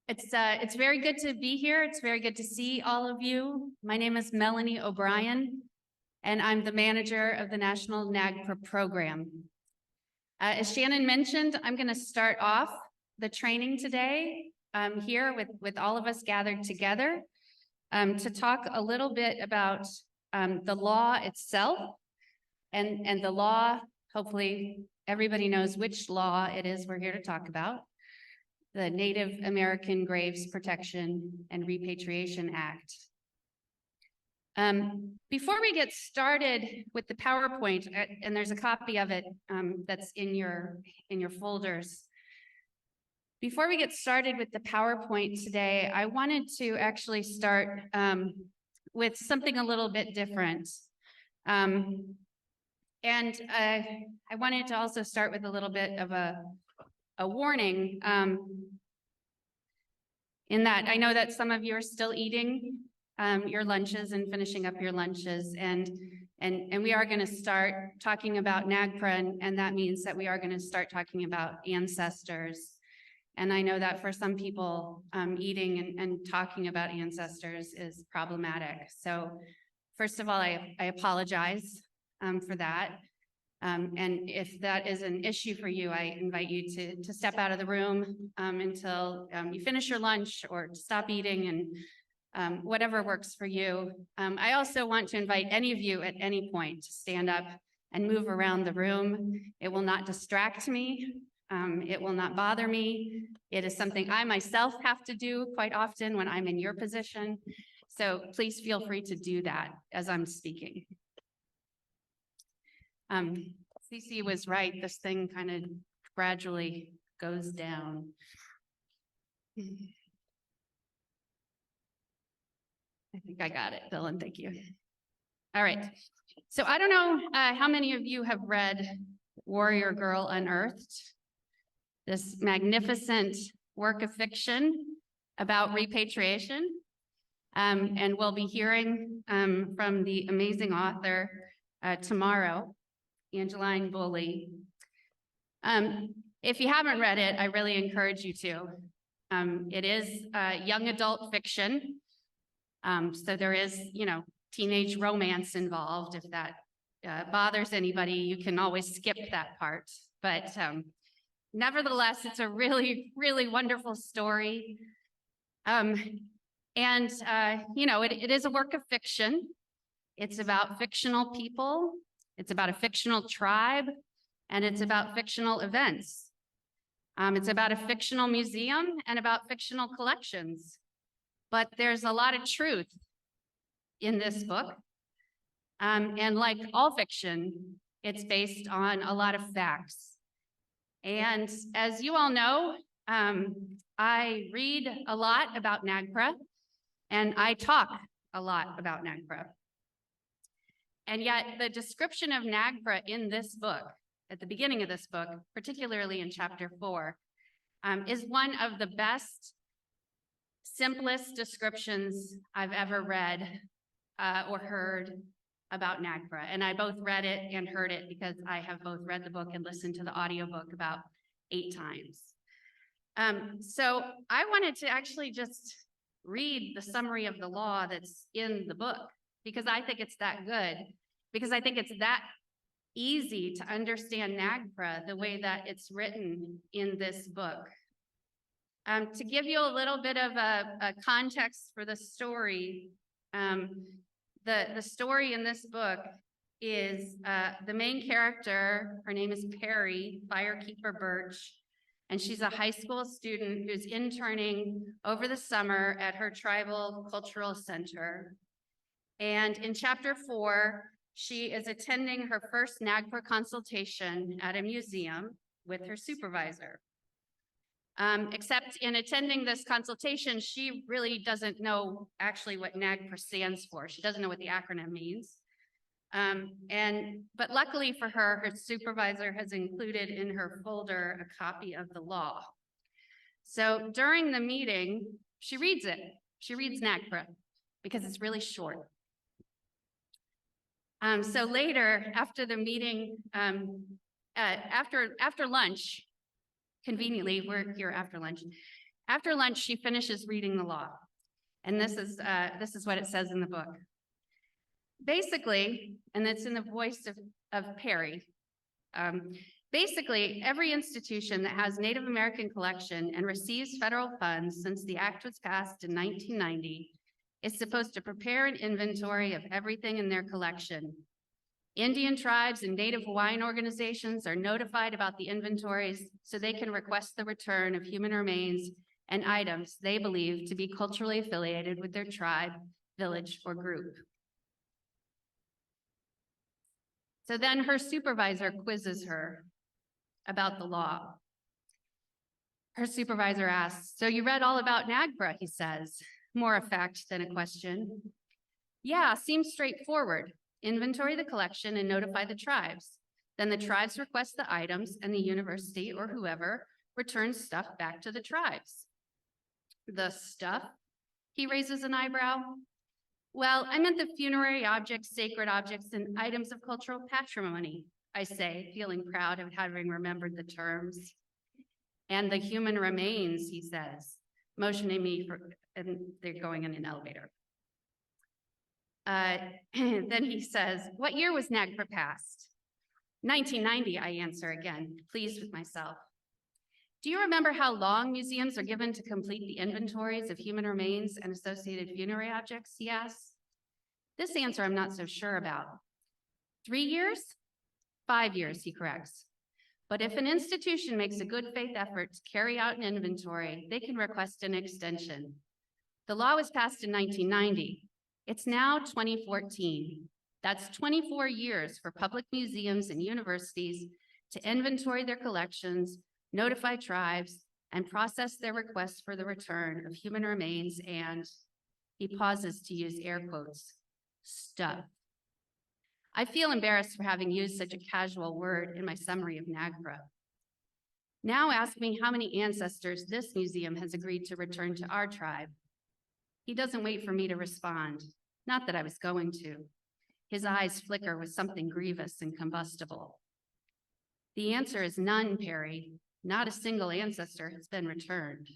It's very good to be here. It's very good to see all of you. My name is Melanie O'Brien, and I'm the manager of the National NAGPRA program. As Shannon mentioned, I'm going to start off the training today here with all of us gathered together to talk a little bit about the law itself and the law. Hopefully everybody knows which law it is we're here to talk about. The Native American Graves Protection and Repatriation Act. Before we get started with the PowerPoint, and there's a copy of it that's in your folders. Before we get started with the PowerPoint today, I wanted to actually start with something a little bit different. I wanted to also start with a little bit of a warning in that I know that some of you are still eating your lunches and finishing up your lunches, and we are going to start talking about NAGPRA, and that means that we are going to start talking about ancestors. And I know that for some people, eating and talking about ancestors is problematic. So first of all, I apologize for that. And if that is an issue for you, I invite you to step out of the room until you finish your lunch or to stop eating, and whatever works for you. I also want to invite any of you at any point to stand up and move around the room. It will not distract me. It will not bother me. It is something I myself have to do quite often when I'm in your position. So please feel free to do that as I'm speaking. Cece was right. This thing kind of gradually goes down. I think I got it, Dylan. Thank you. All right. So I don't know how many of you have read Warrior Girl Unearthed, this magnificent work of fiction about repatriation. And we'll be hearing from the amazing author tomorrow, Angeline Bully. If you haven't read it, I really encourage you to. It is young adult fiction. So there is, teenage romance involved. If that bothers anybody, you can always skip that part. But nevertheless, it's a really, really wonderful story. It is a work of fiction. It's about fictional people. It's about a fictional tribe, and it's about fictional events. It's about a fictional museum and about fictional collections. But there's a lot of truth in this book. And like all fiction, it's based on a lot of facts. And as you all know, I read a lot about NAGPRA, and I talk a lot about NAGPRA. And yet the description of NAGPRA in this book, at the beginning of this book, particularly in chapter 4, is one of the best, simplest descriptions I've ever read or heard about NAGPRA. And I both read it and heard it because I have both read the book and listened to the audiobook about 8 times. So I wanted to actually just read the summary of the law that's in the book, because I think it's that good, because I think it's that easy to understand NAGPRA the way that it's written in this book. To give you a little bit of a context for the story, the story in this book is the main character, her name is Perry, Firekeeper Birch, and she's a high school student who's interning over the summer at her tribal cultural center. And in chapter 4, she is attending her first NAGPRA consultation at a museum with her supervisor. Except in attending this consultation, she really doesn't know actually what NAGPRA stands for. She doesn't know what the acronym means. But luckily for her, her supervisor has included in her folder a copy of the law. So during the meeting, she reads it. She reads NAGPRA because it's really short. So later, after the meeting, after lunch, conveniently, we're here after lunch. After lunch, she finishes reading the law. And this is what it says in the book. Basically, and it's in the voice of Perry, basically, every institution that has Native American collection and receives federal funds since the act was passed in 1990 is supposed to prepare an inventory of everything in their collection. Indian tribes and Native Hawaiian organizations are notified about the inventories so they can request the return of human remains and items they believe to be culturally affiliated with their tribe, village, or group. So then her supervisor quizzes her about the law. Her supervisor asks, "So you read all about NAGPRA," he says, more a fact than a question. "Yeah, seems straightforward. Inventory the collection and notify the tribes. Then the tribes request the items and the university or whoever returns stuff back to the tribes." "The stuff?" He raises an eyebrow. "Well, I meant the funerary objects, sacred objects, and items of cultural patrimony," I say, feeling proud of having remembered the terms. "And the human remains," he says, motioning me for, and they're going in an elevator. Then he says, "What year was NAGPRA passed?" 1990, I answer again, pleased with myself. "Do you remember how long museums are given to complete the inventories of human remains and associated funerary objects?" he asks. This answer I'm not so sure about. 3 years? 5 years, he corrects. "But if an institution makes a good faith effort to carry out an inventory, they can request an extension. The law was passed in 1990. It's now 2014. That's 24 years for public museums and universities to inventory their collections, notify tribes, and process their requests for the return of human remains and," he pauses to use air quotes, "stuff." I feel embarrassed for having used such a casual word in my summary of NAGPRA. Now ask me how many ancestors this museum has agreed to return to our tribe. He doesn't wait for me to respond, not that I was going to. His eyes flicker with something grievous and combustible. "The answer is none, Perry. Not a single ancestor has been returned."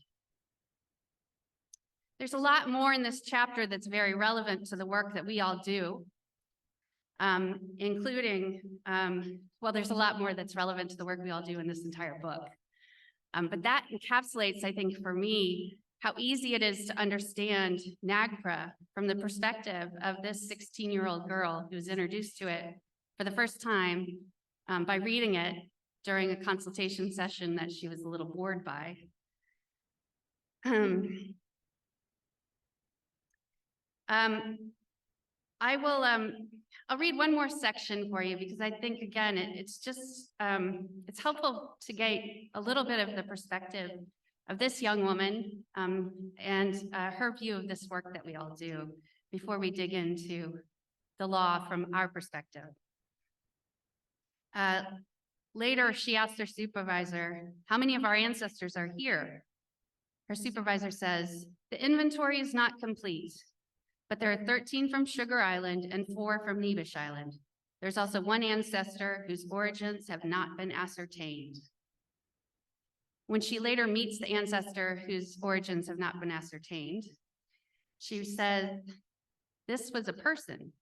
There's a lot more in this chapter that's very relevant to the work that we all do, including, well, there's a lot more that's relevant to the work we all do in this entire book. But that encapsulates, I think, for me, how easy it is to understand NAGPRA from the perspective of this 16-year-old girl who was introduced to it for the first time by reading it during a consultation session that she was a little bored by. I'll read one more section for you because I think, again, it's just, it's helpful to get a little bit of the perspective of this young woman and her view of this work that we all do before we dig into the law from our perspective. Later, she asked her supervisor, "How many of our ancestors are here?" Her supervisor says, "The inventory is not complete, but there are 13 from Sugar Island and 4 from Nebish Island. There's also 1 ancestor whose origins have not been ascertained." When she later meets the ancestor whose origins have not been ascertained, she said, "This was a person.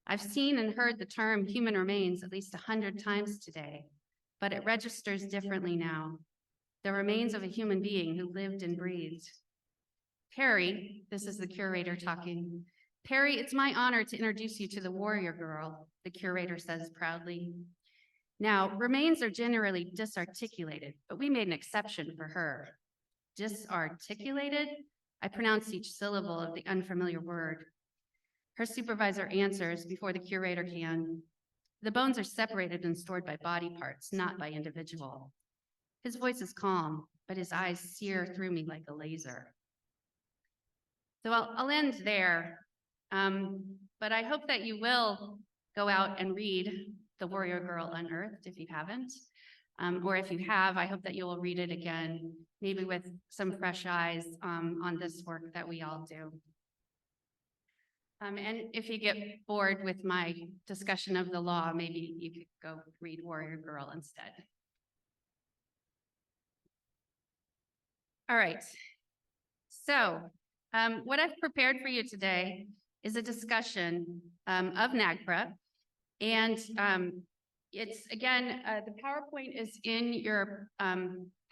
I've seen and heard the term human remains at least 100 times today, but it registers differently now. The remains of a human being who lived and breathed. Perry," this is the curator talking, "Perry, it's my honor to introduce you to the warrior girl," the curator says proudly. Now, remains are generally disarticulated, but we made an exception for her. Disarticulated? I pronounce each syllable of the unfamiliar word. Her supervisor answers before the curator can. "The bones are separated and stored by body parts, not by individual." His voice is calm, but his eyes sear through me like a laser. So I'll end there, but I hope that you will go out and read The Warrior Girl Unearthed if you haven't, or if you have, I hope that you will read it again, maybe with some fresh eyes on this work that we all do. And if you get bored with my discussion of the law, maybe you could go read Warrior Girl instead. All right. So what I've prepared for you today is a discussion of NAGPRA. And it's, again, the PowerPoint is in your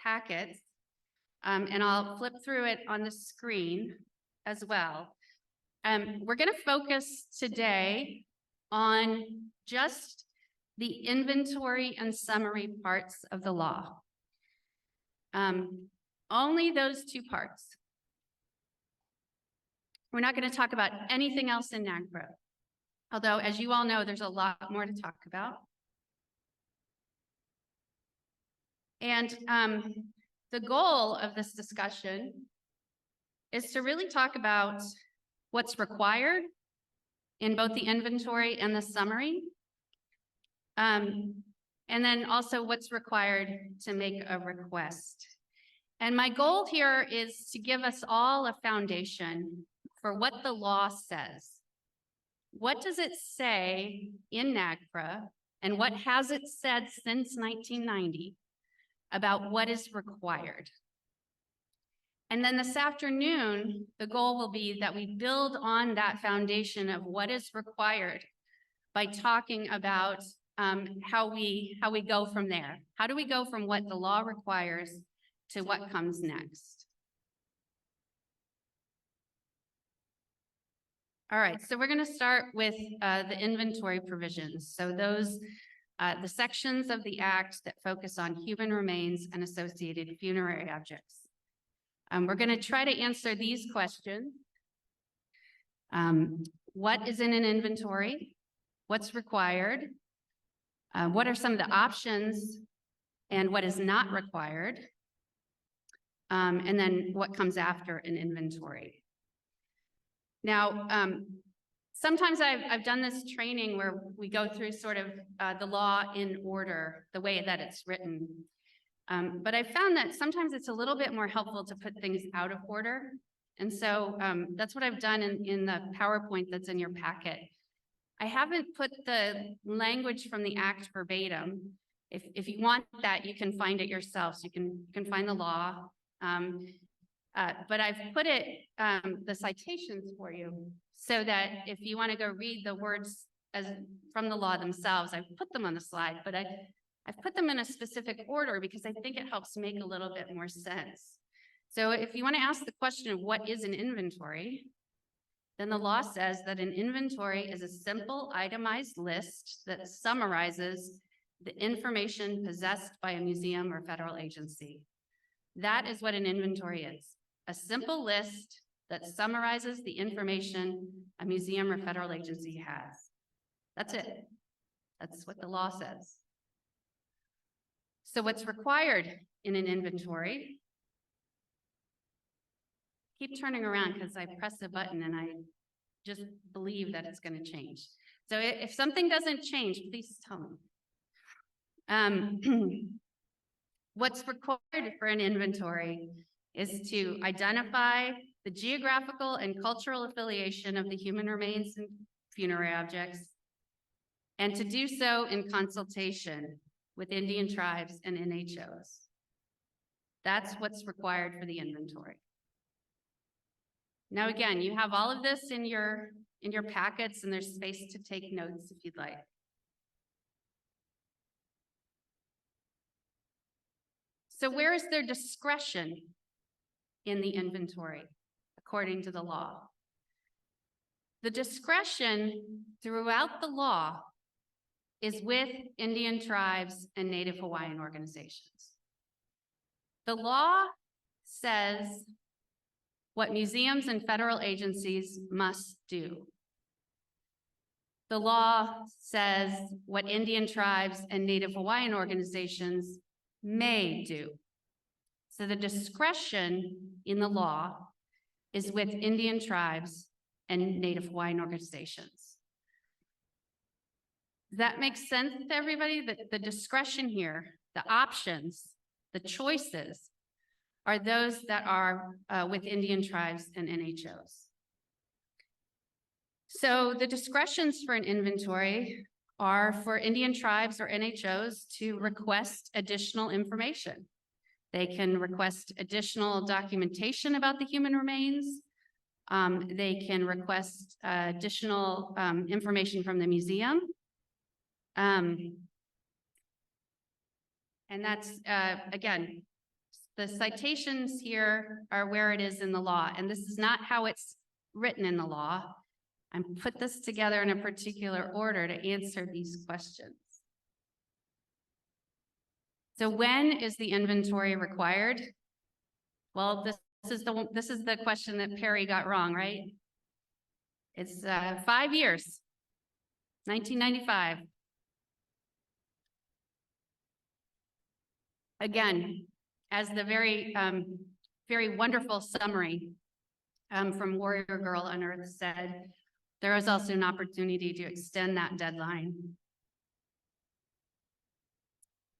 packets. And I'll flip through it on the screen as well. We're going to focus today on just the inventory and summary parts of the law. Only those two parts. We're not going to talk about anything else in NAGPRA. Although, as you all know, there's a lot more to talk about. And the goal of this discussion is to really talk about what's required in both the inventory and the summary. And then also what's required to make a request. And my goal here is to give us all a foundation for what the law says. What does it say in NAGPRA, and what has it said since 1990 about what is required? And then this afternoon, the goal will be that we build on that foundation of what is required by talking about how we go from there. How do we go from what the law requires to what comes next? All right, so we're going to start with the inventory provisions. So those, the sections of the Act that focus on human remains and associated funerary objects. We're going to try to answer these questions. What is in an inventory? What's required? What are some of the options and what is not required? And then what comes after an inventory? Now, sometimes I've done this training where we go through sort of the law in order, the way that it's written. But I found that sometimes it's a little bit more helpful to put things out of order. And so that's what I've done in the PowerPoint that's in your packet. I haven't put the language from the Act verbatim. If you want that, you can find it yourself. So you can find the law. But I've put it, the citations for you, so that if you want to go read the words from the law themselves, I've put them on the slide, but I've put them in a specific order because I think it helps make a little bit more sense. So if you want to ask the question of what is an inventory, then the law says that an inventory is a simple itemized list that summarizes the information possessed by a museum or federal agency. That is what an inventory is. A simple list that summarizes the information a museum or federal agency has. That's it. That's what the law says. So what's required in an inventory? Keep turning around because I press a button and I just believe that it's going to change. So if something doesn't change, please tell me. What's required for an inventory is to identify the geographical and cultural affiliation of the human remains and funerary objects, and to do so in consultation with Indian tribes and NHOs. That's what's required for the inventory. Now, again, you have all of this in your packets, and there's space to take notes if you'd like. So where is their discretion in the inventory, according to the law? The discretion throughout the law is with Indian tribes and Native Hawaiian organizations. The law says what museums and federal agencies must do. The law says what Indian tribes and Native Hawaiian organizations may do. So the discretion in the law is with Indian tribes and Native Hawaiian organizations. Does that make sense to everybody? That the discretion here, the options, the choices are those that are with Indian tribes and NHOs. So the discretions for an inventory are for Indian tribes or NHOs to request additional information. They can request additional documentation about the human remains. They can request additional information from the museum. And that's, again, the citations here are where it is in the law, and this is not how it's written in the law. I put this together in a particular order to answer these questions. So when is the inventory required? Well, this is the question that Perry got wrong, right? It's 5 years, 1995. Again, as the very, very wonderful summary from Warrior Girl Unearthed said, there is also an opportunity to extend that deadline.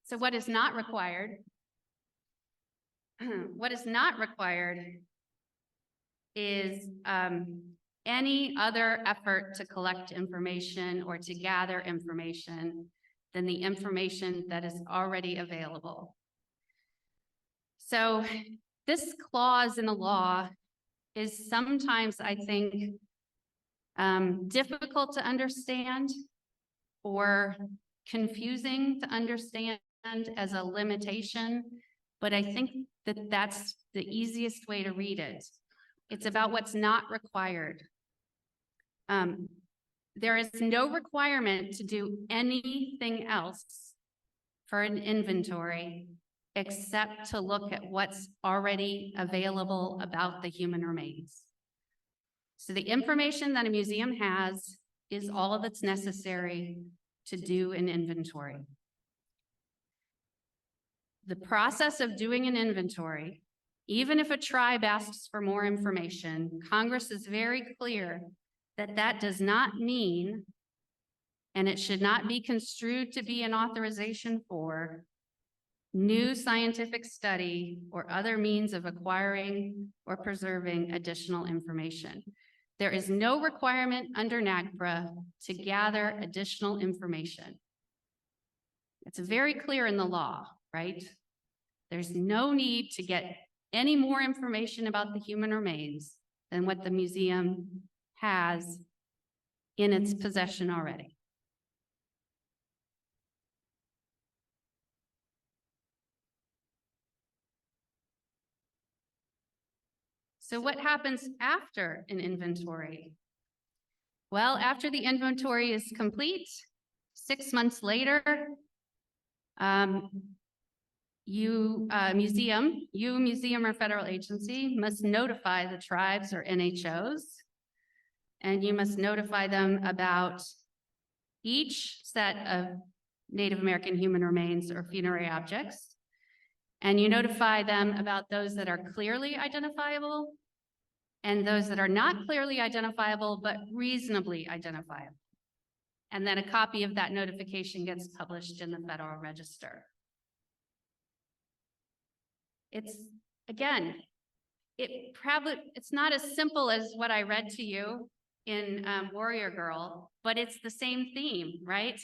So what is not required? What is not required is any other effort to collect information or to gather information than the information that is already available. So this clause in the law is sometimes, I think, difficult to understand or confusing to understand as a limitation, but I think that that's the easiest way to read it. It's about what's not required. There is no requirement to do anything else for an inventory except to look at what's already available about the human remains. So the information that a museum has is all that's necessary to do an inventory. The process of doing an inventory, even if a tribe asks for more information, Congress is very clear that that does not mean, and it should not be construed to be an authorization for, new scientific study or other means of acquiring or preserving additional information. There is no requirement under NAGPRA to gather additional information. It's very clear in the law, right? There's no need to get any more information about the human remains than what the museum has in its possession already. So what happens after an inventory? Well, after the inventory is complete, 6 months later, you museum or federal agency must notify the tribes or NHOs, and you must notify them about each set of Native American human remains or funerary objects. And you notify them about those that are clearly identifiable and those that are not clearly identifiable, but reasonably identifiable. And then a copy of that notification gets published in the Federal Register. It's, again, it's not as simple as what I read to you in Warrior Girl, but it's the same theme, right?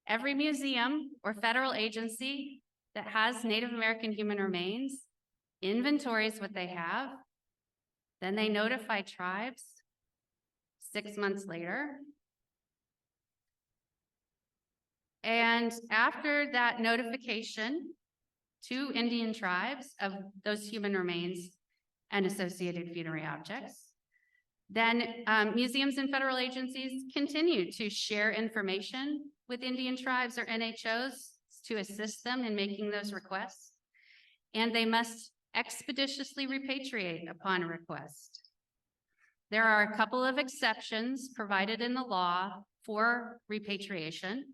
Every museum or federal agency that has Native American human remains inventories what they have, then they notify tribes 6 months later. And after that notification to Indian tribes of those human remains and associated funerary objects, then museums and federal agencies continue to share information with Indian tribes or NHOs to assist them in making those requests. And they must expeditiously repatriate upon request. There are a couple of exceptions provided in the law for repatriation,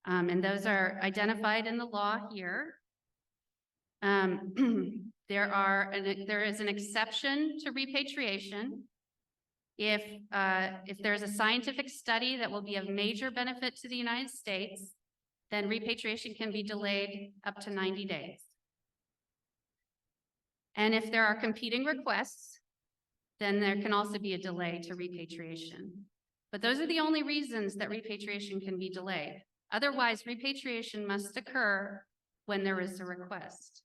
and those are identified in the law here. There is an exception to repatriation if there's a scientific study that will be of major benefit to the United States, then repatriation can be delayed up to 90 days. And if there are competing requests, then there can also be a delay to repatriation. But those are the only reasons that repatriation can be delayed. Otherwise, repatriation must occur when there is a request.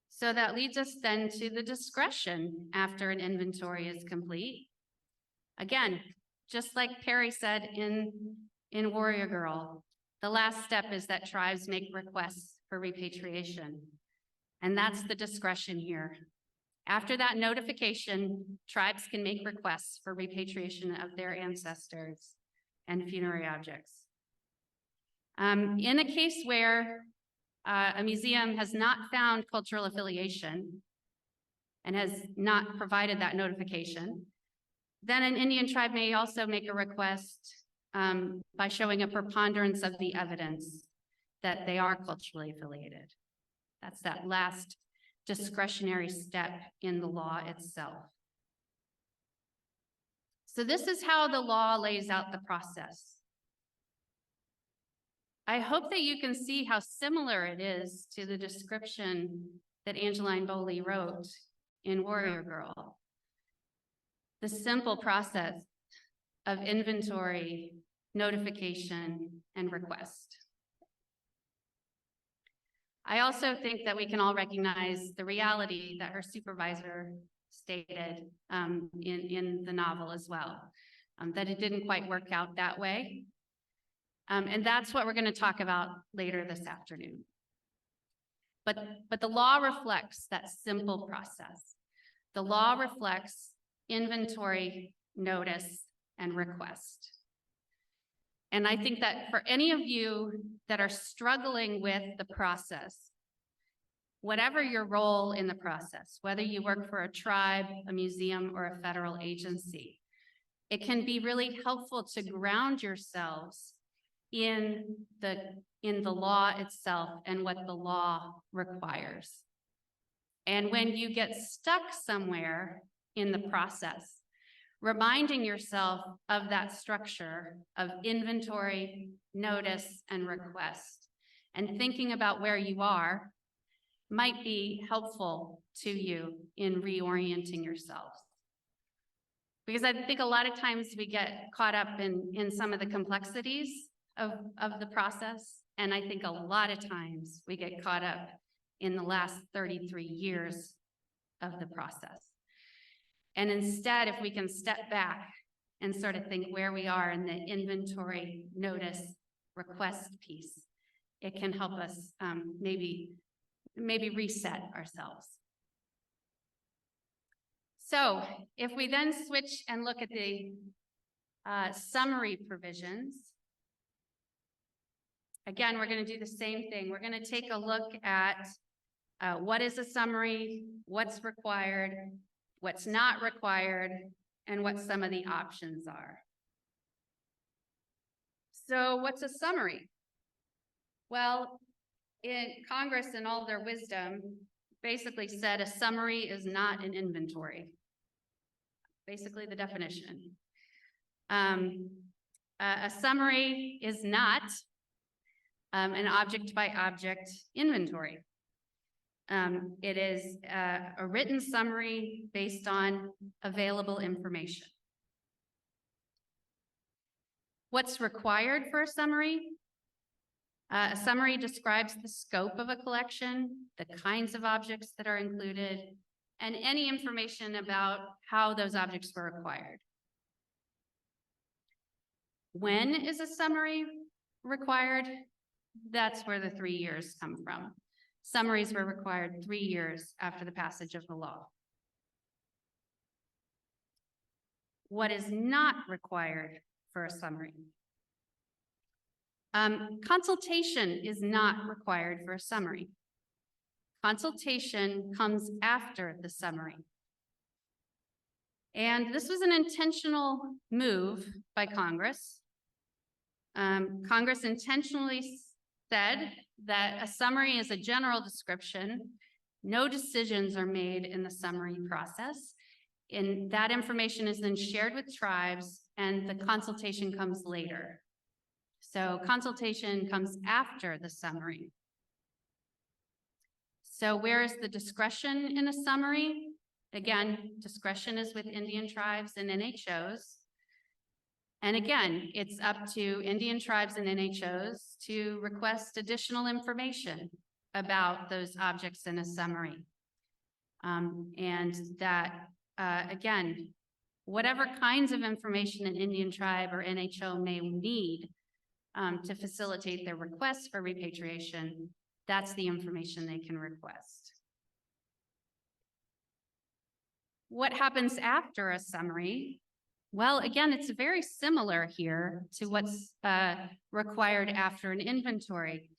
So that leads us then to the discretion after an inventory is complete. Again, just like Perry said in Warrior Girl, the last step is that tribes make requests for repatriation. And that's the discretion here. After that notification, tribes can make requests for repatriation of their ancestors and funerary objects. In a case where a museum has not found cultural affiliation and has not provided that notification, then an Indian tribe may also make a request by showing a preponderance of the evidence that they are culturally affiliated. That's that last discretionary step in the law itself. So this is how the law lays out the process. I hope that you can see how similar it is to the description that Angeline Bowley wrote in Warrior Girl. The simple process of inventory, notification, and request. I also think that we can all recognize the reality that her supervisor stated in the novel as well, that it didn't quite work out that way. And that's what we're going to talk about later this afternoon. But the law reflects that simple process. The law reflects inventory, notice, and request. And I think that for any of you that are struggling with the process, whatever your role in the process, whether you work for a tribe, a museum, or a federal agency, it can be really helpful to ground yourselves in the law itself and what the law requires. And when you get stuck somewhere in the process, reminding yourself of that structure of inventory, notice, and request, and thinking about where you are might be helpful to you in reorienting yourselves. Because I think a lot of times we get caught up in some of the complexities of the process, and I think a lot of times we get caught up in the last 33 years of the process. And instead, if we can step back and sort of think where we are in the inventory, notice, request piece, it can help us maybe reset ourselves. So if we then switch and look at the summary provisions, again, we're going to do the same thing. We're going to take a look at what is a summary, what's required, what's not required, and what some of the options are. So what's a summary? Well, Congress, in all their wisdom, basically said a summary is not an inventory. Basically the definition. A summary is not an object-by-object inventory. It is a written summary based on available information. What's required for a summary? A summary describes the scope of a collection, the kinds of objects that are included, and any information about how those objects were acquired. When is a summary required? That's where the 3 years come from. Summaries were required 3 years after the passage of the law. What is not required for a summary? Consultation is not required for a summary. Consultation comes after the summary. And this was an intentional move by Congress. Congress intentionally said that a summary is a general description. No decisions are made in the summary process. And that information is then shared with tribes, and the consultation comes later. So consultation comes after the summary. So where is the discretion in a summary? Again, discretion is with Indian tribes and NHOs. And again, it's up to Indian tribes and NHOs to request additional information about those objects in a summary. And that, again, whatever kinds of information an Indian tribe or NHO may need to facilitate their request for repatriation, that's the information they can request. What happens after a summary? Well, again, it's very similar here to what's required after an inventory.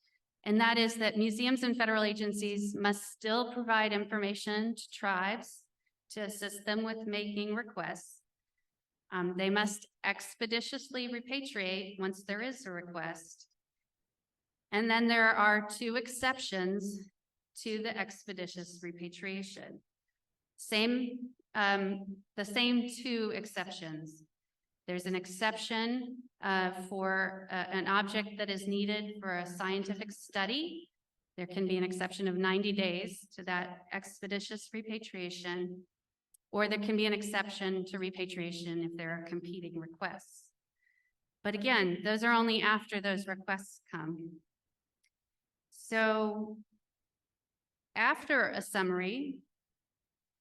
And that is that museums and federal agencies must still provide information to tribes to assist them with making requests. They must expeditiously repatriate once there is a request. And then there are two exceptions to the expeditious repatriation. The same two exceptions. There's an exception for an object that is needed for a scientific study. There can be an exception of 90 days to that expeditious repatriation, or there can be an exception to repatriation if there are competing requests. But again, those are only after those requests come. So after a summary,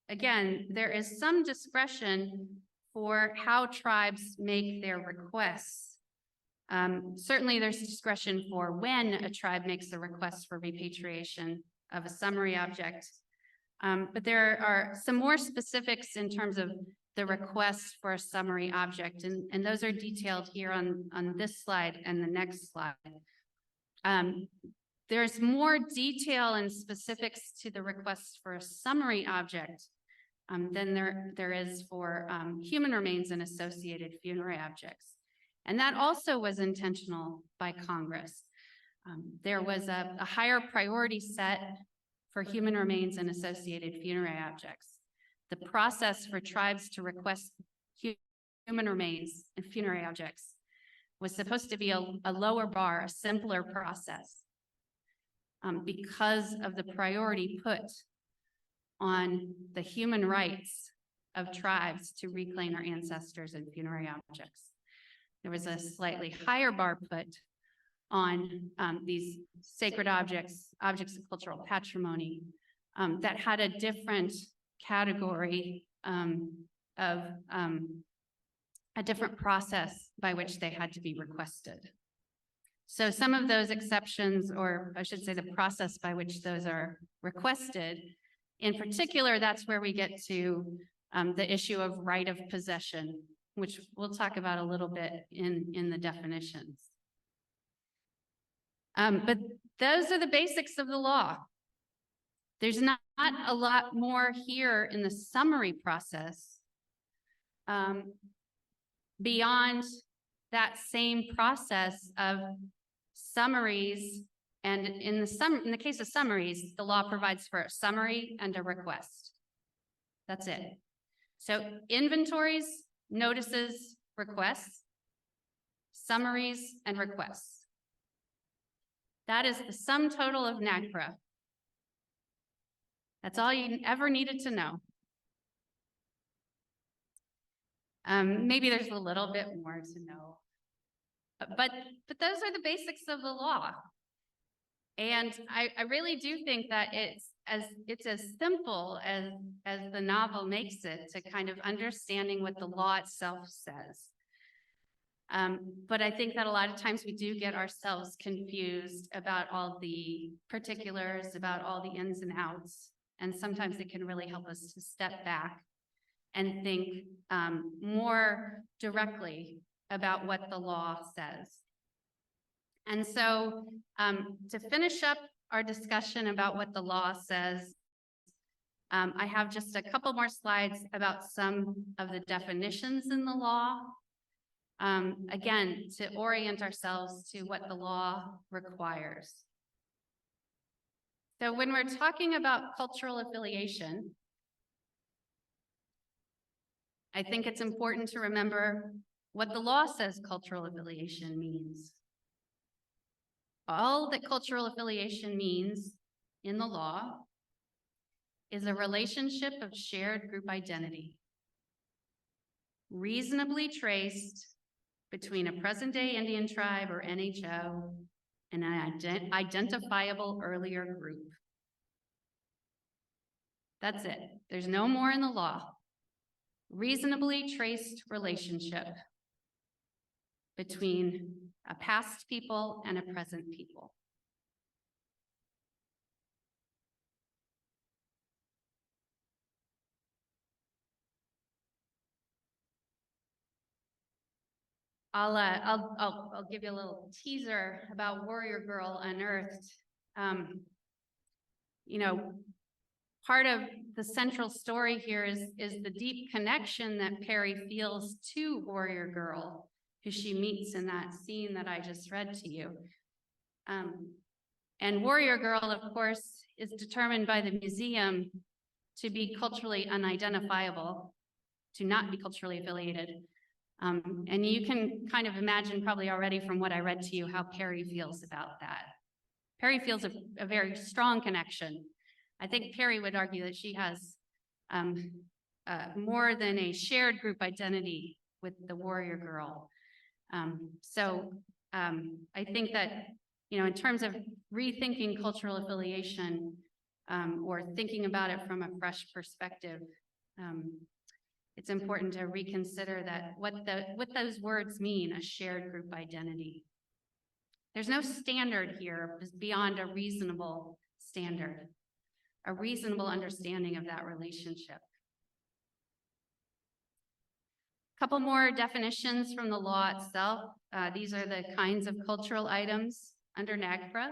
again, there is some discretion for how tribes make their requests. Certainly there's discretion for when a tribe makes a request for repatriation of a summary object. But there are some more specifics in terms of the request for a summary object, and those are detailed here on this slide and the next slide. There's more detail and specifics to the request for a summary object than there is for human remains and associated funerary objects. And that also was intentional by Congress. There was a higher priority set for human remains and associated funerary objects. The process for tribes to request human remains and funerary objects was supposed to be a lower bar, a simpler process, because of the priority put on the human rights of tribes to reclaim their ancestors and funerary objects. There was a slightly higher bar put on these sacred objects, objects of cultural patrimony, that had a different category of a different process by which they had to be requested. So some of those exceptions, or I should say the process by which those are requested, in particular, that's where we get to the issue of right of possession, which we'll talk about a little bit in the definitions. But those are the basics of the law. There's not a lot more here in the summary process beyond that same process of summaries. And in the case of summaries, the law provides for a summary and a request. That's it. So inventories, notices, requests, summaries, and requests. That is the sum total of NAGPRA. That's all you ever needed to know. Maybe there's a little bit more to know, but those are the basics of the law. And I really do think that it's as simple as the novel makes it, to kind of understanding what the law itself says. But I think that a lot of times we do get ourselves confused about all the particulars, about all the ins and outs. And sometimes it can really help us to step back and think more directly about what the law says. And so to finish up our discussion about what the law says, I have just a couple more slides about some of the definitions in the law. Again, to orient ourselves to what the law requires. So when we're talking about cultural affiliation, I think it's important to remember what the law says cultural affiliation means. All that cultural affiliation means in the law is a relationship of shared group identity, reasonably traced between a present-day Indian tribe or NHO and an identifiable earlier group. That's it. There's no more in the law. Reasonably traced relationship between a past people and a present people. I'll give you a little teaser about Warrior Girl Unearthed. You know, part of the central story here is the deep connection that Perry feels to Warrior Girl, who she meets in that scene that I just read to you. And Warrior Girl, of course, is determined by the museum to be culturally unidentifiable, to not be culturally affiliated. And you can kind of imagine probably already from what I read to you how Perry feels about that. Perry feels a very strong connection. I think Perry would argue that she has more than a shared group identity with the Warrior Girl. I think that, you know, in terms of rethinking cultural affiliation or thinking about it from a fresh perspective, it's important to reconsider that what those words mean, a shared group identity. There's no standard here beyond a reasonable standard, a reasonable understanding of that relationship. A couple more definitions from the law itself. These are the kinds of cultural items under NAGPRA.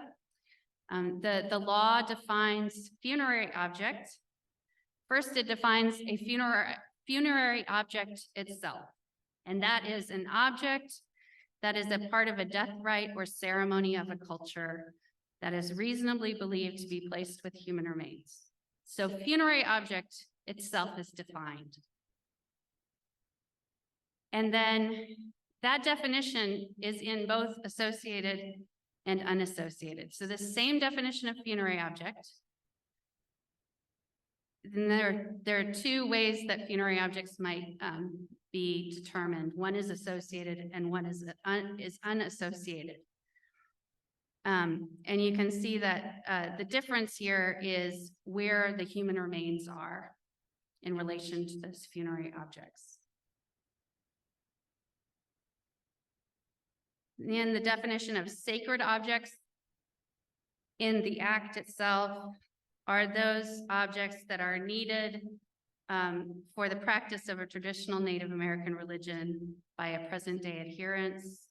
The law defines funerary object. First, it defines a funerary object itself, and that is an object that is a part of a death rite or ceremony of a culture that is reasonably believed to be placed with human remains. So funerary object itself is defined. And then that definition is in both associated and unassociated. So the same definition of funerary object. Then there are two ways that funerary objects might be determined. One is associated and one is unassociated. And you can see that the difference here is where the human remains are in relation to those funerary objects. And the definition of sacred objects in the act itself are those objects that are needed for the practice of a traditional Native American religion by a present-day adherents.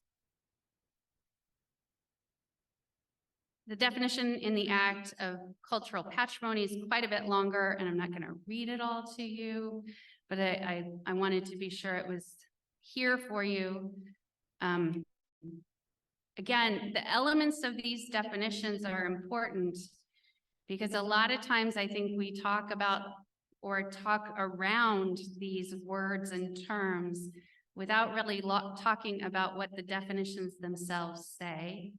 The definition in the act of cultural patrimony is quite a bit longer, and I'm not going to read it all to you, but I wanted to be sure it was here for you. Again, the elements of these definitions are important because a lot of times I think we talk about or talk around these words and terms without really talking about what the definitions themselves say.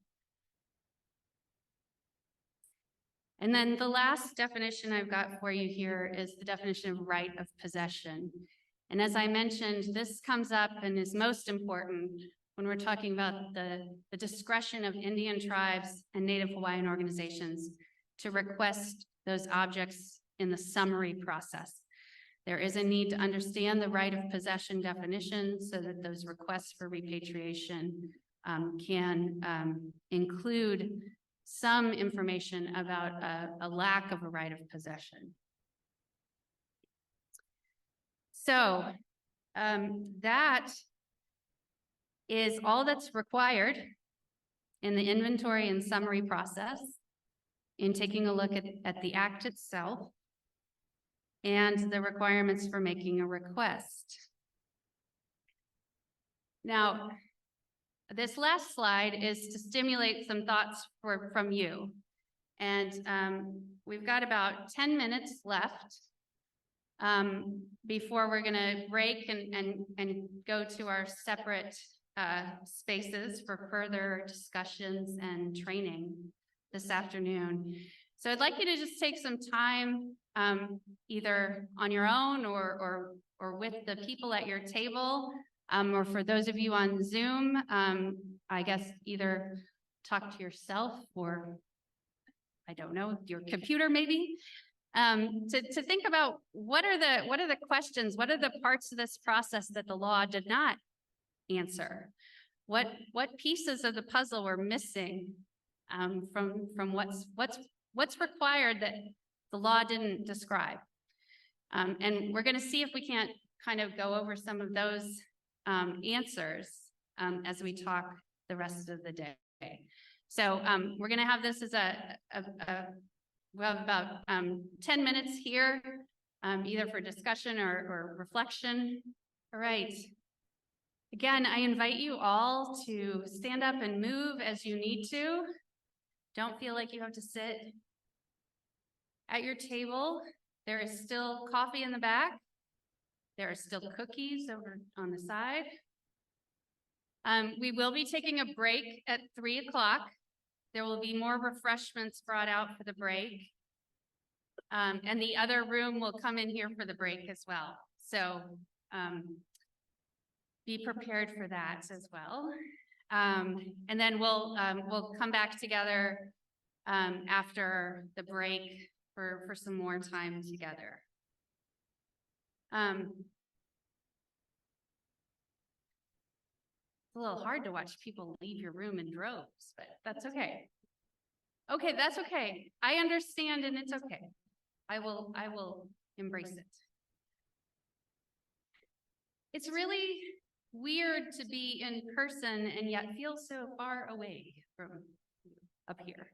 And then the last definition I've got for you here is the definition of right of possession. And as I mentioned, this comes up and is most important when we're talking about the discretion of Indian tribes and Native Hawaiian organizations to request those objects in the summary process. There is a need to understand the right of possession definition so that those requests for repatriation can include some information about a lack of a right of possession. So that is all that's required in the inventory and summary process in taking a look at the act itself and the requirements for making a request. Now, this last slide is to stimulate some thoughts from you. And we've got about 10 minutes left before we're gonna break and go to our separate spaces for further discussions and training this afternoon. So I'd like you to just take some time either on your own or with the people at your table Or for those of you on Zoom, I guess either talk to yourself or, I don't know, your computer maybe, to think about what are the questions, what are the parts of this process that the law did not answer? What pieces of the puzzle were missing from what's required that the law didn't describe? And we're going to see if we can't kind of go over some of those answers as we talk the rest of the day. So we're going to have this as we have about 10 minutes here, either for discussion or reflection. All right. Again, I invite you all to stand up and move as you need to. Don't feel like you have to sit at your table. There is still coffee in the back. There are still cookies over on the side. We will be taking a break at 3 o'clock. There will be more refreshments brought out for the break. And the other room will come in here for the break as well. So be prepared for that as well. And then we'll come back together after the break for some more time together. It's a little hard to watch people leave your room in droves, but that's okay. Okay, that's okay. I understand, and it's okay. I will embrace it. It's really weird to be in person and yet feel so far away from up here.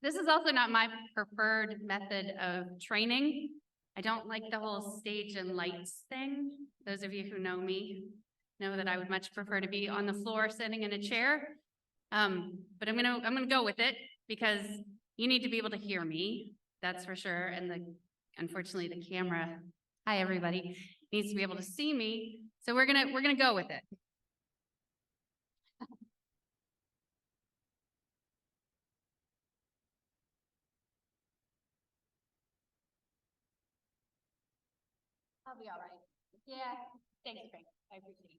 This is also not my preferred method of training. I don't like the whole stage and lights thing. Those of you who know me know that I would much prefer to be on the floor sitting in a chair. But I'm gonna go with it because you need to be able to hear me, that's for sure. And unfortunately the camera, hi everybody, needs to be able to see me. So we're gonna go with it. I'll be all right. Yeah, thanks, Frank. I appreciate it.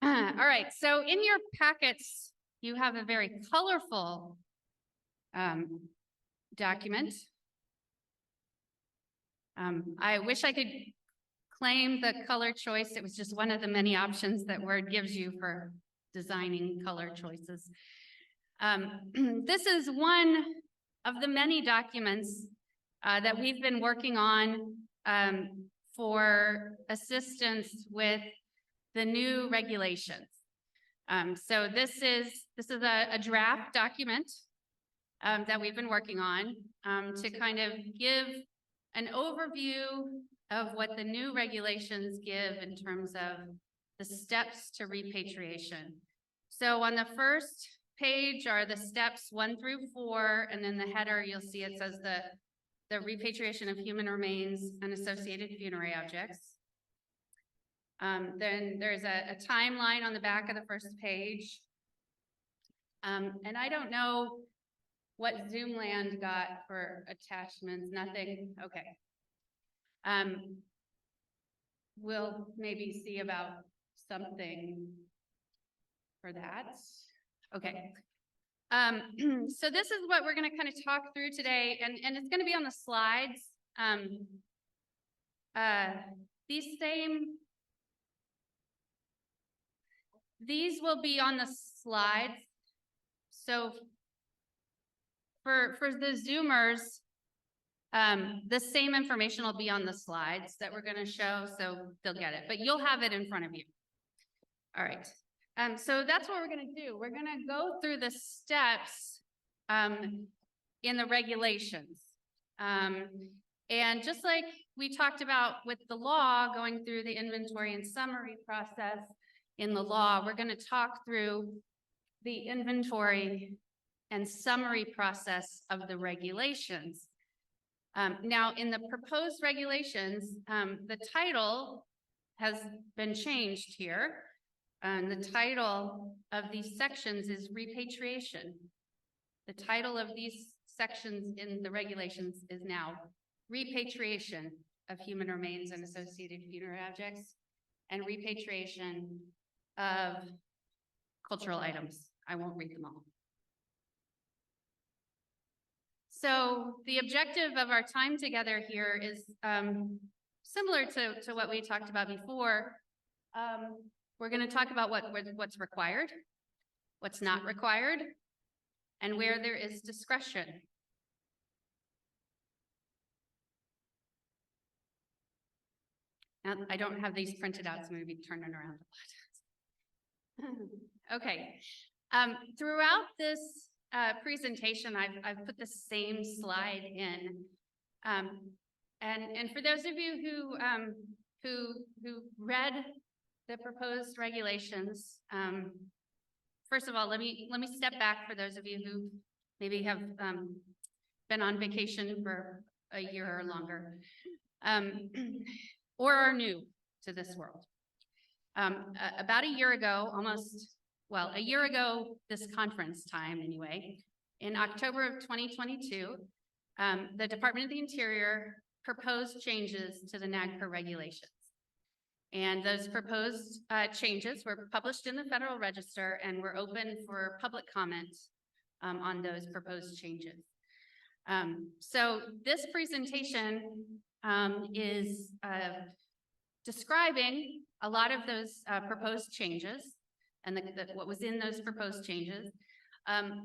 All right, so in your packets, you have a very colorful document. I wish I could claim the color choice. It was just one of the many options that Word gives you for designing color choices. This is one of the many documents that we've been working on for assistance with the new regulations. So this is a draft document that we've been working on to kind of give an overview of what the new regulations give in terms of the steps to repatriation. So on the first page are the steps 1 through 4, and then the header, you'll see it says the repatriation of human remains and associated funerary objects. Then there's a timeline on the back of the first page. And I don't know what Zoomland got for attachments, nothing, okay. We'll maybe see about something for that. Okay. So this is what we're going to kind of talk through today, and it's going to be on the slides. These will be on the slides. So for the Zoomers, the same information will be on the slides that we're going to show, so they'll get it, but you'll have it in front of you. All right. So that's what we're going to do. We're going to go through the steps in the regulations. And just like we talked about with the law, going through the inventory and summary process in the law, we're going to talk through the inventory and summary process of the regulations. Now, in the proposed regulations, the title has been changed here. And the title of these sections is repatriation. The title of these sections in the regulations is now repatriation of human remains and associated funerary objects, and repatriation of cultural items. I won't read them all. So the objective of our time together here is similar to what we talked about before. We're going to talk about what's required, what's not required, and where there is discretion. Now, I don't have these printed out, so maybe turn it around a lot. Okay. Throughout this presentation, I've put the same slide in. And for those of you who read the proposed regulations, first of all, let me step back for those of you who maybe have been on vacation for a year or longer, or are new to this world. About a year ago, a year ago this conference time anyway, in October of 2022, the Department of the Interior proposed changes to the NAGPRA regulations. And those proposed changes were published in the Federal Register and were open for public comment on those proposed changes. So this presentation is describing a lot of those proposed changes and what was in those proposed changes,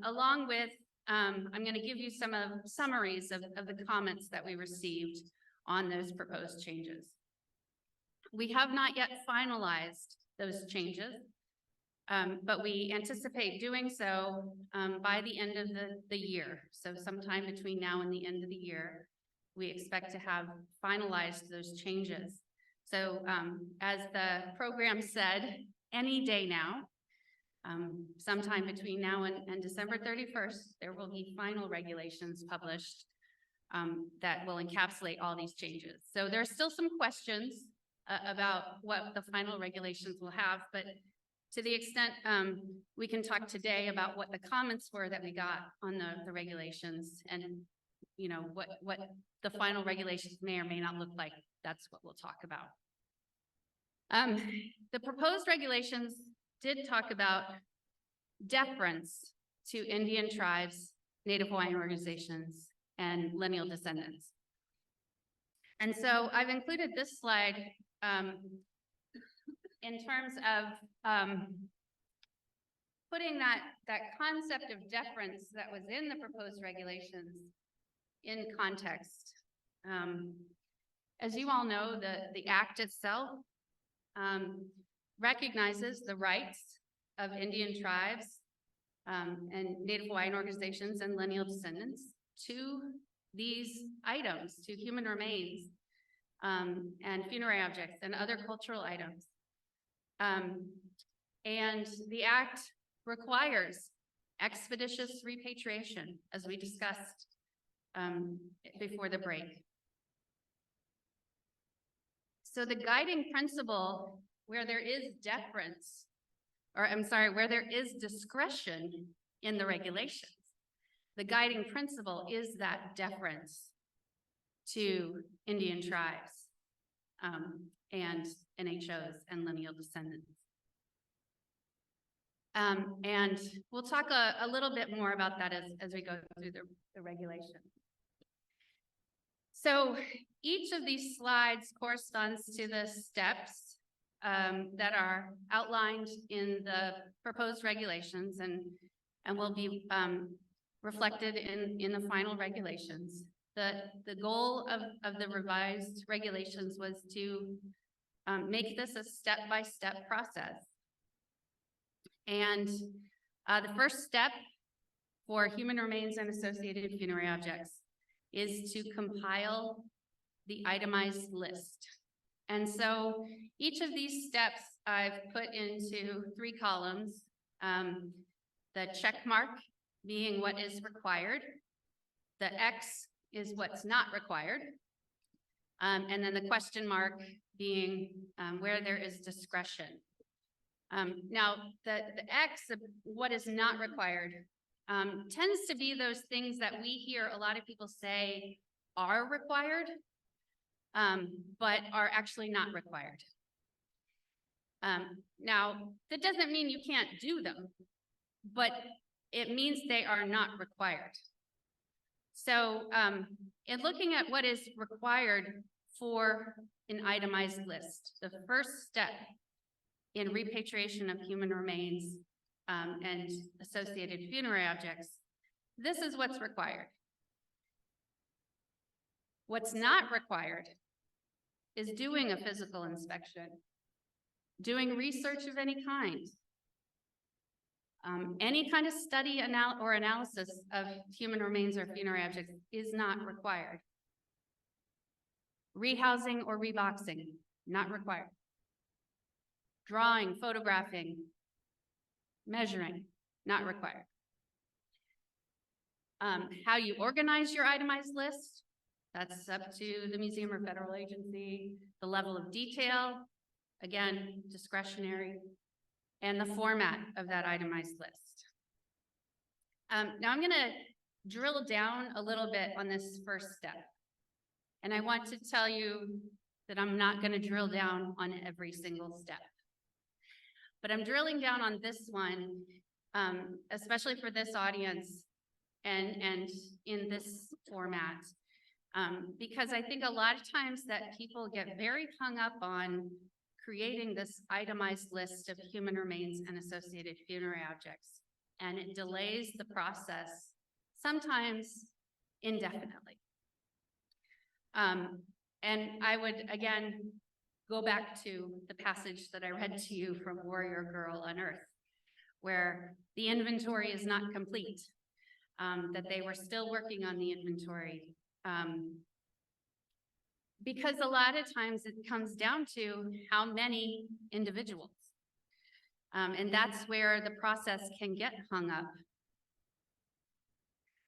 along with, I'm going to give you some summaries of the comments that we received on those proposed changes. We have not yet finalized those changes, but we anticipate doing so by the end of the year. So sometime between now and the end of the year, we expect to have finalized those changes. So as the program said, any day now, sometime between now and December 31st, there will be final regulations published that will encapsulate all these changes. So there are still some questions about what the final regulations will have, but to the extent we can talk today about what the comments were that we got on the regulations, and you know what the final regulations may or may not look like, that's what we'll talk about. The proposed regulations did talk about deference to Indian tribes, Native Hawaiian organizations, and lineal descendants. And so I've included this slide in terms of putting that concept of deference that was in the proposed regulations in context. As you all know, the Act itself recognizes the rights of Indian tribes and Native Hawaiian organizations and lineal descendants to these items, to human remains and funerary objects and other cultural items. And the Act requires expeditious repatriation, as we discussed before the break. So the guiding principle where there is deference, or I'm sorry, where there is discretion in the regulations, the guiding principle is that deference to Indian tribes and NHOs and lineal descendants. And we'll talk a little bit more about that as we go through the regulation. So each of these slides corresponds to the steps that are outlined in the proposed regulations and will be reflected in the final regulations. The goal of the revised regulations was to make this a step-by-step process. And the first step for human remains and associated funerary objects is to compile the itemized list. And so each of these steps I've put into 3 columns, the check mark being what is required, the X is what's not required, and then the question mark being where there is discretion. Now, the X, what is not required, tends to be those things that we hear a lot of people say are required. but are actually not required. Now, that doesn't mean you can't do them, but it means they are not required. So in looking at what is required for an itemized list, the first step in repatriation of human remains and associated funerary objects, this is what's required. What's not required is doing a physical inspection, doing research of any kind of study or analysis of human remains or funerary objects is not required. Rehousing or reboxing, not required. Drawing, photographing, measuring, not required. How you organize your itemized list, that's up to the museum or federal agency. The level of detail, again, discretionary, and the format of that itemized list. Now I'm gonna drill down a little bit on this first step. And I want to tell you that I'm not gonna drill down on every single step. But I'm drilling down on this one, especially for this audience and in this format, because I think a lot of times that people get very hung up on creating this itemized list of human remains and associated funerary objects, and it delays the process, sometimes indefinitely. And I would, again, go back to the passage that I read to you from Warrior Girl Unearthed, where the inventory is not complete, that they were still working on the inventory. Because a lot of times it comes down to how many individuals. And that's where the process can get hung up.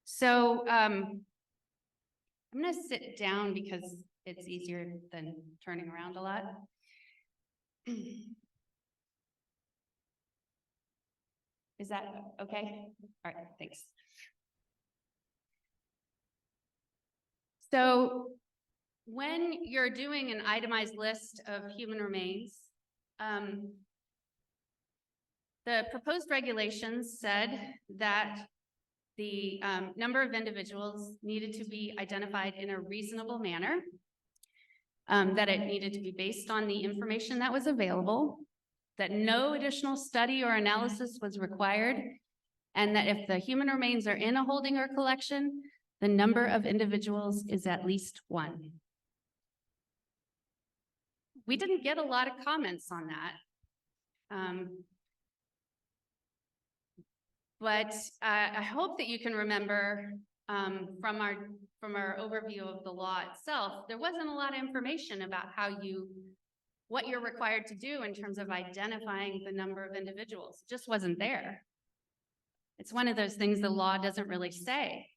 So I'm gonna sit down because it's easier than turning around a lot. Is that okay? All right, thanks. So when you're doing an itemized list of human remains, the proposed regulations said that the number of individuals needed to be identified in a reasonable manner, that it needed to be based on the information that was available, that no additional study or analysis was required, and that if the human remains are in a holding or collection, the number of individuals is at least one. We didn't get a lot of comments on that. But I hope that you can remember from our overview of the law itself, there wasn't a lot of information about what you're required to do in terms of identifying the number of individuals. It just wasn't there. It's one of those things the law doesn't really say.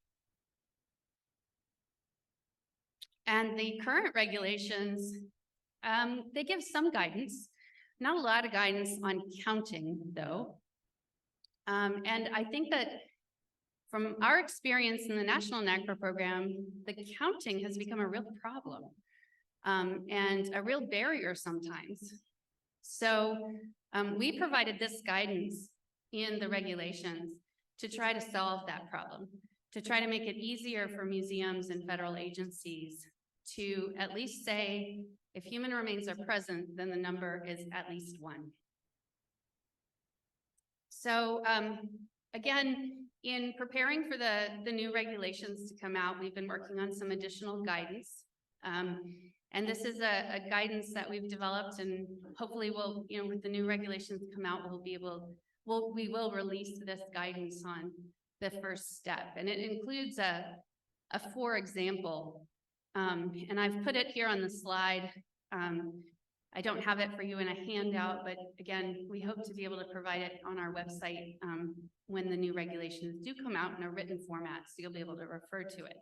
And the current regulations, they give some guidance, not a lot of guidance on counting though. And I think that from our experience in the National NAGPRA program, the counting has become a real problem and a real barrier sometimes. So we provided this guidance in the regulations to try to solve that problem, to try to make it easier for museums and federal agencies to at least say, if human remains are present, then the number is at least one. So again, in preparing for the new regulations to come out, we've been working on some additional guidance. And this is a guidance that we've developed, and hopefully we'll, with the new regulations come out, we will release this guidance on the first step. And it includes a for example, and I've put it here on the slide. I don't have it for you in a handout, but again, we hope to be able to provide it on our website when the new regulations do come out in a written format, so you'll be able to refer to it.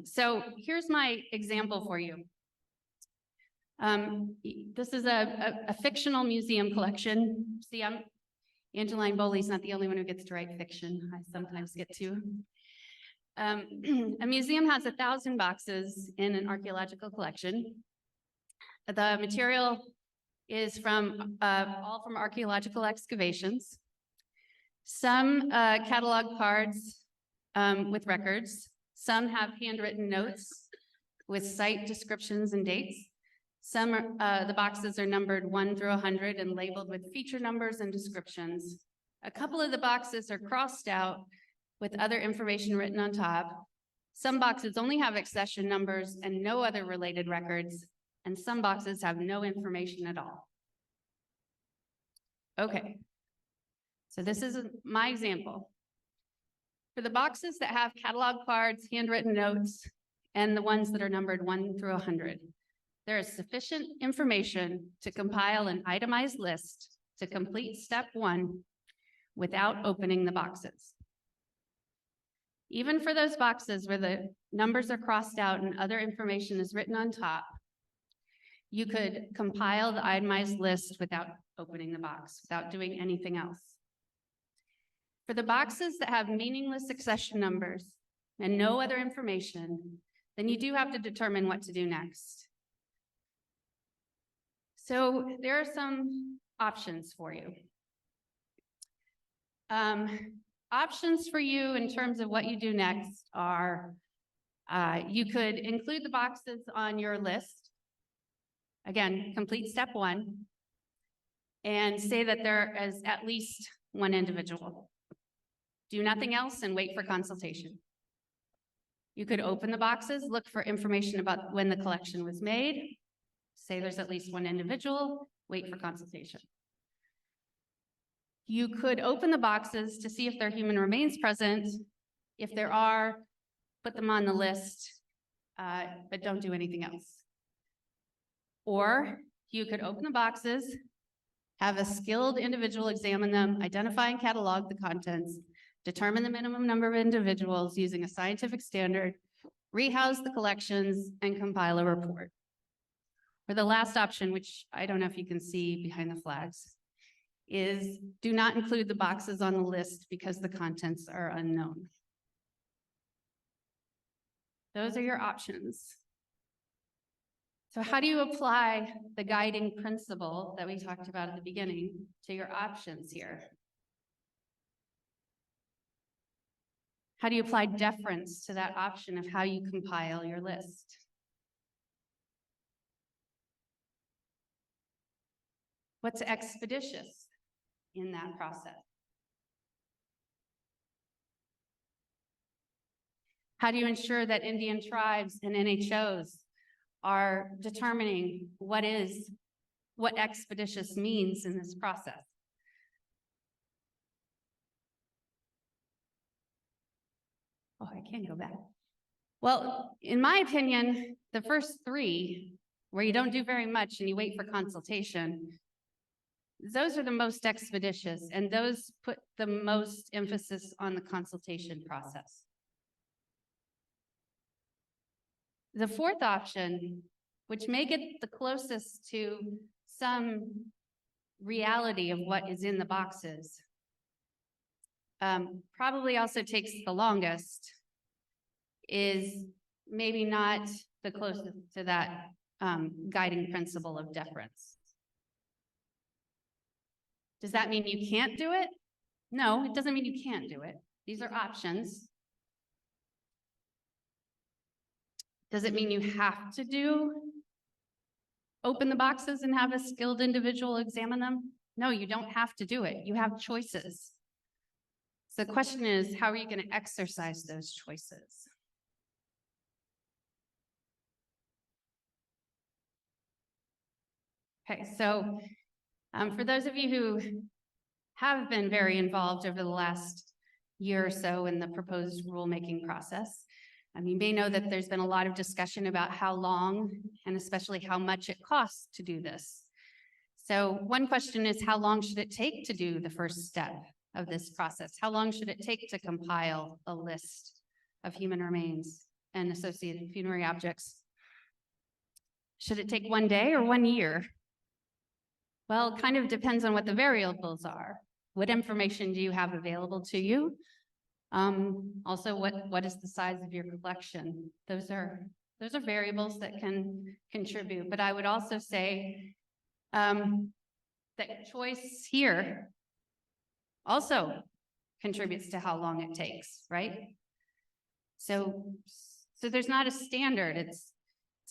So here's my example for you. This is a fictional museum collection. See, Angeline Boley's not the only one who gets to write fiction. I sometimes get to. A museum has 1,000 boxes in an archaeological collection. The material is all from archaeological excavations. Some catalog cards with records. Some have handwritten notes with site descriptions and dates. Some the boxes are numbered 1 through 100 and labeled with feature numbers and descriptions. A couple of the boxes are crossed out with other information written on top. Some boxes only have accession numbers and no other related records, and some boxes have no information at all. Okay, so this is my example. For the boxes that have catalog cards, handwritten notes, and the ones that are numbered 1 through 100, there is sufficient information to compile an itemized list to complete step 1 without opening the boxes. Even for those boxes where the numbers are crossed out and other information is written on top, you could compile the itemized list without opening the box, without doing anything else. For the boxes that have meaningless accession numbers and no other information, then you do have to determine what to do next. So there are some options for you. Options for you in terms of what you do next are, you could include the boxes on your list. Again, complete step 1 and say that there is at least 1 individual. Do nothing else and wait for consultation. You could open the boxes, look for information about when the collection was made, say there's at least 1 individual, wait for consultation. You could open the boxes to see if there are human remains present. If there are, put them on the list, but don't do anything else. Or you could open the boxes, have a skilled individual examine them, identify and catalog the contents, determine the minimum number of individuals using a scientific standard, rehouse the collections, and compile a report. Or the last option, which I don't know if you can see behind the flags, is do not include the boxes on the list because the contents are unknown. Those are your options. So how do you apply the guiding principle that we talked about at the beginning to your options here? How do you apply deference to that option of how you compile your list? What's expeditious in that process? How do you ensure that Indian tribes and NHOs are determining what expeditious means in this process? Oh, I can't go back. Well, in my opinion, the first 3, where you don't do very much and you wait for consultation, those are the most expeditious, and those put the most emphasis on the consultation process. The 4th option, which may get the closest to some reality of what is in the boxes, probably also takes the longest, is maybe not the closest to that guiding principle of deference. Does that mean you can't do it? No, it doesn't mean you can't do it. These are options. Does it mean you have to open the boxes and have a skilled individual examine them? No, you don't have to do it. You have choices. So the question is, how are you going to exercise those choices? Okay, so for those of you who have been very involved over the last year or so in the proposed rulemaking process, you may know that there's been a lot of discussion about how long and especially how much it costs to do this. So one question is, how long should it take to do the first step of this process? How long should it take to compile a list of human remains and associated funerary objects? Should it take 1 day or 1 year? Well, it kind of depends on what the variables are. What information do you have available to you? Also, what is the size of your collection? Those are variables that can contribute. But I would also say that choice here also contributes to how long it takes, right? So there's not a standard. It's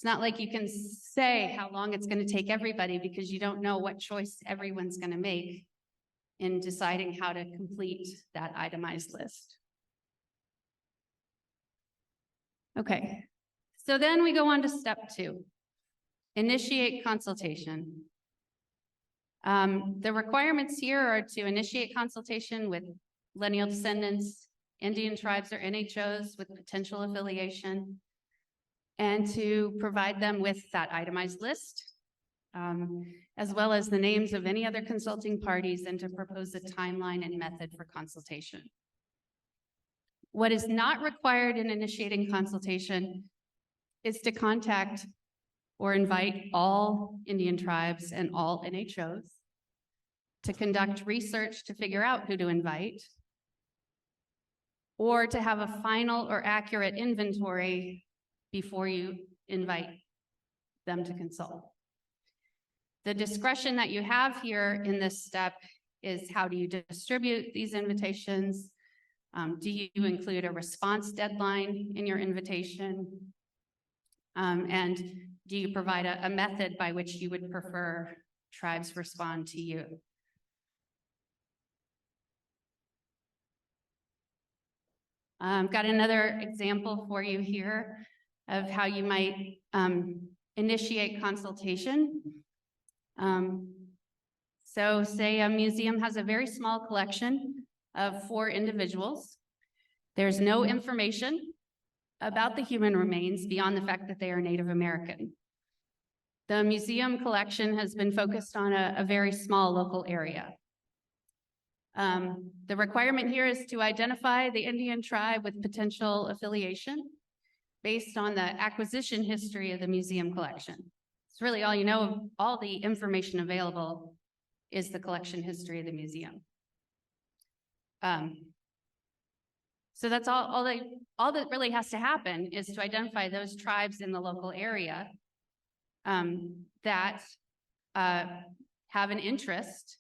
not like you can say how long it's going to take everybody, because you don't know what choice everyone's going to make in deciding how to complete that itemized list. Okay, so then we go on to step 2, initiate consultation. The requirements here are to initiate consultation with lineal descendants, Indian tribes or NHOs with potential affiliation, and to provide them with that itemized list, as well as the names of any other consulting parties, and to propose a timeline and method for consultation. What is not required in initiating consultation is to contact or invite all Indian tribes and all NHOs, to conduct research to figure out who to invite, or to have a final or accurate inventory before you invite them to consult. The discretion that you have here in this step is, how do you distribute these invitations? Do you include a response deadline in your invitation? And do you provide a method by which you would prefer tribes respond to you? Got another example for you here of how you might initiate consultation. So say a museum has a very small collection of 4 individuals. There's no information about the human remains beyond the fact that they are Native American. The museum collection has been focused on a very small local area. The requirement here is to identify the Indian tribe with potential affiliation based on the acquisition history of the museum collection. It's really all you know. All the information available is the collection history of the museum. So that's all that really has to happen, is to identify those tribes in the local area that have an interest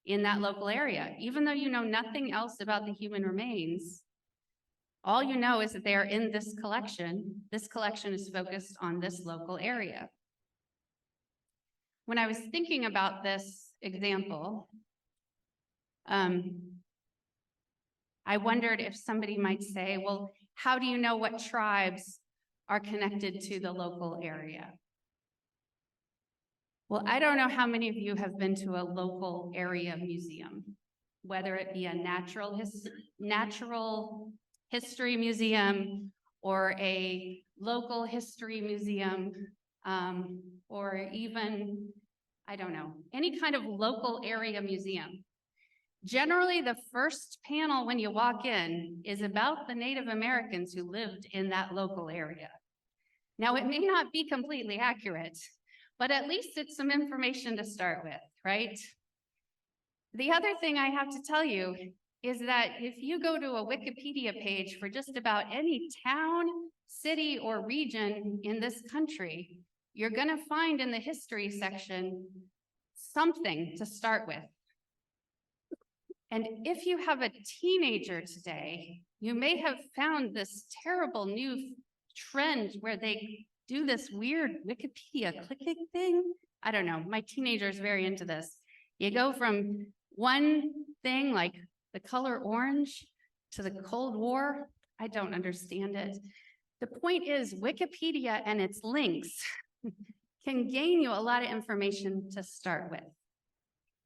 in that local area. Even though you know nothing else about the human remains, all you know is that they are in this collection. This collection is focused on this local area. When I was thinking about this example, I wondered if somebody might say, well, how do you know what tribes are connected to the local area? Well, I don't know how many of you have been to a local area museum, whether it be a natural history museum or a local history museum, or even, I don't know, any kind of local area museum. Generally, the first panel when you walk in is about the Native Americans who lived in that local area. Now, it may not be completely accurate, but at least it's some information to start with, right? The other thing I have to tell you is that if you go to a Wikipedia page for just about any town, city, or region in this country, you're going to find in the history section something to start with. And if you have a teenager today, you may have found this terrible new trend where they do this weird Wikipedia clicking thing. I don't know, my teenager is very into this. You go from one thing like the color orange to the Cold War. I don't understand it. The point is, Wikipedia and its links can gain you a lot of information to start with.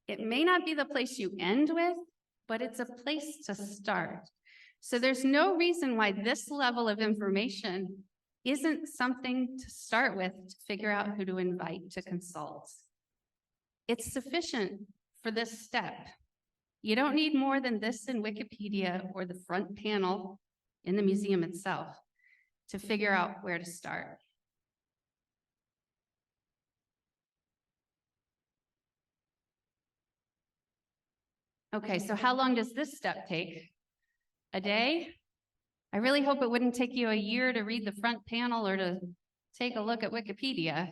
It may not be the place you end with, but it's a place to start. So there's no reason why this level of information isn't something to start with to figure out who to invite to consult. It's sufficient for this step. You don't need more than this in Wikipedia or the front panel in the museum itself to figure out where to start. Okay, so how long does this step take? a day? I really hope it wouldn't take you a year to read the front panel or to take a look at Wikipedia.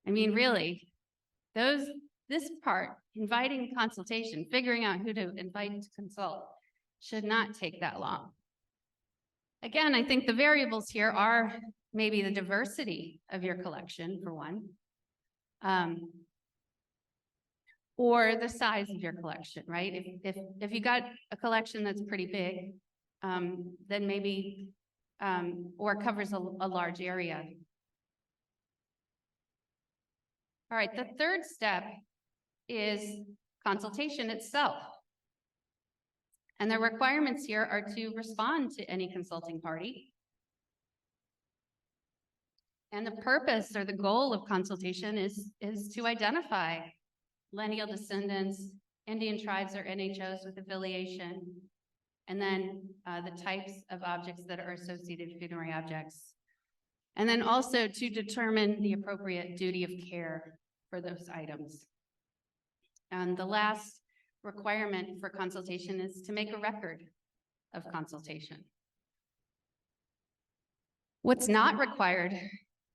I mean, really, this part, inviting consultation, figuring out who to invite to consult, should not take that long. Again, I think the variables here are maybe the diversity of your collection, for one, or the size of your collection, right? If you got a collection that's pretty big, then maybe, or covers a large area. All right, the third step is consultation itself. And the requirements here are to respond to any consulting party. And the purpose or the goal of consultation is to identify lineal descendants, Indian tribes or NHOs with affiliation, and then the types of objects that are associated funerary objects. And then also to determine the appropriate duty of care for those items. And the last requirement for consultation is to make a record of consultation. What's not required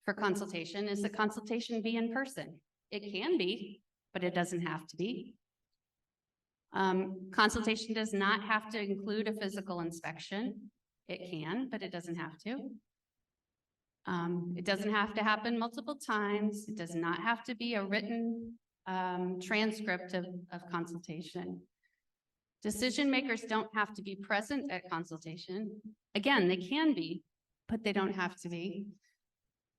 for consultation is the consultation be in person. It can be, but it doesn't have to be. Consultation does not have to include a physical inspection. It can, but it doesn't have to. It doesn't have to happen multiple times. It does not have to be a written transcript of consultation. Decision makers don't have to be present at consultation. Again, they can be, but they don't have to be.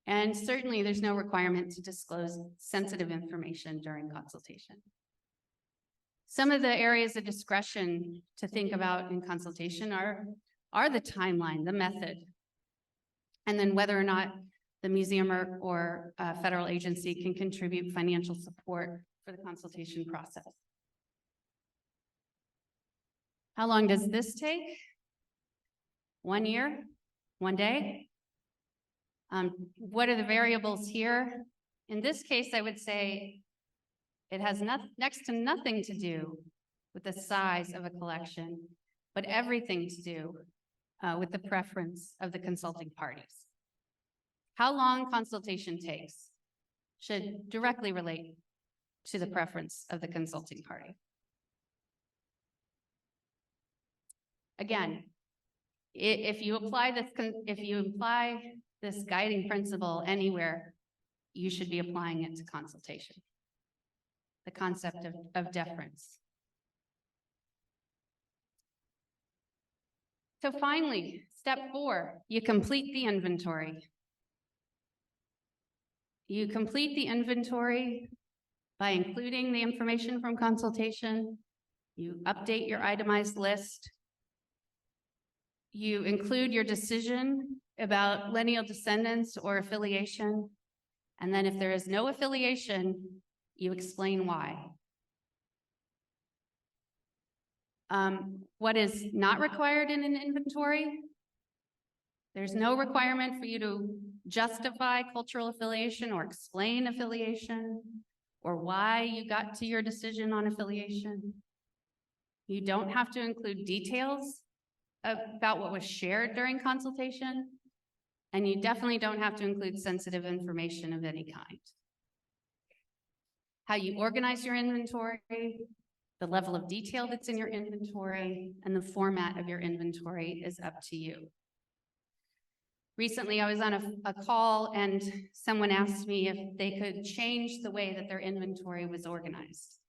And certainly there's no requirement to disclose sensitive information during consultation. Some of the areas of discretion to think about in consultation are the timeline, the method, and then whether or not the museum or federal agency can contribute financial support for the consultation process. How long does this take? 1 year? 1 day? What are the variables here? In this case, I would say it has next to nothing to do with the size of a collection, but everything to do with the preference of the consulting parties. How long consultation takes should directly relate to the preference of the consulting party. Again, if you apply this guiding principle anywhere, you should be applying it to consultation. The concept of deference. So finally, step 4, you complete the inventory. You complete the inventory by including the information from consultation. You update your itemized list. You include your decision about lineal descendants or affiliation. And then if there is no affiliation, you explain why. What is not required in an inventory? There's no requirement for you to justify cultural affiliation or explain affiliation or why you got to your decision on affiliation. You don't have to include details about what was shared during consultation, and you definitely don't have to include sensitive information of any kind. How you organize your inventory, the level of detail that's in your inventory, and the format of your inventory is up to you. Recently, I was on a call and someone asked me if they could change the way that their inventory was organized.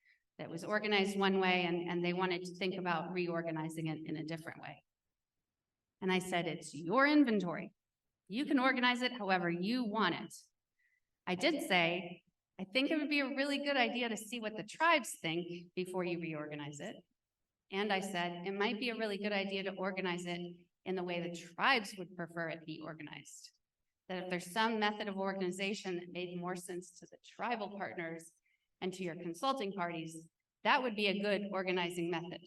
That was organized one way and they wanted to think about reorganizing it in a different way. And I said, it's your inventory. You can organize it however you want it. I did say, I think it would be a really good idea to see what the tribes think before you reorganize it. And I said, it might be a really good idea to organize it in the way the tribes would prefer it be organized. That if there's some method of organization that made more sense to the tribal partners and to your consulting parties, that would be a good organizing method.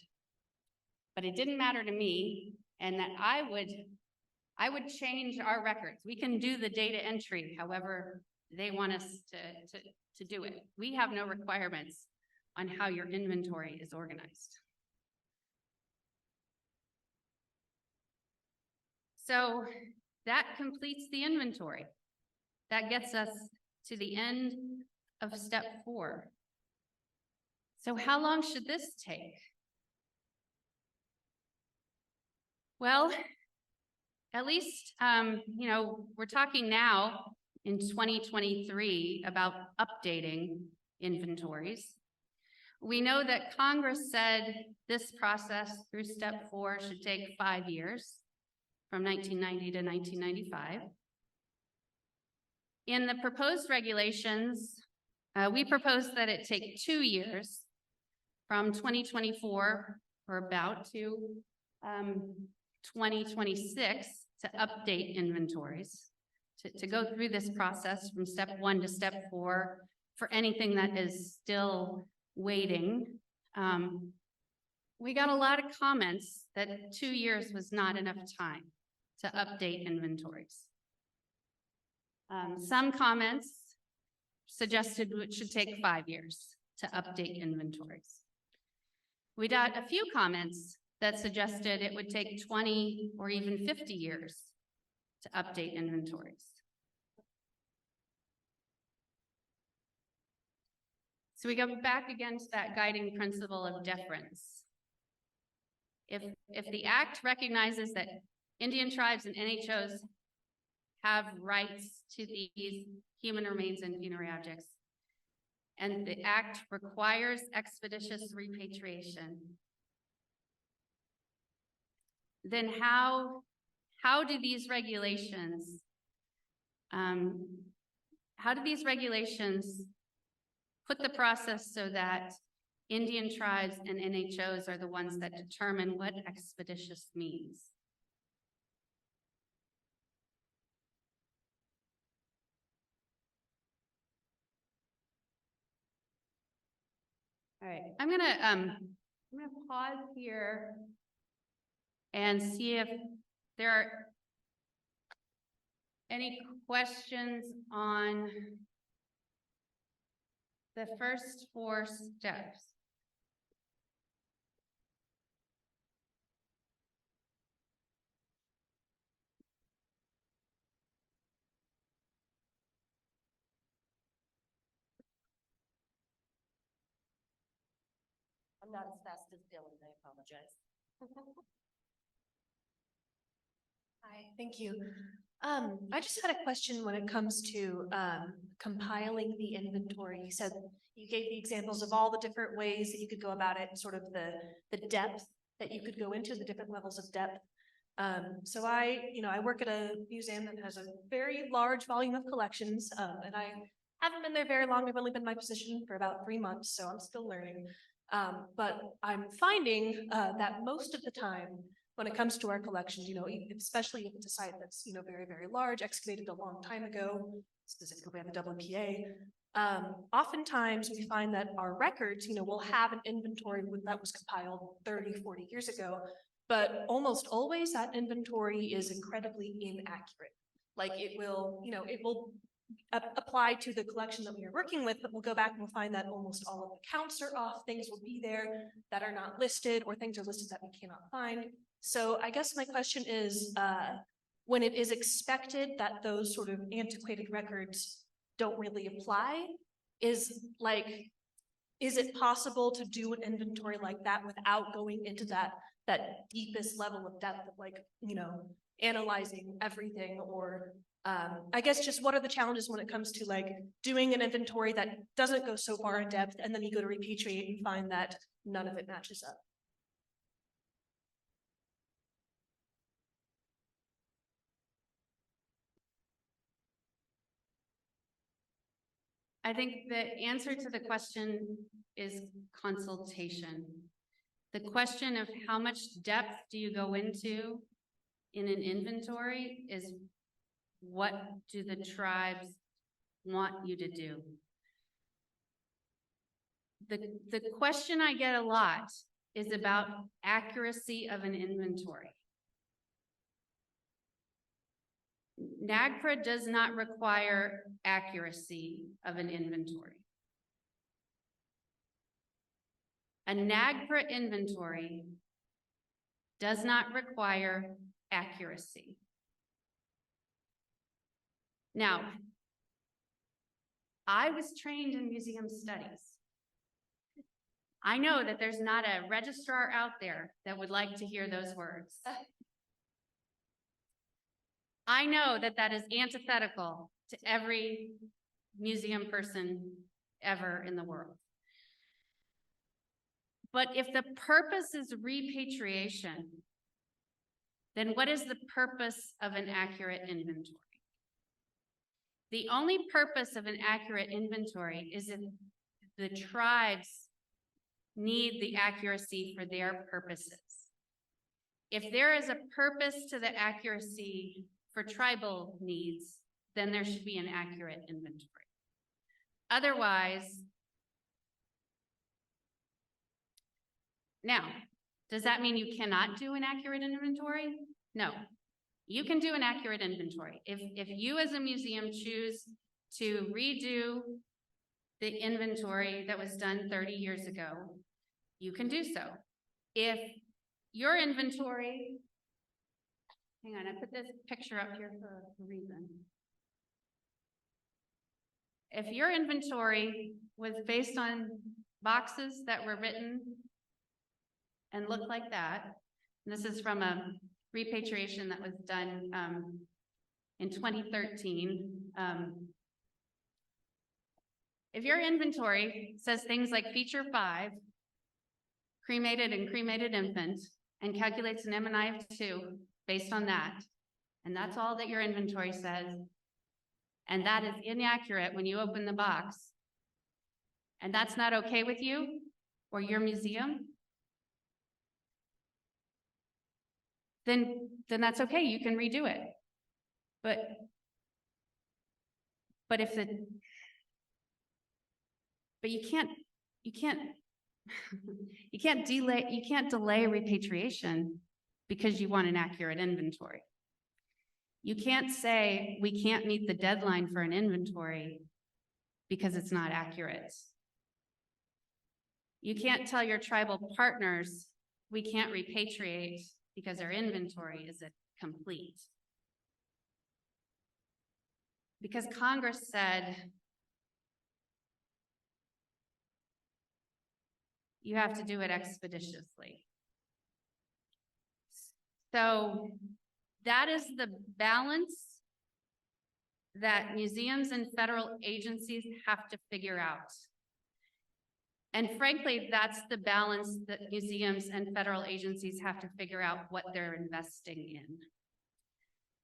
But it didn't matter to me, and that I would change our records. We can do the data entry however they want us to do it. We have no requirements on how your inventory is organized. So that completes the inventory. That gets us to the end of step 4. So how long should this take? Well, at least, we're talking now in 2023 about updating inventories. We know that Congress said this process through step 4 should take 5 years, from 1990 to 1995. In the proposed regulations, we propose that it take 2 years, from 2024 or about to 2026, to update inventories, to go through this process from step 1 to step 4 for anything that is still waiting. We got a lot of comments that 2 years was not enough time to update inventories. Some comments suggested it should take 5 years to update inventories. We got a few comments that suggested it would take 20 or even 50 years to update inventories. So we go back again to that guiding principle of deference. If the Act recognizes that Indian tribes and NHOs have rights to these human remains and funerary objects, and the Act requires expeditious repatriation, then how do these regulations put the process so that Indian tribes and NHOs are the ones that determine what expeditious means? All right, I'm gonna pause here and see if there are any questions on the first 4 steps. I'm not as fast as Dylan, I apologize. Hi, thank you. I just had a question when it comes to compiling the inventory. You said you gave the examples of all the different ways that you could go about it, sort of the depth that you could go into, the different levels of depth. So I work at a museum that has a very large volume of collections, and I haven't been there very long. I've only been in my position for about 3 months, so I'm still learning. But I'm finding that most of the time, when it comes to our collections, especially if it's a site that's, very, very large, excavated a long time ago, specifically on the WPA, oftentimes we find that our records, will have an inventory that was compiled 30, 40 years ago, but almost always that inventory is incredibly inaccurate. Like it will apply to the collection that we are working with, but we'll go back and we'll find that almost all of the counts are off. Things will be there that are not listed, or things are listed that we cannot find. So I guess my question is, when it is expected that those sort of antiquated records don't really apply, is it possible to do an inventory like that without going into that deepest level of depth of analyzing everything? Or I guess just what are the challenges when it comes to doing an inventory that doesn't go so far in depth, and then you go to repatriate and find that none of it matches up? I think the answer to the question is consultation. The question of how much depth do you go into in an inventory is, what do the tribes want you to do? The question I get a lot is about accuracy of an inventory. NAGPRA does not require accuracy of an inventory. A NAGPRA inventory does not require accuracy. Now, I was trained in museum studies. I know that there's not a registrar out there that would like to hear those words. I know that that is antithetical to every museum person ever in the world. But if the purpose is repatriation, then what is the purpose of an accurate inventory? The only purpose of an accurate inventory is if the tribes need the accuracy for their purposes. If there is a purpose to the accuracy for tribal needs, then there should be an accurate inventory. Otherwise, now, does that mean you cannot do an accurate inventory? No, you can do an accurate inventory. If you as a museum choose to redo the inventory that was done 30 years ago, you can do so. If your inventory, hang on, I put this picture up here for a reason. If your inventory was based on boxes that were written and looked like that, and this is from a repatriation that was done in 2013. If your inventory says things like feature 5, cremated and cremated infant, and calculates an MNI of 2 based on that, and that's all that your inventory says, and that is inaccurate when you open the box, and that's not okay with you or your museum, then that's okay, you can redo it. But if you can't you can't delay repatriation because you want an accurate inventory. You can't say we can't meet the deadline for an inventory because it's not accurate. You can't tell your tribal partners we can't repatriate because our inventory isn't complete. Because Congress said you have to do it expeditiously. So that is the balance that museums and federal agencies have to figure out. And frankly, that's the balance that museums and federal agencies have to figure out what they're investing in.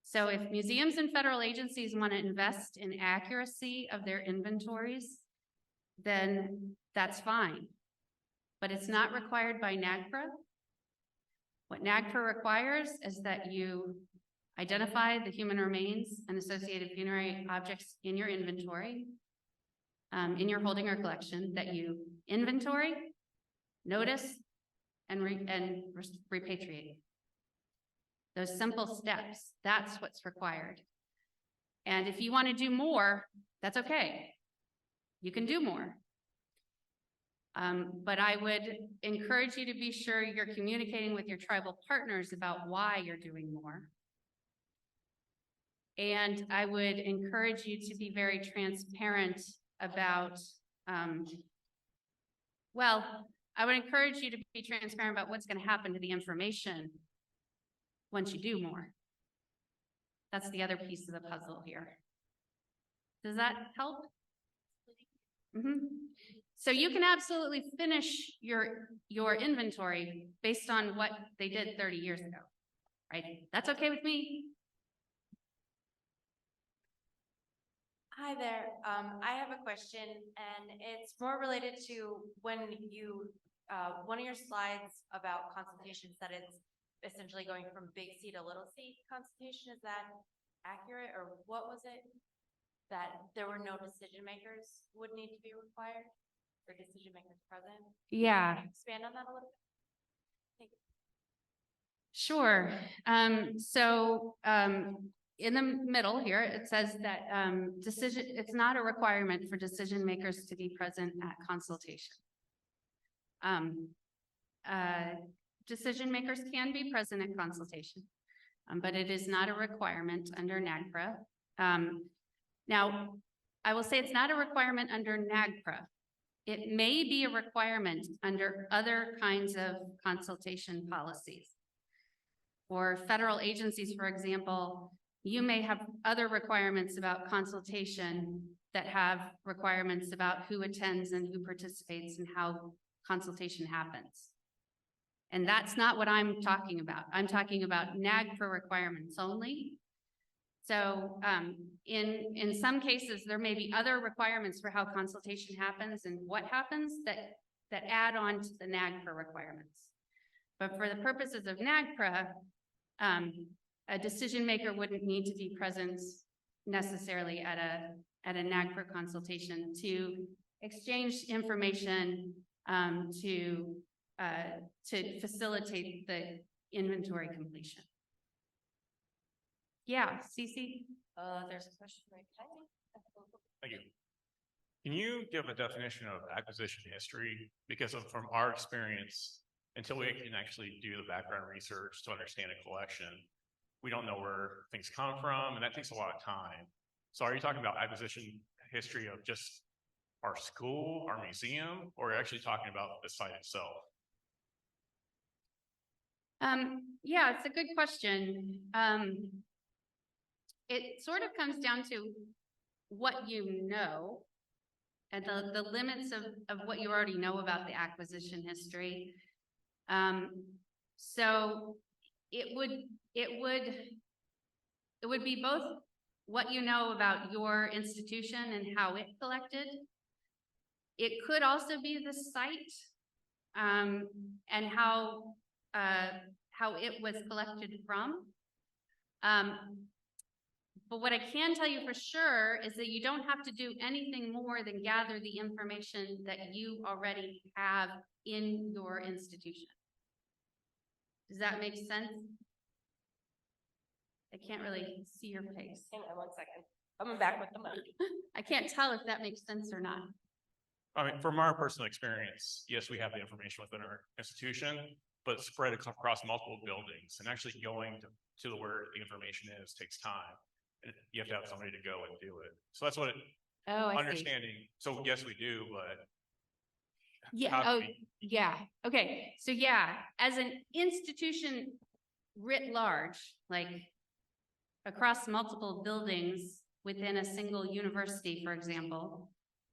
So if museums and federal agencies want to invest in accuracy of their inventories, then that's fine. But it's not required by NAGPRA. What NAGPRA requires is that you identify the human remains and associated funerary objects in your inventory, in your holding or collection, that you inventory, notice, and repatriate. Those simple steps, that's what's required. And if you want to do more, that's okay. You can do more. But I would encourage you to be sure you're communicating with your tribal partners about why you're doing more. And I would encourage you to be very transparent about, I would encourage you to be transparent about what's going to happen to the information once you do more. That's the other piece of the puzzle here. Does that help? Mm-hmm. So you can absolutely finish your inventory based on what they did 30 years ago, right? That's okay with me. Hi there. I have a question, and it's more related to when you, one of your slides about consultation said it's essentially going from big C to little c consultation. Is that accurate, or what was it? That there were no decision makers would need to be required, or decision makers present? Yeah. Can you expand on that a little bit? Thank you. Sure. In the middle here, it says that it's not a requirement for decision makers to be present at consultation. Decision makers can be present at consultation, but it is not a requirement under NAGPRA. Now, I will say it's not a requirement under NAGPRA. It may be a requirement under other kinds of consultation policies. For federal agencies, for example, you may have other requirements about consultation that have requirements about who attends and who participates and how consultation happens. And that's not what I'm talking about. I'm talking about NAGPRA requirements only. So in some cases, there may be other requirements for how consultation happens and what happens that add on to the NAGPRA requirements. But for the purposes of NAGPRA, a decision maker wouldn't need to be present necessarily at a NAGPRA consultation to exchange information to facilitate the inventory completion. Yeah, Cece? There's a question right behind me. Thank you. Can you give a definition of acquisition history? Because from our experience, until we can actually do the background research to understand a collection, we don't know where things come from, and that takes a lot of time. So are you talking about acquisition history of just our school, our museum, or are you actually talking about the site itself? Yeah, it's a good question. It sort of comes down to what you know and the limits of what you already know about the acquisition history. So it would be both what you know about your institution and how it collected. It could also be the site and how it was collected from. But what I can tell you for sure is that you don't have to do anything more than gather the information that you already have in your institution. Does that make sense? I can't really see your face. Hang on 1 second. I'm back with the mic. I can't tell if that makes sense or not. I mean, from our personal experience, yes, we have the information within our institution, but spread across multiple buildings, and actually going to where the information is takes time. And you have to have somebody to go and do it. So that's what understanding. So yes, we do, but yeah. Oh, yeah. Okay. So yeah, as an institution writ large, like across multiple buildings within a single university, for example,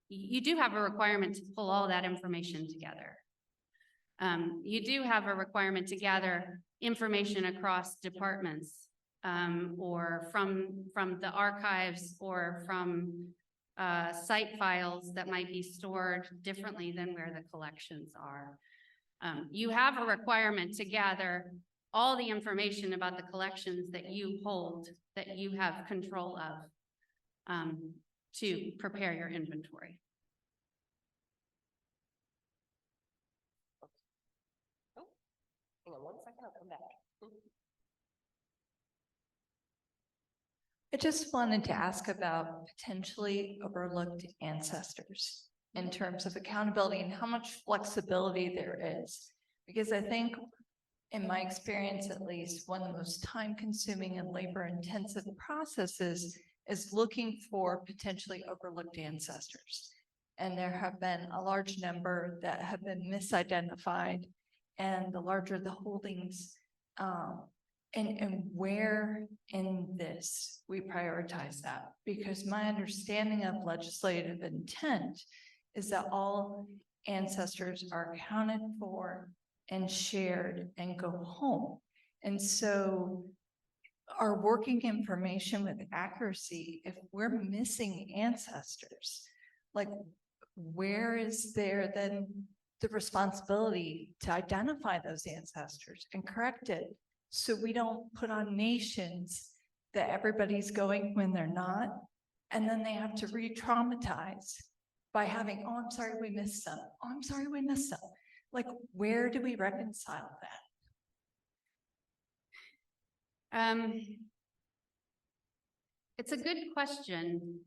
you do have a requirement to pull all that information together. You do have a requirement to gather information across departments, or from the archives or from site files that might be stored differently than where the collections are. You have a requirement to gather all the information about the collections that you hold, that you have control of, to prepare your inventory. Hang on 1 second, I'll come back. I just wanted to ask about potentially overlooked ancestors in terms of accountability and how much flexibility there is. Because I think, in my experience at least, one of the most time-consuming and labor-intensive processes is looking for potentially overlooked ancestors. And there have been a large number that have been misidentified, and the larger the holdings, and where in this we prioritize that, because my understanding of legislative intent is that all ancestors are accounted for and shared and go home. And so our working information with accuracy, if we're missing ancestors, like where is there then the responsibility to identify those ancestors and correct it, so we don't put on nations that everybody's going when they're not, and then they have to re-traumatize by having, oh, I'm sorry we missed some. Oh, I'm sorry we missed some. Like, where do we reconcile that? It's a good question.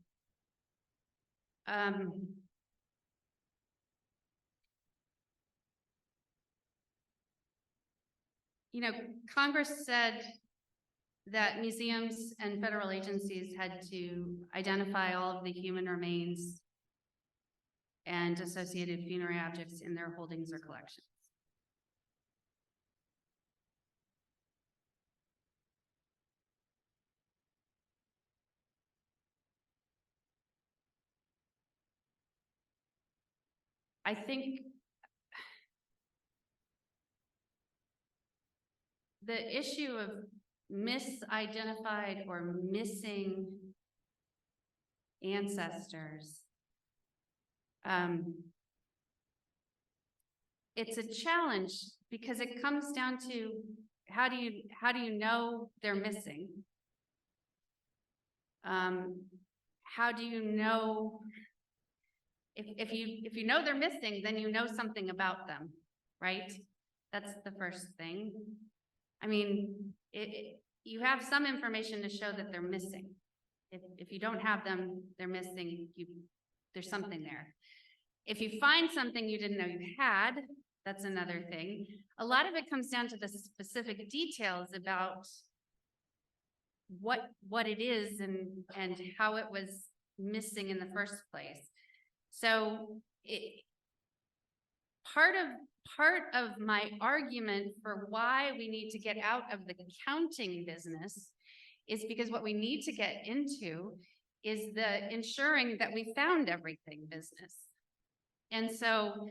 You know, Congress said that museums and federal agencies had to identify all of the human remains and associated funerary objects in their holdings or collections. I think the issue of misidentified or missing ancestors, it's a challenge because it comes down to how do you know they're missing? How do you know if you know they're missing, then you know something about them, right? That's the first thing. I mean, you have some information to show that they're missing. If you don't have them, they're missing. There's something there. If you find something you didn't know you had, that's another thing. A lot of it comes down to the specific details about what it is and how it was missing in the first place. So part of my argument for why we need to get out of the counting business is because what we need to get into is the ensuring that we found everything business. And so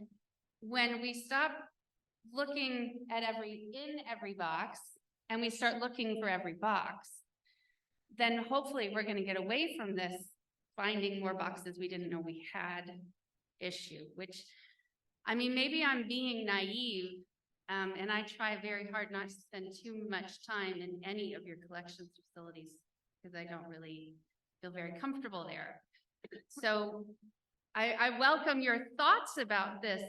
when we stop looking at every box and we start looking for every box, then hopefully we're going to get away from this finding more boxes we didn't know we had issue, which, I mean, maybe I'm being naive, and I try very hard not to spend too much time in any of your collections facilities because I don't really feel very comfortable there. So I welcome your thoughts about this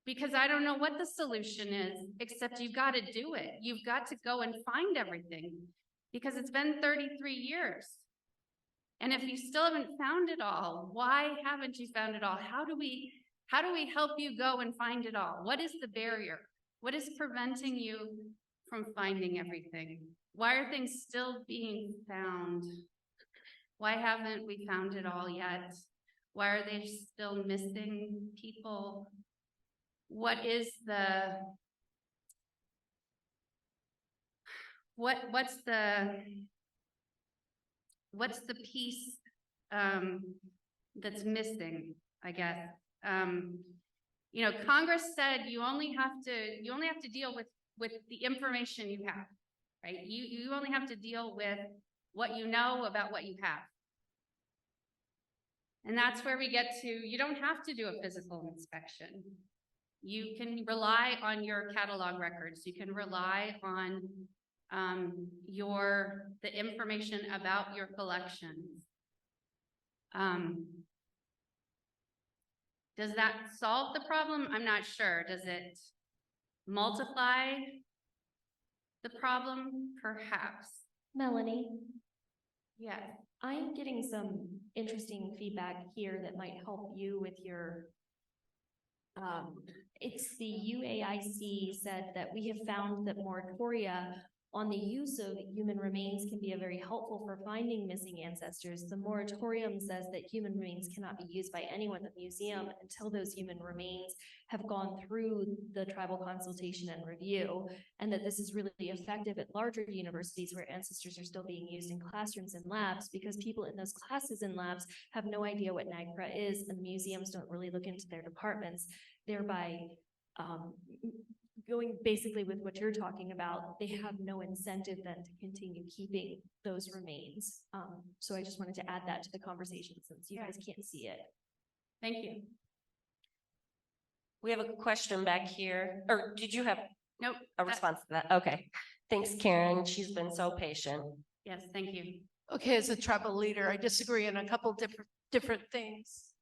because I don't know what the solution is, except you've got to do it. You've got to go and find everything because it's been 33 years. And if you still haven't found it all, why haven't you found it all? How do we help you go and find it all? What is the barrier? What is preventing you from finding everything? Why are things still being found? Why haven't we found it all yet? Why are they still missing people? What is the, what's the piece that's missing, I guess? You know, Congress said you only have to deal with the information you have, right? You only have to deal with what you know about what you have. And that's where we get to, you don't have to do a physical inspection. You can rely on your catalog records. You can rely on the information about your collections. Does that solve the problem? I'm not sure. Does it multiply the problem? Perhaps. Melanie, Yes. I'm getting some interesting feedback here that might help you with your, it's the UAIC said that we have found that moratoria on the use of human remains can be very helpful for finding missing ancestors. The moratorium says that human remains cannot be used by anyone at the museum until those human remains have gone through the tribal consultation and review, and that this is really effective at larger universities where ancestors are still being used in classrooms and labs because people in those classes and labs have no idea what NAGPRA is, and museums don't really look into their departments, thereby going basically with what you're talking about, they have no incentive then to continue keeping those remains. So I just wanted to add that to the conversation since you guys can't see it. Thank you. We have a question back here, or did you have Nope. a response to that? Okay, thanks, Karen. She's been so patient. Yes, thank you. Okay, as a tribal leader, I disagree on a couple different things.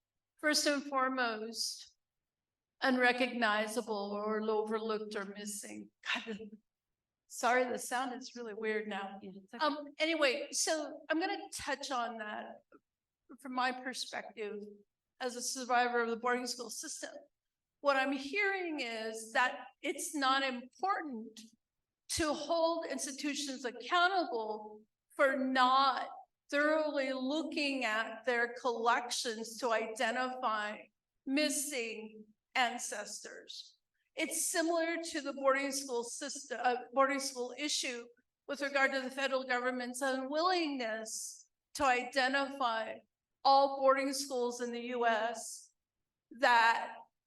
First and foremost, unrecognizable or overlooked or missing. God, sorry, the sound is really weird now. Yeah, it's okay. Anyway, so I'm going to touch on that from my perspective as a survivor of the boarding school system. What I'm hearing is that it's not important to hold institutions accountable for not thoroughly looking at their collections to identify missing ancestors. It's similar to the boarding school system, boarding school issue with regard to the federal government's unwillingness to identify all boarding schools in the US that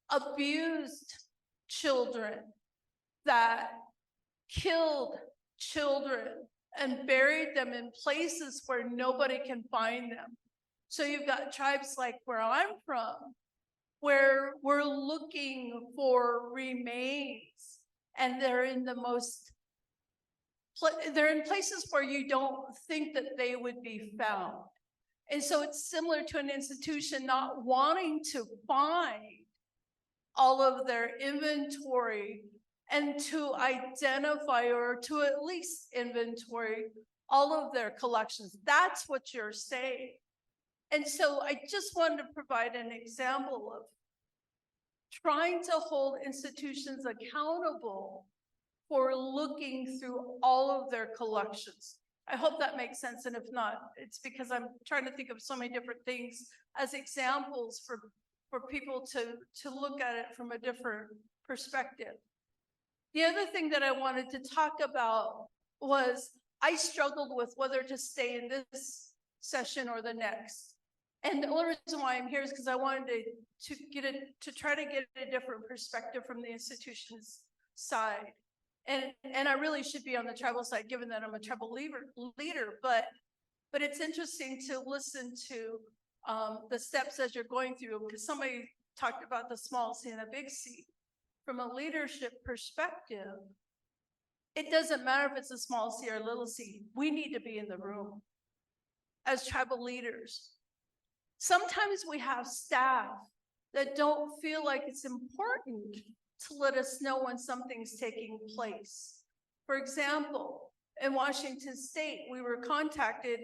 abused children, that killed children and buried them in places where nobody can find them. So you've got tribes like where I'm from, where we're looking for remains, and they're in the most, they're in places where you don't think that they would be found. And so it's similar to an institution not wanting to find all of their inventory and to identify or to at least inventory all of their collections. That's what you're saying. And so I just wanted to provide an example of trying to hold institutions accountable for looking through all of their collections. I hope that makes sense, and if not, it's because I'm trying to think of so many different things as examples for people to look at it from a different perspective. The other thing that I wanted to talk about was I struggled with whether to stay in this session or the next. And the only reason why I'm here is because I wanted to try to get a different perspective from the institution's side. And I really should be on the tribal side, given that I'm a tribal leader, but it's interesting to listen to the steps as you're going through, because somebody talked about the small C and the big C. From a leadership perspective, it doesn't matter if it's a small C or a little c, we need to be in the room as tribal leaders. Sometimes we have staff that don't feel like it's important to let us know when something's taking place. For example, in Washington State, we were contacted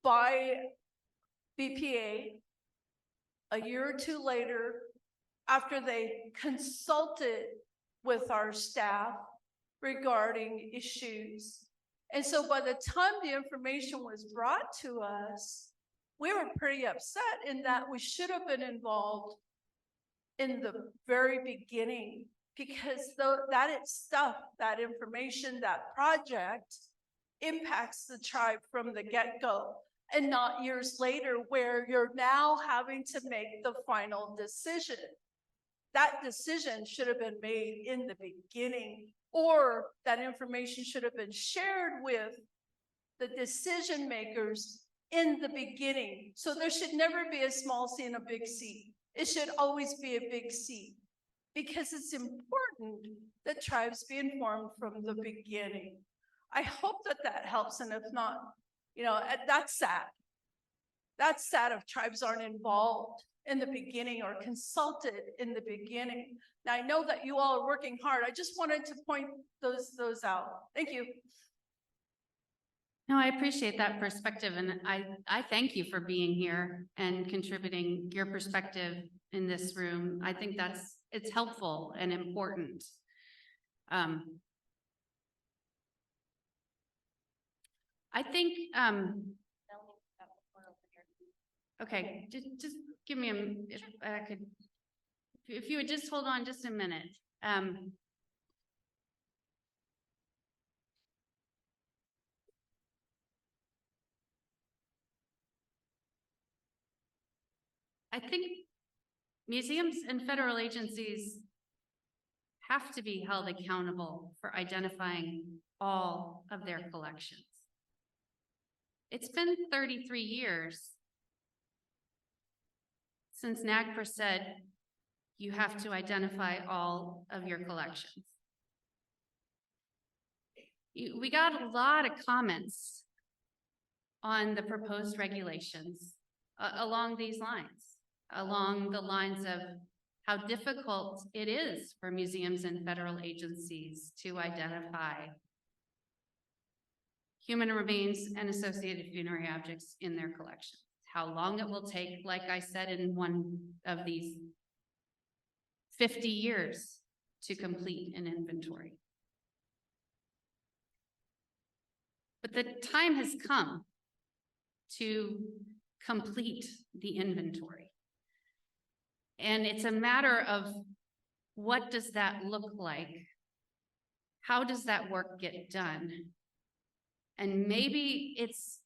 by BPA a year or two later after they consulted with our staff regarding issues. And so by the time the information was brought to us, we were pretty upset in that we should have been involved in the very beginning, because that information, that project impacts the tribe from the get-go, and not years later where you're now having to make the final decision. That decision should have been made in the beginning, or that information should have been shared with the decision makers in the beginning. So there should never be a small c and a big C. It should always be a big C, because it's important that tribes be informed from the beginning. I hope that helps, and if not, that's sad. That's sad if tribes aren't involved in the beginning or consulted in the beginning. Now, I know that you all are working hard. I just wanted to point those out. Thank you. No, I appreciate that perspective, and I thank you for being here and contributing your perspective in this room. I think it's helpful and important. I think, okay, just give me if I could, if you would just hold on just a minute. I think museums and federal agencies have to be held accountable for identifying all of their collections. It's been 33 years since NAGPRA said you have to identify all of your collections. We got a lot of comments on the proposed regulations along these lines, along the lines of how difficult it is for museums and federal agencies to identify human remains and associated funerary objects in their collections. How long it will take, like I said in one of these, 50 years to complete an inventory. But the time has come to complete the inventory. And it's a matter of what does that look like? How does that work get done? And maybe it's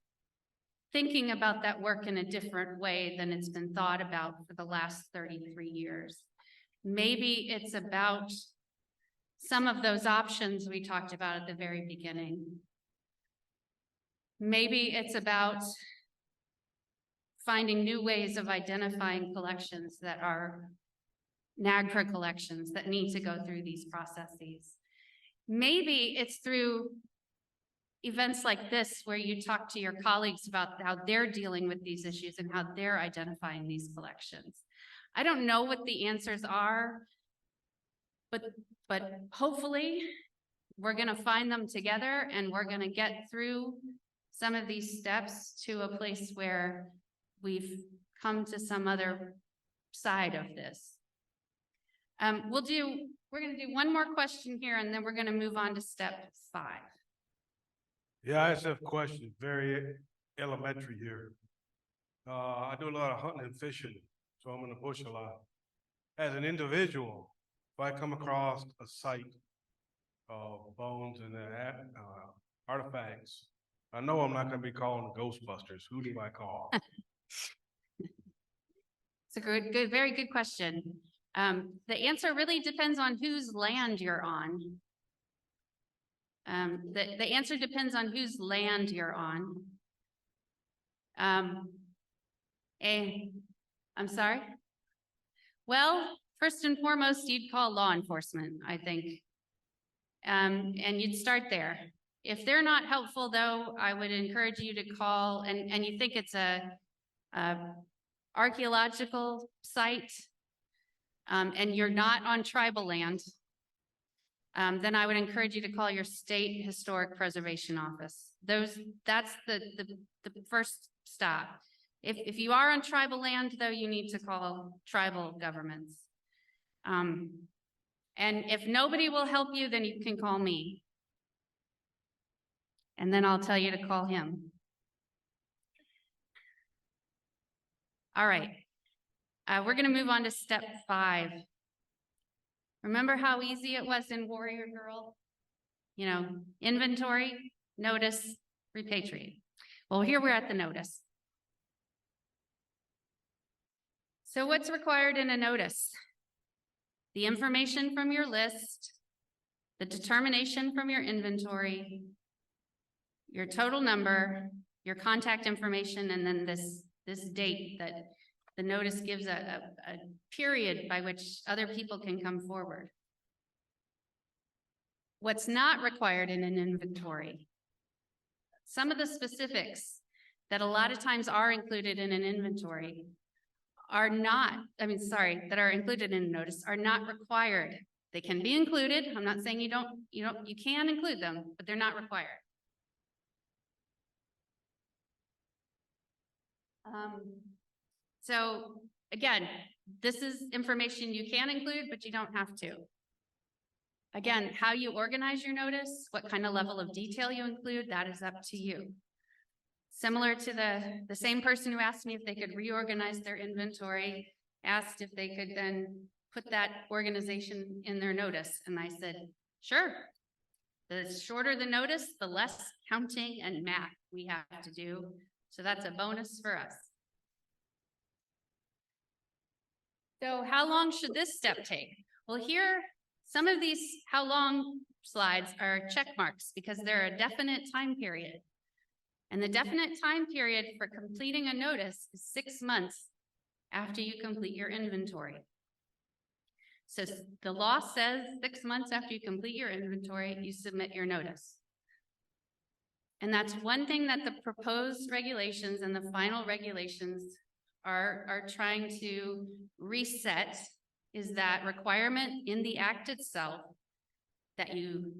thinking about that work in a different way than it's been thought about for the last 33 years. Maybe it's about some of those options we talked about at the very beginning. Maybe it's about finding new ways of identifying collections that are NAGPRA collections that need to go through these processes. Maybe it's through events like this where you talk to your colleagues about how they're dealing with these issues and how they're identifying these collections. I don't know what the answers are, but hopefully we're going to find them together and we're going to get through some of these steps to a place where we've come to some other side of this. We're going to do one more question here and then we're going to move on to step 5. Yeah, I just have a question, very elementary here. I do a lot of hunting and fishing, so I'm in the bush a lot. As an individual, if I come across a site of bones and artifacts, I know I'm not gonna be calling the Ghostbusters. Who do I call? It's a good, very good question. The answer really depends on whose land you're on. The answer depends on whose land you're on. I'm sorry? Well, first and foremost, you'd call law enforcement, I think. And you'd start there. If they're not helpful, though, I would encourage you to call, and you think it's a archaeological site, and you're not on tribal land, then I would encourage you to call your state historic preservation office. That's the first stop. If you are on tribal land, though, you need to call tribal governments. And if nobody will help you, then you can call me. And then I'll tell you to call him. All right. We're going to move on to step 5. Remember how easy it was in Warrior Girl? You know, inventory, notice, repatriate. Well, here we're at the notice. So what's required in a notice? The information from your list, the determination from your inventory, your total number, your contact information, and then this date that the notice gives a period by which other people can come forward. What's not required in an inventory? Some of the specifics that a lot of times are included in an inventory that are included in a notice are not required. They can be included. I'm not saying you can include them, but they're not required. So again, this is information you can include, but you don't have to. Again, how you organize your notice, what kind of level of detail you include, that is up to you. Similar to the same person who asked me if they could reorganize their inventory, asked if they could then put that organization in their notice. And I said, sure. The shorter the notice, the less counting and math we have to do. So that's a bonus for us. So how long should this step take? Well, here, some of these how long slides are check marks because they're a definite time period. And the definite time period for completing a notice is 6 months after you complete your inventory. So the law says 6 months after you complete your inventory, you submit your notice. And that's one thing that the proposed regulations and the final regulations are trying to reset, is that requirement in the act itself that you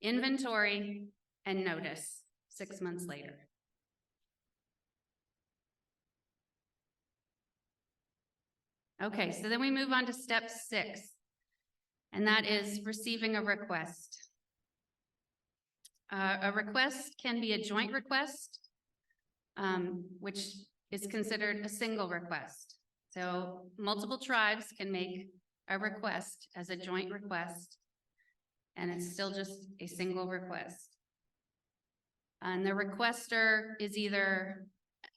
inventory and notice 6 months later. Okay, so then we move on to step 6, and that is receiving a request. A request can be a joint request, which is considered a single request. So multiple tribes can make a request as a joint request, and it's still just a single request. And the requester is either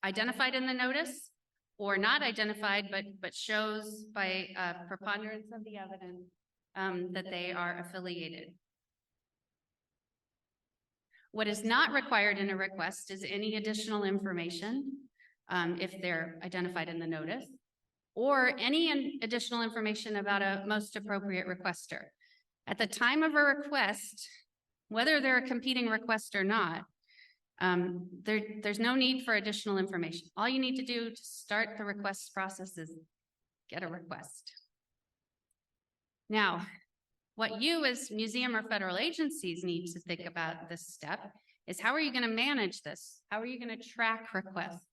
identified in the notice or not identified, but shows by preponderance of the evidence that they are affiliated. What is not required in a request is any additional information, if they're identified in the notice, or any additional information about a most appropriate requester. At the time of a request, whether they're a competing request or not, there's no need for additional information. All you need to do to start the request process is get a request. Now, what you as museum or federal agencies need to think about this step is, how are you going to manage this? How are you going to track requests?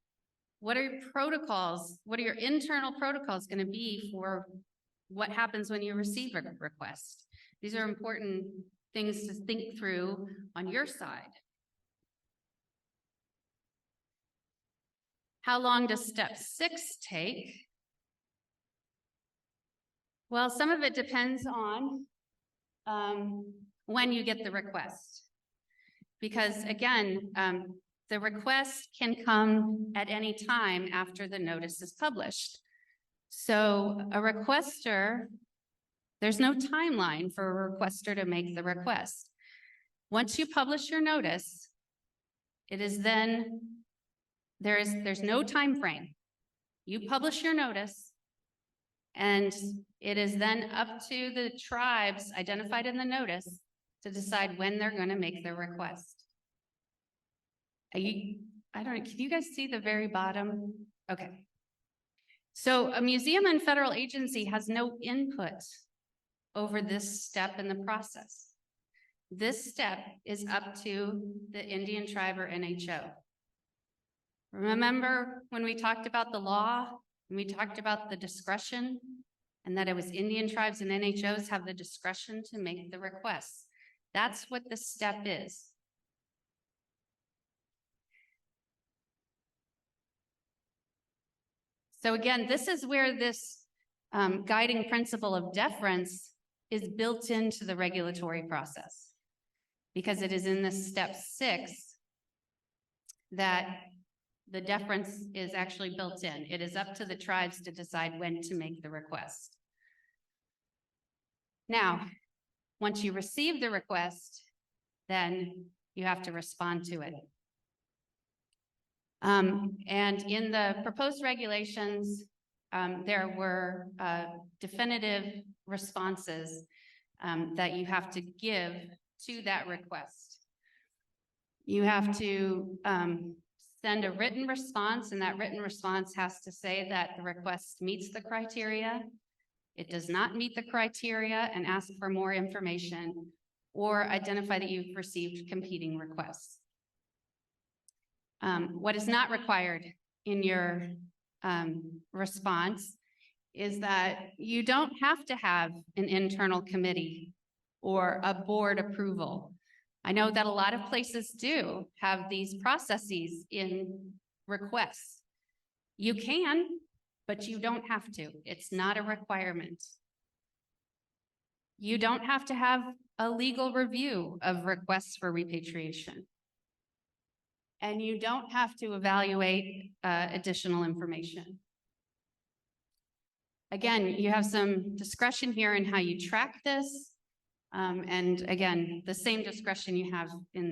What are your protocols? What are your internal protocols going to be for what happens when you receive a request? These are important things to think through on your side. How long does step 6 take? Well, some of it depends on when you get the request. Because again, the request can come at any time after the notice is published. So a requester, there's no timeline for a requester to make the request. Once you publish your notice, it is then, there's no time frame. You publish your notice, and it is then up to the tribes identified in the notice to decide when they're going to make their request. I don't know, can you guys see the very bottom? Okay. So a museum and federal agency has no input over this step in the process. This step is up to the Indian tribe or NHO. Remember when we talked about the law, and we talked about the discretion, and that it was Indian tribes and NHOs have the discretion to make the requests. That's what this step is. So again, this is where this guiding principle of deference is built into the regulatory process, because it is in this step 6 that the deference is actually built in. It is up to the tribes to decide when to make the request. Now, once you receive the request, then you have to respond to it. And in the proposed regulations, there were definitive responses that you have to give to that request. You have to send a written response, and that written response has to say that the request meets the criteria, it does not meet the criteria, and ask for more information, or identify that you've received competing requests. What is not required in your response is that you don't have to have an internal committee or a board approval. I know that a lot of places do have these processes in requests. You can, but you don't have to. It's not a requirement. You don't have to have a legal review of requests for repatriation. And you don't have to evaluate additional information. Again, you have some discretion here in how you track this. And again, the same discretion you have in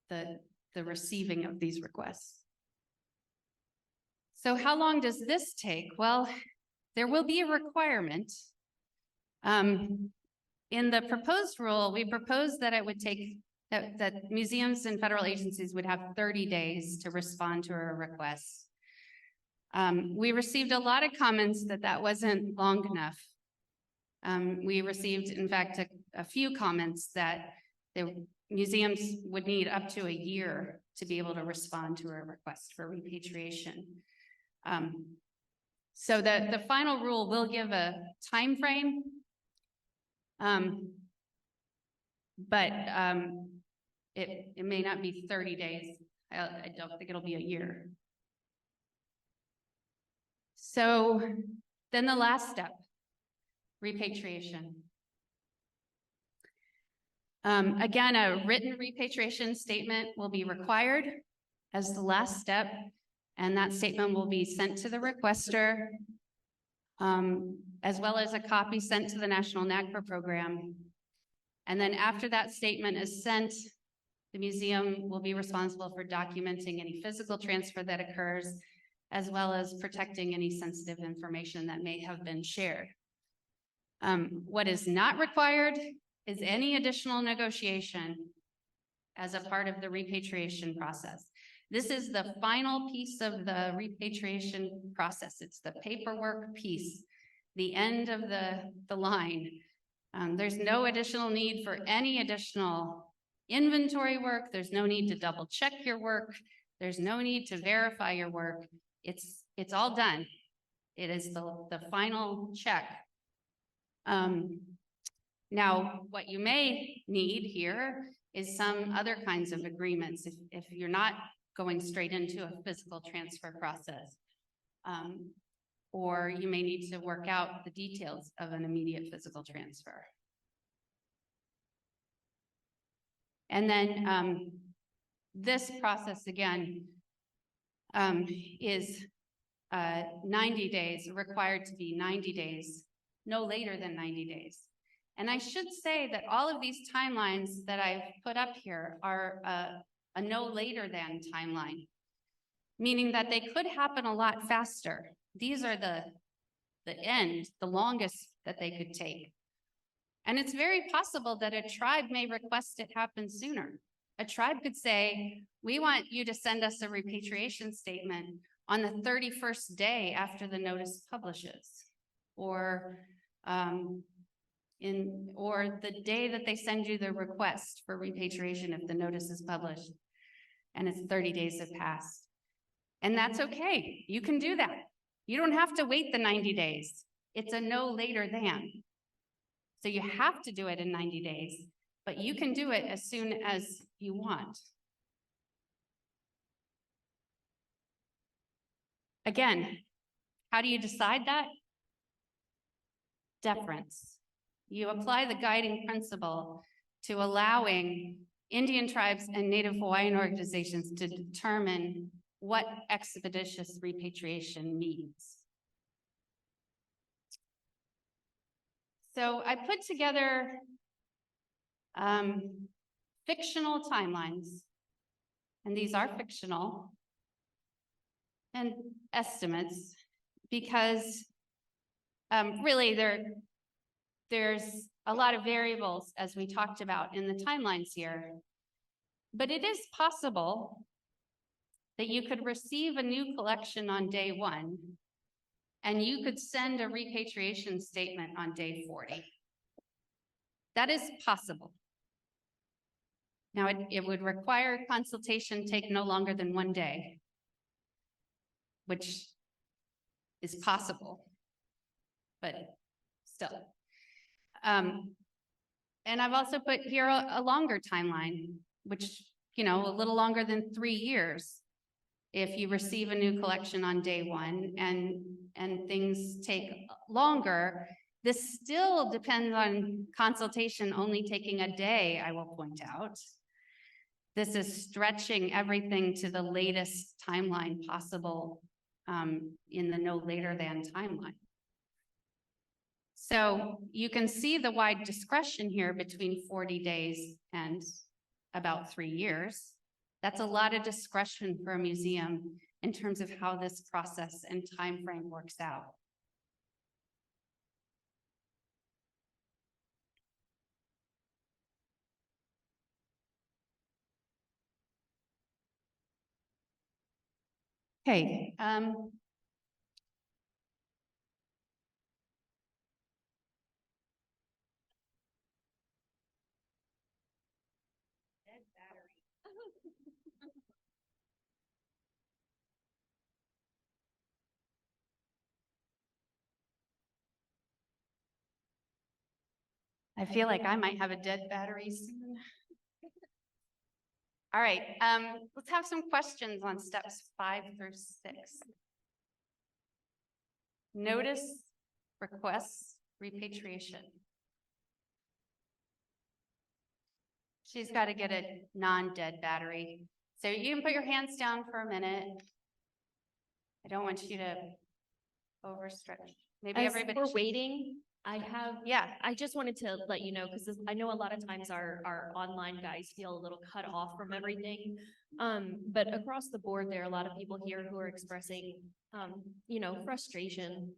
the receiving of these requests. So how long does this take? Well, there will be a requirement. In the proposed rule, we proposed that it would take that museums and federal agencies would have 30 days to respond to a request. We received a lot of comments that wasn't long enough. We received, in fact, a few comments that the museums would need up to a year to be able to respond to a request for repatriation. So the final rule will give a time frame, but It may not be 30 days. I don't think it'll be a year. So then the last step, repatriation. Again, a written repatriation statement will be required as the last step, and that statement will be sent to the requester, as well as a copy sent to the National NAGPRA program. And then after that statement is sent, the museum will be responsible for documenting any physical transfer that occurs, as well as protecting any sensitive information that may have been shared. What is not required is any additional negotiation as a part of the repatriation process. This is the final piece of the repatriation process. It's the paperwork piece, the end of the line. There's no additional need for any additional inventory work. There's no need to double check your work. There's no need to verify your work. It's all done. It is the final check. Now, what you may need here is some other kinds of agreements if you're not going straight into a physical transfer process. Or you may need to work out the details of an immediate physical transfer. And then this process again is 90 days, required to be 90 days, no later than 90 days. And I should say that all of these timelines that I've put up here are a no later than timeline, meaning that they could happen a lot faster. These are the longest that they could take. And it's very possible that a tribe may request it happen sooner. A tribe could say, we want you to send us a repatriation statement on the 31st day after the notice publishes, or the day that they send you the request for repatriation if the notice is published and it's 30 days have passed. And that's okay. You can do that. You don't have to wait the 90 days. It's a no later than. So you have to do it in 90 days, but you can do it as soon as you want. Again, how do you decide that? Deference. You apply the guiding principle to allowing Indian tribes and Native Hawaiian organizations to determine what expeditious repatriation means. So I put together fictional timelines, and these are fictional, and estimates, because really there's a lot of variables, as we talked about in the timelines here. But it is possible that you could receive a new collection on day 1, and you could send a repatriation statement on day 40. That is possible. Now, it would require consultation take no longer than 1 day, which is possible, but still. And I've also put here a longer timeline, which, a little longer than 3 years. If you receive a new collection on day 1 and things take longer, this still depends on consultation only taking a day, I will point out. This is stretching everything to the latest timeline possible in the no later than timeline. So you can see the wide discretion here between 40 days and about 3 years. That's a lot of discretion for a museum in terms of how this process and time frame works out. Okay. I feel like I might have a dead battery soon. All right, let's have some questions on steps 5 through 6. Notice, requests, repatriation. She's got to get a non-dead battery. So you can put your hands down for a minute. I don't want you to overstretch. Maybe As everybody. we're waiting, Yeah. I just wanted to let you know, because I know a lot of times our online guys feel a little cut off from everything. But across the board, there are a lot of people here who are expressing, frustration,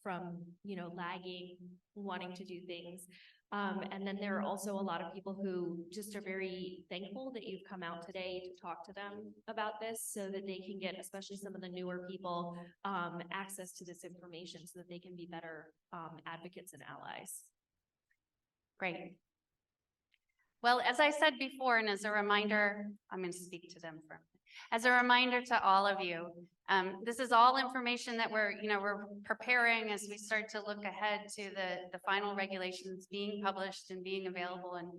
from, lagging, wanting to do things. And then there are also a lot of people who just are very thankful that you've come out today to talk to them about this so that they can get, especially some of the newer people, access to this information so that they can be better advocates and allies. Great. Well, as I said before, and as a reminder, I'm going to speak to them for as a reminder to all of you, this is all information that we're preparing as we start to look ahead to the final regulations being published and being available, and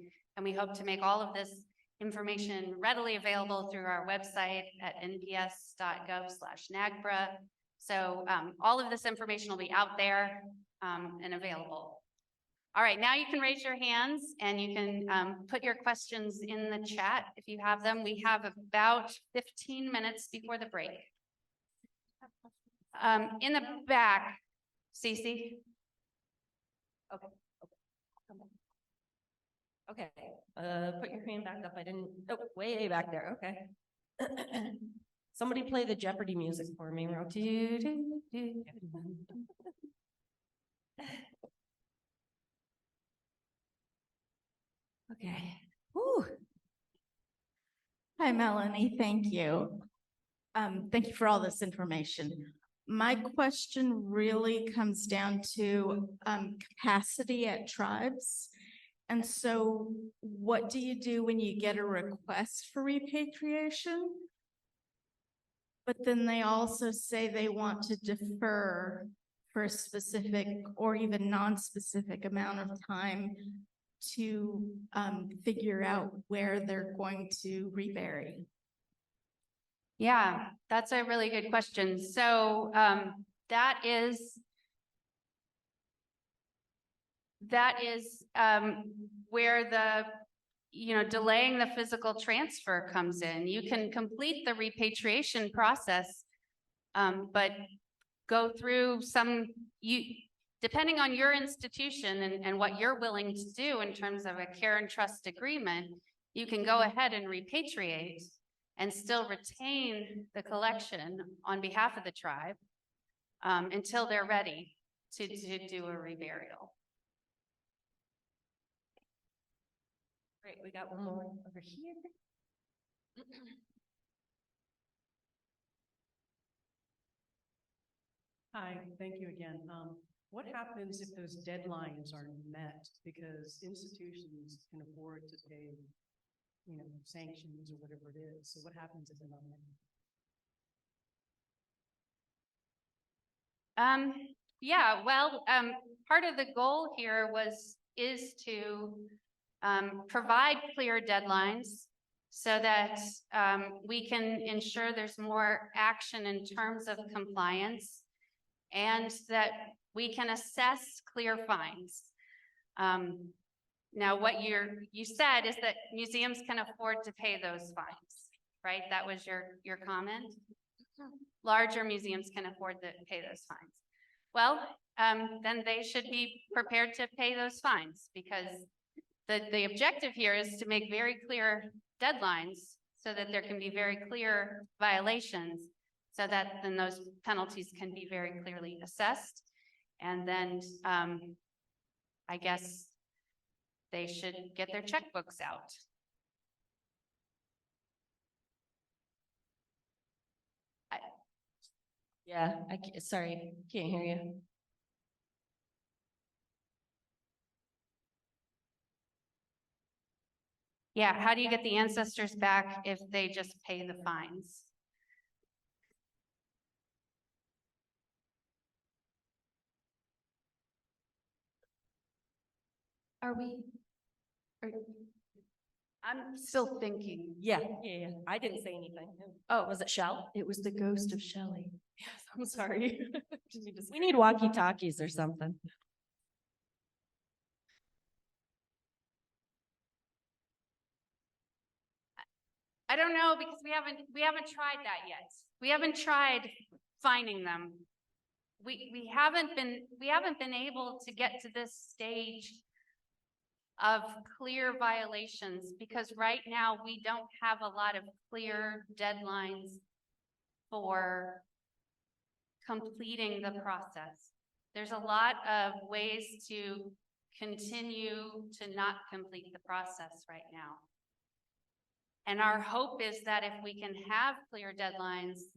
we hope to make all of this information readily available through our website at nps.gov/NAGPRA. So all of this information will be out there and available. All right, now you can raise your hands and you can put your questions in the chat if you have them. We have about 15 minutes before the break. In the back, Cece. Okay, put your hand back up. I didn't, oh, way back there, okay. Somebody play the Jeopardy music for me. Okay. Whew. Hi, Melanie. Thank you. Thank you for all this information. My question really comes down to capacity at tribes. And so what do you do when you get a request for repatriation? But then they also say they want to defer for a specific or even non-specific amount of time to figure out where they're going to rebury? Yeah, that's a really good question. So that is where the delaying the physical transfer comes in. You can complete the repatriation process, but go through depending on your institution and what you're willing to do in terms of a care and trust agreement, you can go ahead and repatriate and still retain the collection on behalf of the tribe until they're ready to do a reburial. Great, we got one more over here. Hi, thank you again. What happens if those deadlines aren't met because institutions can afford to pay, sanctions or whatever it is? So what happens if they're not met? Yeah, well, part of the goal here is to provide clear deadlines so that we can ensure there's more action in terms of compliance and that we can assess clear fines. Now, what you said is that museums can afford to pay those fines, right? That was your comment? Larger museums can afford to pay those fines. Well, then they should be prepared to pay those fines, because the objective here is to make very clear deadlines so that there can be very clear violations, so that then those penalties can be very clearly assessed. And then I guess they should get their checkbooks out. Sorry, can't hear you. Yeah, how do you get the ancestors back if they just pay the fines? I'm still thinking. Yeah, yeah. I didn't say anything. Oh, was it Shell? It was the ghost of Shelley. Yes, I'm sorry. We need walkie-talkies or something. I don't know because we haven't tried that yet. We haven't tried finding them. We haven't been able to get to this stage of clear violations because right now we don't have a lot of clear deadlines for completing the process. There's a lot of ways to continue to not complete the process right now. And our hope is that if we can have clear deadlines,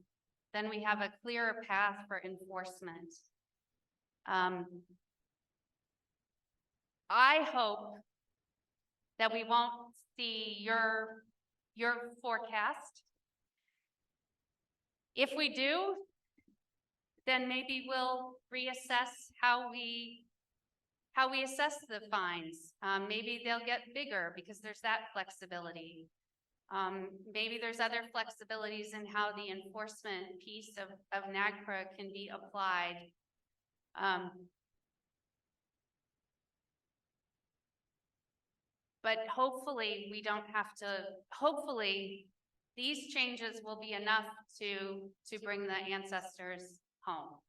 then we have a clearer path for enforcement. I hope that we won't see your forecast. If we do, then maybe we'll reassess how we assess the fines. Maybe they'll get bigger because there's that flexibility. Maybe there's other flexibilities in how the enforcement piece of NAGPRA can be applied. But hopefully we don't have to, hopefully these changes will be enough to bring the ancestors home.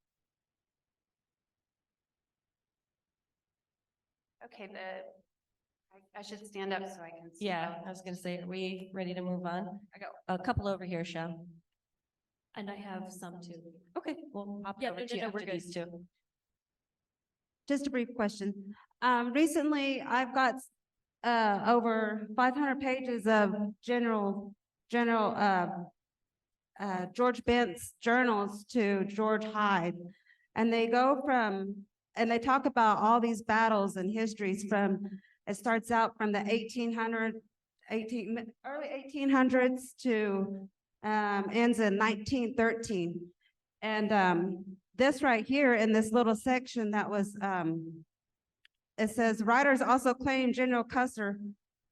Okay, I should stand up so I can see. Yeah, I was gonna say, are we ready to move on? I got a couple over here, Shell. And I have some too. Okay, well, hop Yeah, over no, to you no, after we're good. these two. Just a brief question. Recently, I've got over 500 pages of George Bent's journals to George Hyde. And they go from, and they talk about all these battles and histories from, it starts out from the early 1800s to ends in 1913. And this right here in this little section that was, it says, writers also claim General Custer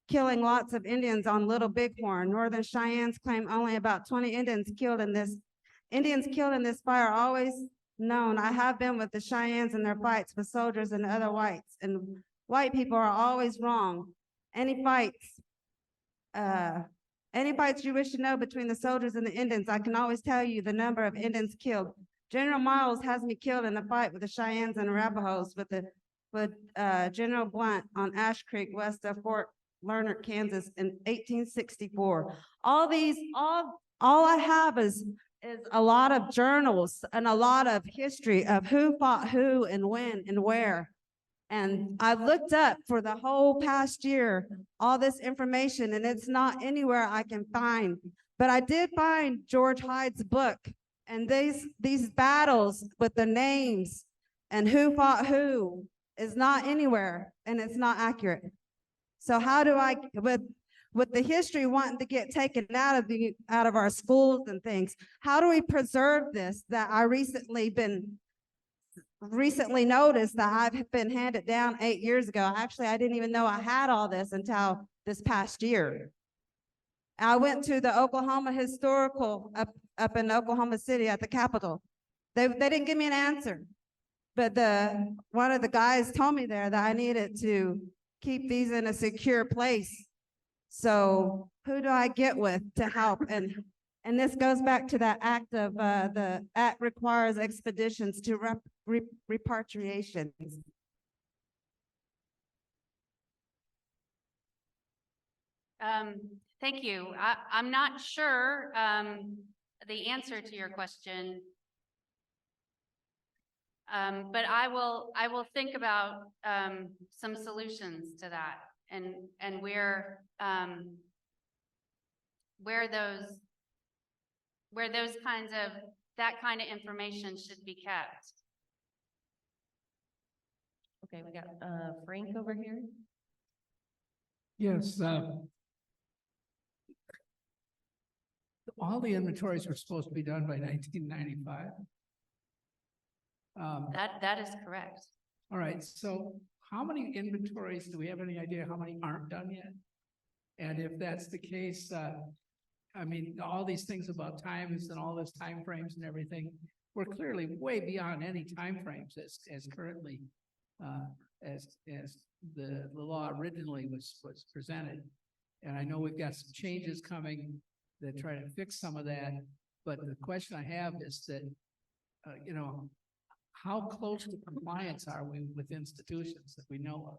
killing lots of Indians on Little Bighorn. Northern Cheyennes claim only about 20 Indians killed in this fire are always known. I have been with the Cheyennes in their fights with soldiers and other whites, and white people are always wrong. Any fights you wish to know between the soldiers and the Indians, I can always tell you the number of Indians killed. General Miles has me killed in a fight with the Cheyennes and Arapahoes with General Blunt on Ash Creek west of Fort Larned, Kansas in 1864. All I have is a lot of journals and a lot of history of who fought who and when and where. And I've looked up for the whole past year all this information, and it's not anywhere I can find. But I did find George Hyde's book, and these battles with the names and who fought who is not anywhere, and it's not accurate. So how do I, with the history wanting to get taken out of our schools and things, how do we preserve this that I recently noticed that I've been handed down 8 years ago? Actually, I didn't even know I had all this until this past year. I went to the Oklahoma Historical up in Oklahoma City at the Capitol. They didn't give me an answer, but one of the guys told me there that I needed to keep these in a secure place. So who do I get with to help? And this goes back to that act of the act requires expeditions to repatriation. Thank you. I'm not sure the answer to your question, but I will think about some solutions to that and where those kinds of that kind of information should be kept. Okay, we got Frank over here. Yes. All the inventories were supposed to be done by 1995. That is correct. All right, so how many inventories, do we have any idea how many aren't done yet? And if that's the case, I mean, all these things about times and all this timeframes and everything, we're clearly way beyond any timeframes as currently, as the law originally was presented. And I know we've got some changes coming that try to fix some of that, but the question I have is that, you know, how close to compliance are we with institutions that we know of?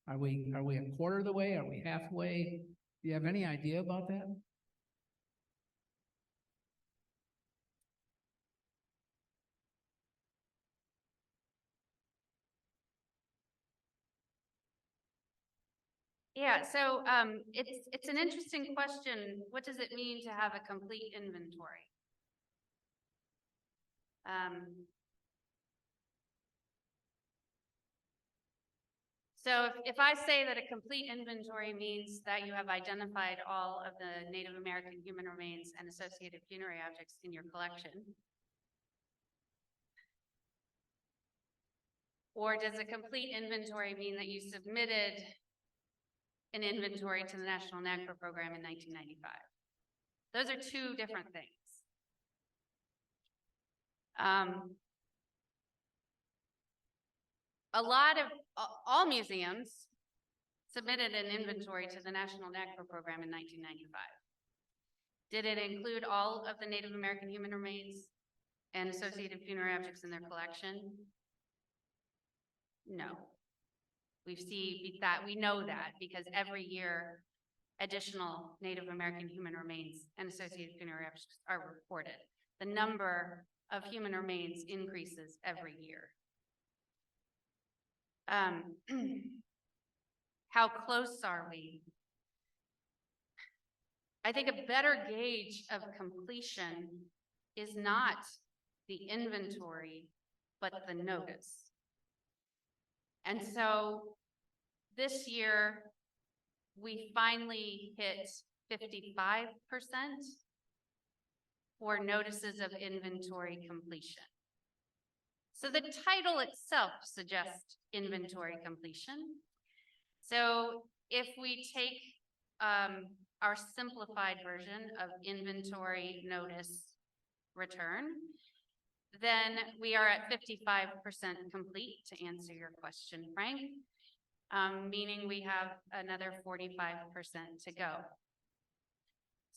Are we a quarter of the way? Are we halfway? Do you have any idea about that? Yeah, so it's an interesting question. What does it mean to have a complete inventory? So if I say that a complete inventory means that you have identified all of the Native American human remains and associated funerary objects in your collection, or does a complete inventory mean that you submitted an inventory to the National NAGPRA program in 1995? Those are two different things. All museums submitted an inventory to the National NAGPRA program in 1995. Did it include all of the Native American human remains and associated funerary objects in their collection? No. We know that because every year additional Native American human remains and associated funerary objects are reported. The number of human remains increases every year. How close are we? I think a better gauge of completion is not the inventory, but the notice. And so this year, we finally hit 55% for notices of inventory completion. So the title itself suggests inventory completion. So if we take our simplified version of inventory notice return, then we are at 55% complete, to answer your question, Frank, meaning we have another 45% to go.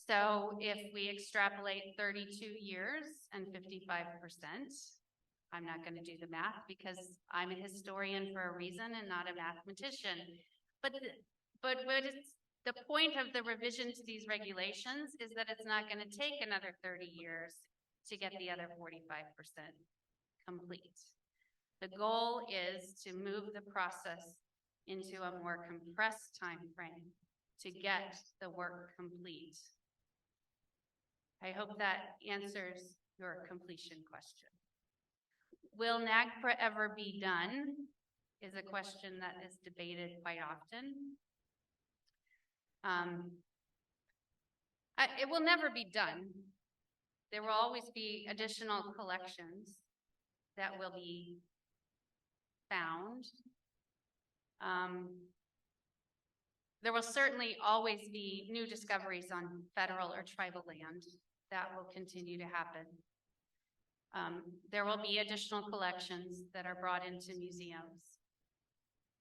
So if we extrapolate 32 years and 55%, I'm not going to do the math because I'm a historian for a reason and not a mathematician. But it's, the point of the revision to these regulations is that it's not going to take another 30 years to get the other 45% complete. The goal is to move the process into a more compressed time frame to get the work complete. I hope that answers your completion question. Will NAGPRA ever be done is a question that is debated quite often. It will never be done. There will always be additional collections that will be found. There will certainly always be new discoveries on federal or tribal land that will continue to happen. There will be additional collections that are brought into museums.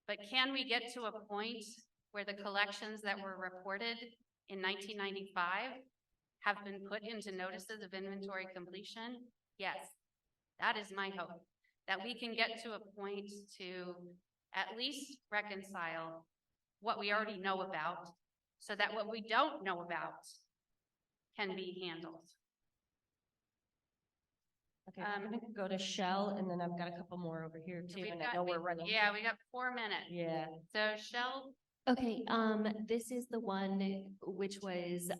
But can we get to a point where the collections that were reported in 1995 have been put into notices of inventory completion? Yes, that is my hope, that we can get to a point to at least reconcile what we already know about so that what we don't know about can be handled. Okay, I'm gonna go to Shell and then I've got a couple more over here too, and I know we're running. Yeah, we got 4 minutes. Yeah. So Shell. Okay, this is the one which was,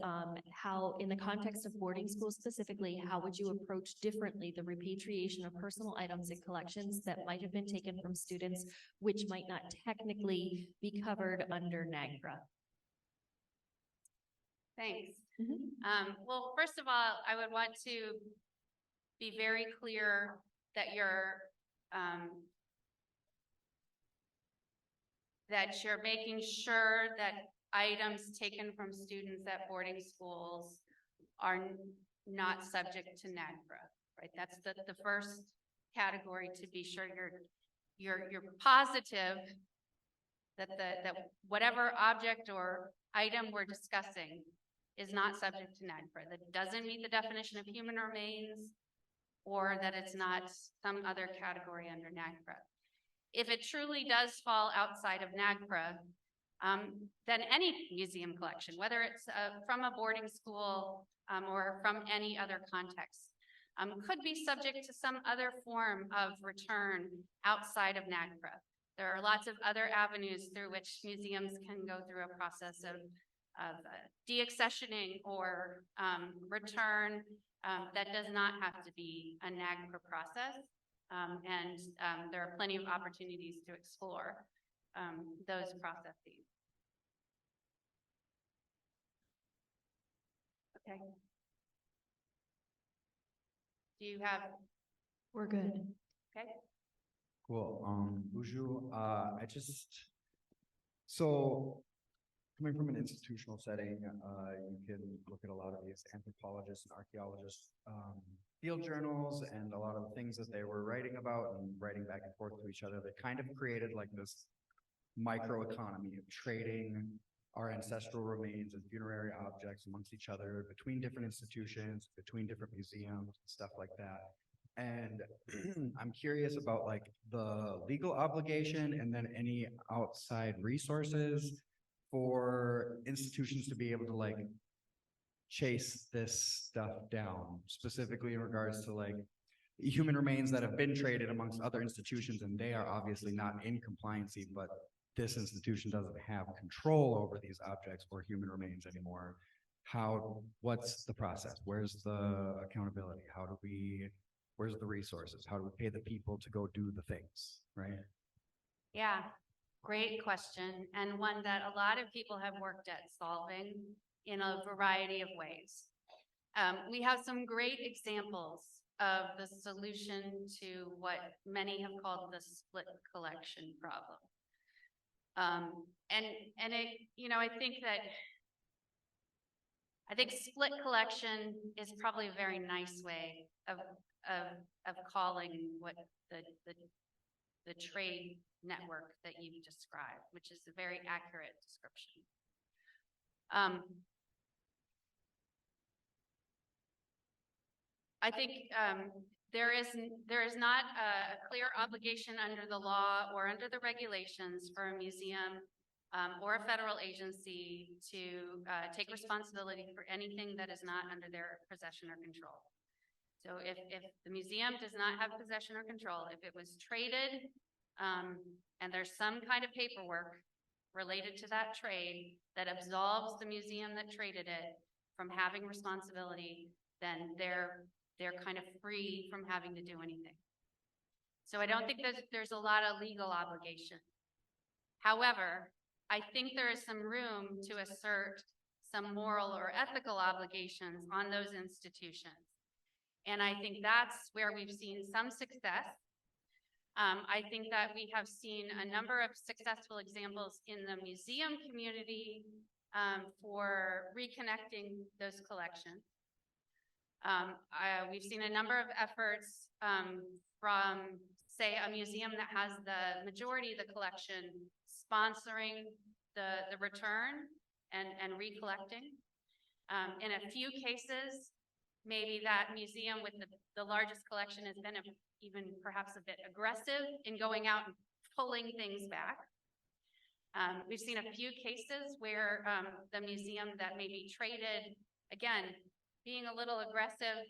how, in the context of boarding schools specifically, how would you approach differently the repatriation of personal items and collections that might have been taken from students, which might not technically be covered under NAGPRA? Thanks. Well, first of all, I would want to be very clear that you're making sure that items taken from students at boarding schools are not subject to NAGPRA, right? That's the first category to be sure you're positive that that whatever object or item we're discussing is not subject to NAGPRA, that doesn't meet the definition of human remains, or that it's not some other category under NAGPRA. If it truly does fall outside of NAGPRA, then any museum collection, whether it's from a boarding school or from any other context, could be subject to some other form of return outside of NAGPRA. There are lots of other avenues through which museums can go through a process of deaccessioning or return that does not have to be a NAGPRA process. There are plenty of opportunities to explore those processes. Okay. Do you have? We're good. Okay. Cool. Buju, so coming from an institutional setting, you can look at a lot of these anthropologists and archaeologists, field journals, and a lot of the things that they were writing about and writing back and forth to each other. They kind of created like this microeconomy of trading our ancestral remains and funerary objects amongst each other, between different institutions, between different museums, and stuff like that. And I'm curious about like the legal obligation and then any outside resources for institutions to be able to like chase this stuff down, specifically in regards to like human remains that have been traded amongst other institutions, and they are obviously not in compliancy, but this institution doesn't have control over these objects or human remains anymore. What's the process? Where's the accountability? Where's the resources? How do we pay the people to go do the things, right? Yeah, great question, and one that a lot of people have worked at solving in a variety of ways. We have some great examples of the solution to what many have called the split collection problem. I think split collection is probably a very nice way of calling what the trade network that you described, which is a very accurate description. I think there is not a clear obligation under the law or under the regulations for a museum or a federal agency to take responsibility for anything that is not under their possession or control. So if the museum does not have possession or control, if it was traded and there's some kind of paperwork related to that trade that absolves the museum that traded it from having responsibility, then they're kind of free from having to do anything. So I don't think that there's a lot of legal obligation. However, I think there is some room to assert some moral or ethical obligations on those institutions. And I think that's where we've seen some success. I think that we have seen a number of successful examples in the museum community for reconnecting those collections. We've seen a number of efforts from, say, a museum that has the majority of the collection sponsoring the return and recollecting. In a few cases, maybe that museum with the largest collection has been even perhaps a bit aggressive in going out and pulling things back. We've seen a few cases where the museum that maybe traded, again, being a little aggressive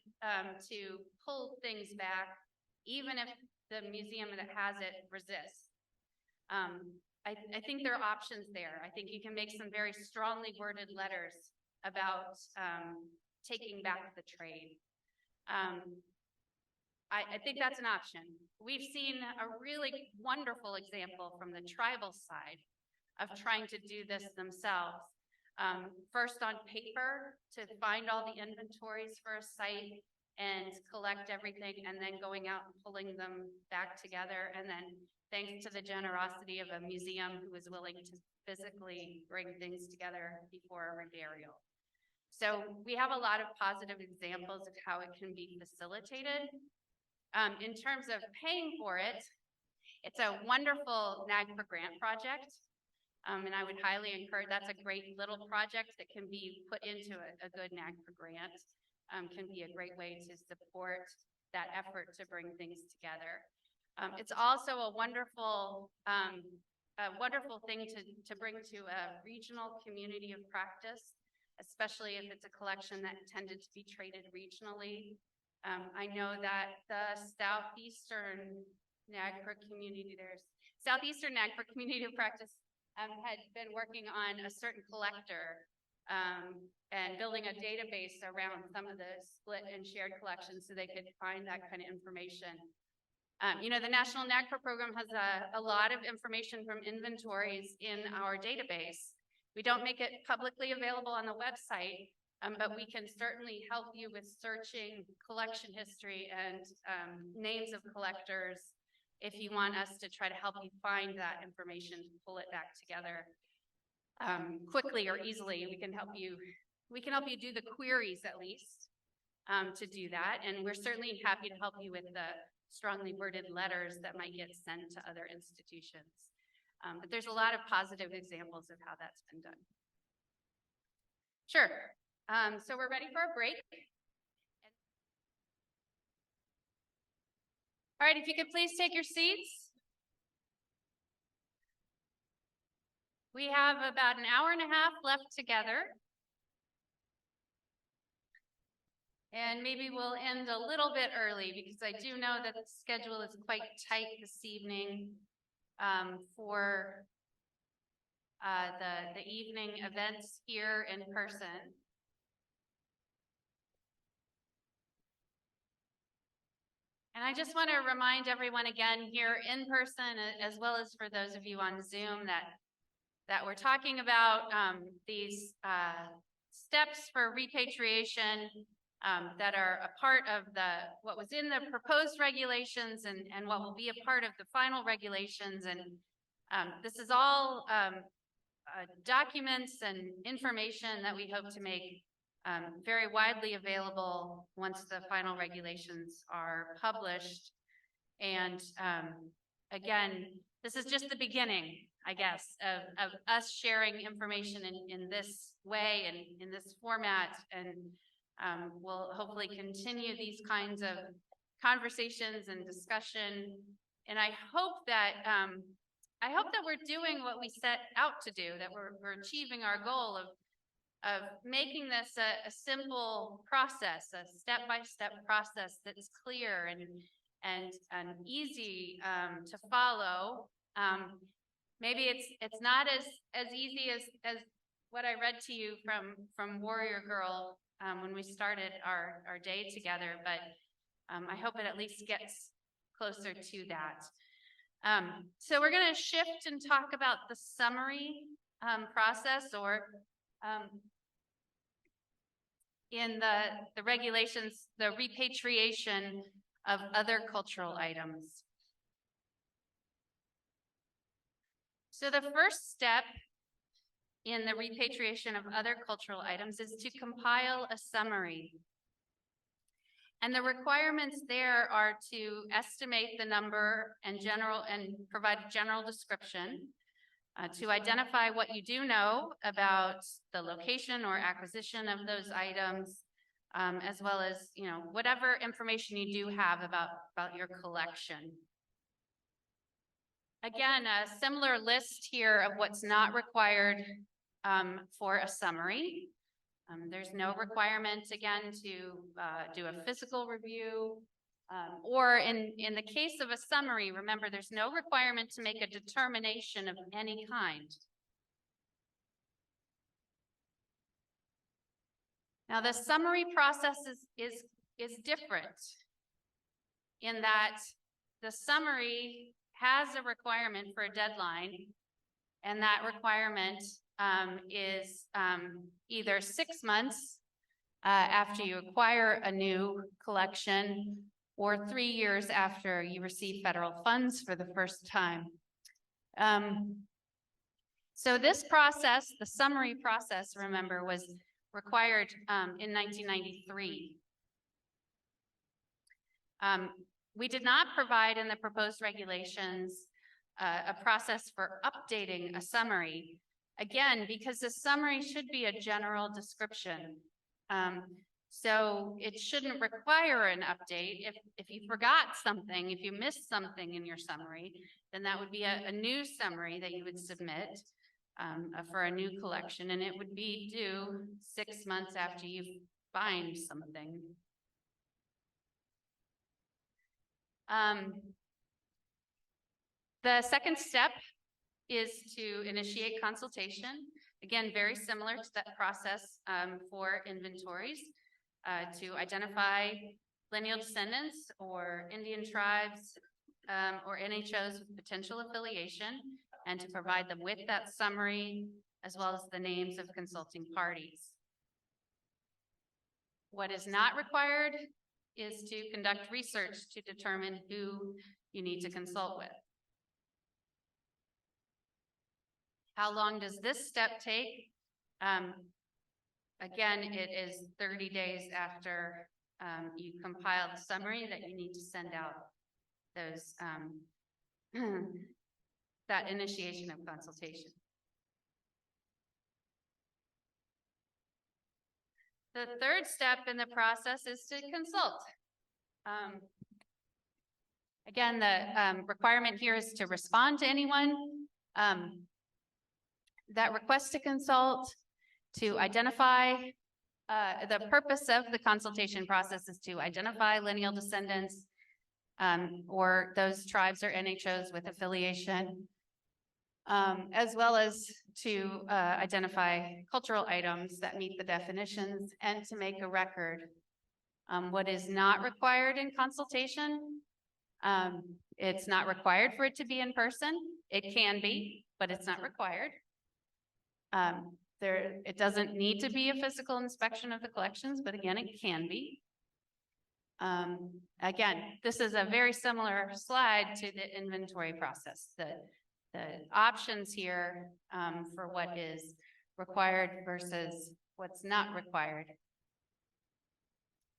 to pull things back, even if the museum that has it resists. I think there are options there. I think you can make some very strongly worded letters about taking back the trade. I think that's an option. We've seen a really wonderful example from the tribal side of trying to do this themselves. First on paper to find all the inventories for a site, and collect everything and then going out and pulling them back together. And then thanks to the generosity of a museum who was willing to physically bring things together before a reburial. So we have a lot of positive examples of how it can be facilitated. In terms of paying for it, it's a wonderful NAGPRA grant project. And I would highly encourage, that's a great little project that can be put into a good NAGPRA grant. Can be a great way to support that effort to bring things together. It's also a wonderful thing to bring to a regional community of practice, especially if it's a community that tended to be traded regionally. I know that the Southeastern NAGPRA community of practice had been working on a certain collector and building a database around some of the split and shared collections so they could find that kind of information. You know, the National NAGPRA program has a lot of information from inventories in our database. We don't make it publicly available on the website, but we can certainly help you with searching collection history and names of collectors if you want us to try to help you find that information, pull it back together quickly or easily. We can help you do the queries at least to do that. And we're certainly happy to help you with the strongly worded letters that might get sent to other institutions. But there's a lot of positive examples of how that's been done. Sure. So we're ready for a break. All right, if you could please take your seats. We have about an hour and a half left together. And maybe we'll end a little bit early because I do know that the schedule is quite tight this evening for the evening events here in person. And I just want to remind everyone again here in person, as well as for those of you on Zoom, that we're talking about these steps for repatriation that are a part of what was in the proposed regulations and what will be a part of the final regulations. And this is all documents and information that we hope to make very widely available once the final regulations are published. And again, this is just the beginning, I guess, of us sharing information in this way and in this format. And we'll hopefully continue these kinds of conversations and discussion. And I hope that we're doing what we set out to do, that we're achieving our goal of making this a simple process, a step-by-step process that's clear and easy to follow. Maybe it's not as easy as what I read to you from Warrior Girl when we started our day together, but I hope it at least gets closer to that. So we're going to shift and talk about the summary process, or in the regulations, the repatriation of other cultural items. So the first step in the repatriation of other cultural items is to compile a summary. And the requirements there are to estimate the number and provide a general description, to identify what you do know about the location or acquisition of those items, as well as, whatever information you do have about your collection. Again, a similar list here of what's not required for a summary. There's no requirement, again, to do a physical review, or in the case of a summary, remember, there's no requirement to make a determination of any kind. Now, the summary process is different in that the summary has a requirement for a deadline, and that requirement is either 6 months after you acquire a new collection or 3 years after you receive federal funds for the first time. So this process, the summary process, remember, was required in 1993. We did not provide in the proposed regulations a process for updating a summary. Again, because the summary should be a general description. So it shouldn't require an update. If you forgot something, if you missed something in your summary, then that would be a new summary that you would submit for a new collection, and it would be due 6 months after you find something. The second step is to initiate consultation. Again, very similar to that process for inventories, to identify lineal descendants or Indian tribes or NHOs with potential affiliation, and to provide them with that summary as well as the names of consulting parties. What is not required is to conduct research to determine who you need to consult with. How long does this step take? Again, it is 30 days after you compile the summary that you need to send out those that initiation of consultation. The third step in the process is to consult. Again, the requirement here is to respond to anyone that requests to consult, to identify, the purpose of the consultation process is to identify lineal descendants or those tribes or NHOs with affiliation, as well as to identify cultural items that meet the definitions and to make a record. What is not required in consultation, it's not required for it to be in person. It can be, but it's not required. It doesn't need to be a physical inspection of the collections, but again, it can be. Again, this is a very similar slide to the inventory process. The options here for what is required versus what's not required.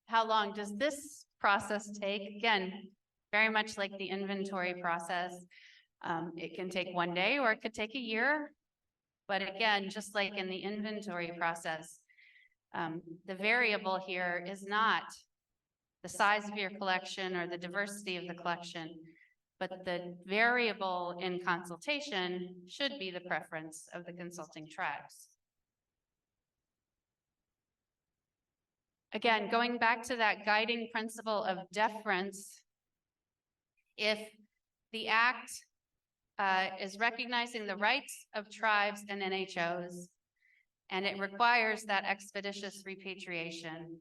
How long does this process take? Again, very much like the inventory process. It can take 1 day or it could take a year. But again, just like in the inventory process, the variable here is not the size of your collection or the diversity of the collection, but the variable in consultation should be the preference of the consulting tribes. Again, going back to that guiding principle of deference, if the act is recognizing the rights of tribes and NHOs, and it requires that expeditious repatriation,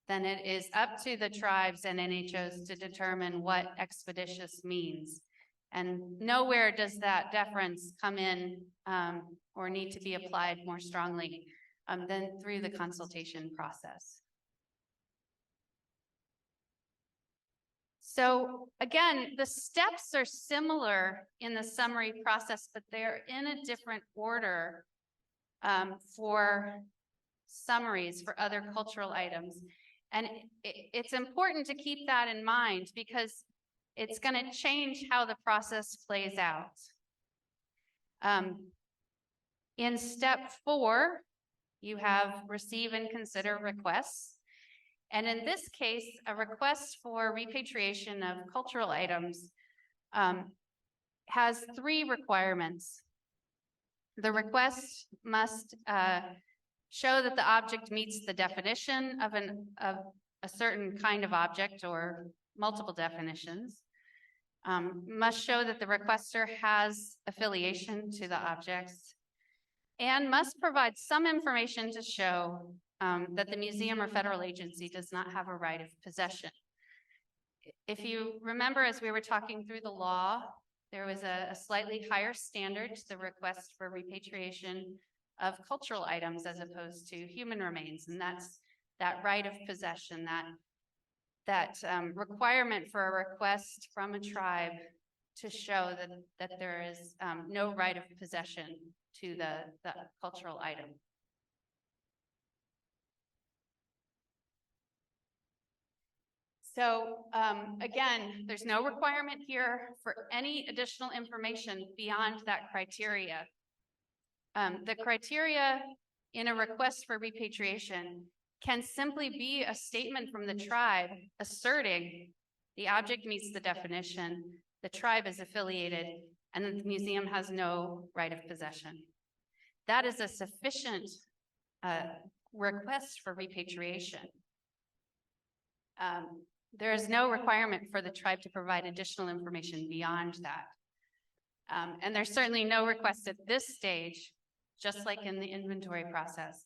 then it is up to the tribes and NHOs to determine what expeditious means. And nowhere does that deference come in or need to be applied more strongly than through the consultation process. So again, the steps are similar in the summary process, but they're in a different order for summaries for other cultural items. And it's important to keep that in mind because it's going to change how the process plays out. In step 4, you have receive and consider requests. And in this case, a request for repatriation of cultural items has 3 requirements. The request must show that the object meets the definition of a certain kind of object or multiple definitions. Must show that the requester has affiliation to the objects, and must provide some information to show that the museum or federal agency does not have a right of possession. If you remember, as we were talking through the law, there was a slightly higher standard to the request for repatriation of cultural items as opposed to human remains, and that's that right of possession, that requirement for a request from a tribe to show that there is no right of possession to the cultural item. So again, there's no requirement here for any additional information beyond that criteria. The criteria in a request for repatriation can simply be a statement from the tribe asserting the object meets the definition, the tribe is affiliated, and the museum has no right of possession. That is a sufficient request for repatriation. There is no requirement for the tribe to provide additional information beyond that. And there's certainly no request at this stage, just like in the inventory process,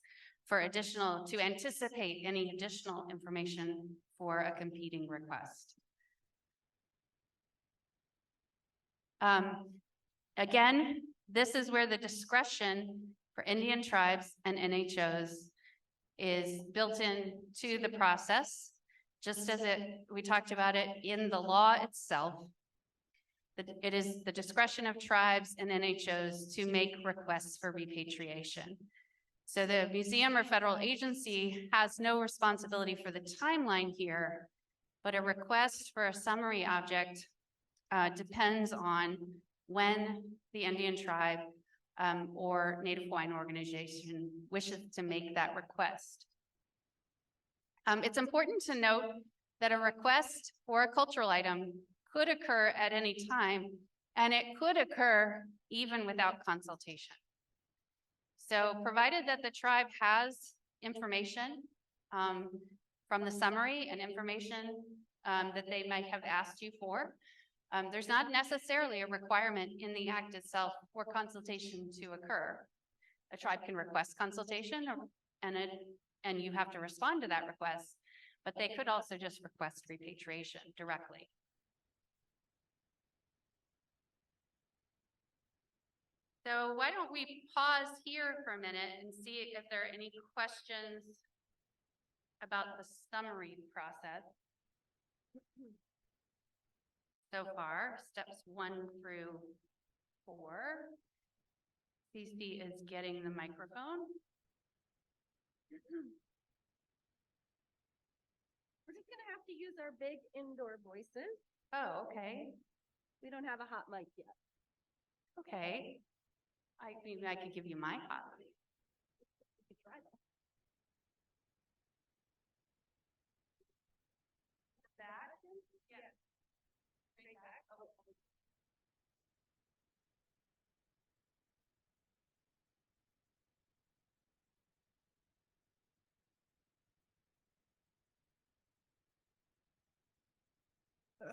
to anticipate any additional information for a competing request. Again, this is where the discretion for Indian tribes and NHOs is built into the process, just as we talked about it in the law itself. It is the discretion of tribes and NHOs to make requests for repatriation. So the museum or federal agency has no responsibility for the timeline here, but a request for a summary object depends on when the Indian tribe or Native Hawaiian organization wishes to make that request. It's important to note that a request for a cultural item could occur at any time, and it could occur even without consultation. So provided that the tribe has information from the summary and information that they might have asked you for, there's not necessarily a requirement in the act itself for consultation to occur. A tribe can request consultation and you have to respond to that request, but they could also just request repatriation directly. So why don't we pause here for a minute and see if there are any questions about the summary process. So far, steps 1 through 4. CC is getting the microphone. We're just gonna have to use our big indoor voices. Oh, okay. We don't have a hot mic yet. Okay. I mean, I could give you my hot mic. We could try that. Back? Yes. Straight back. Oh.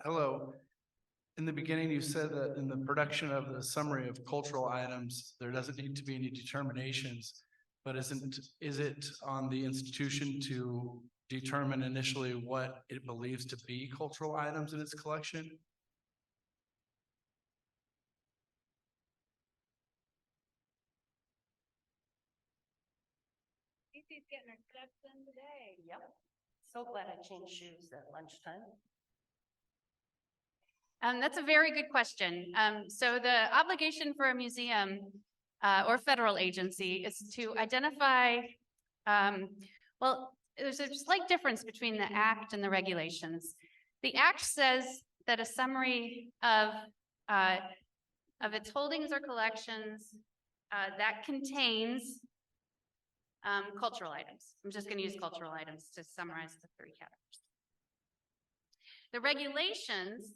Hello. In the beginning, you said that in the production of the summary of cultural items, there doesn't need to be any determinations, but is it on the institution to determine initially what it believes to be cultural items in its collection? Cece's getting her steps in today. Yep. So glad I changed shoes at lunchtime. That's a very good question. So the obligation for a museum or federal agency is to identify, well, there's a slight difference between the act and the regulations. The act says that a summary of its holdings or collections that contains cultural items. I'm just going to use cultural items to summarize the 3 categories. The regulations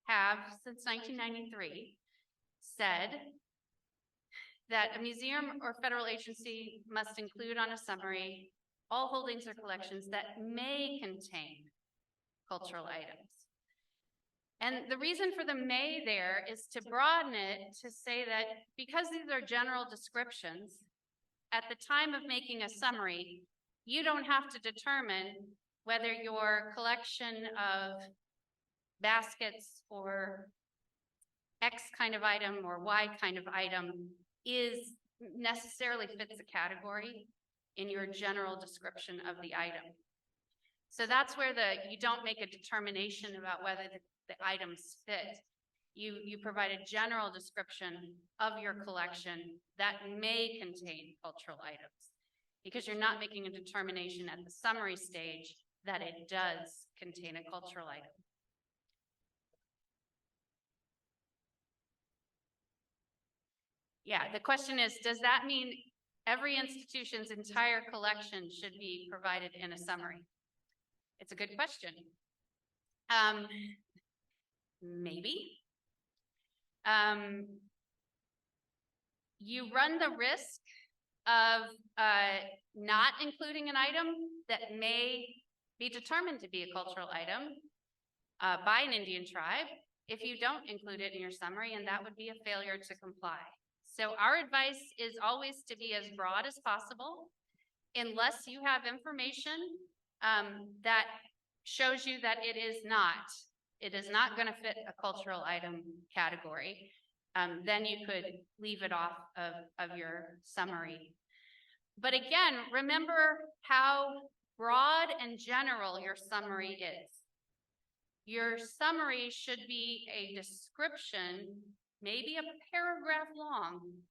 have, since 1993, said that a museum or federal agency must include on a summary all holdings or collections that may contain cultural items. And the reason for the may there is to broaden it to say that because these are general descriptions, at the time of making a summary, you don't have to determine whether your collection of baskets or X kind of item or Y kind of item is necessarily fits a category in your general description of the item. So that's where you don't make a determination about whether the items fit. You provide a general description of your collection that may contain cultural items, because you're not making a determination at the summary stage that it does contain a cultural item. Yeah, the question is, does that mean every institution's entire collection should be provided in a summary? It's a good question. Maybe. You run the risk of not including an item that may be determined to be a cultural item by an Indian tribe if you don't include it in your summary, and that would be a failure to comply. So our advice is always to be as broad as possible, unless you have information that shows you that it is not going to fit a cultural item category. Then you could leave it off of your summary. But again, remember how broad and general your summary is. Your summary should be a description, maybe a paragraph long,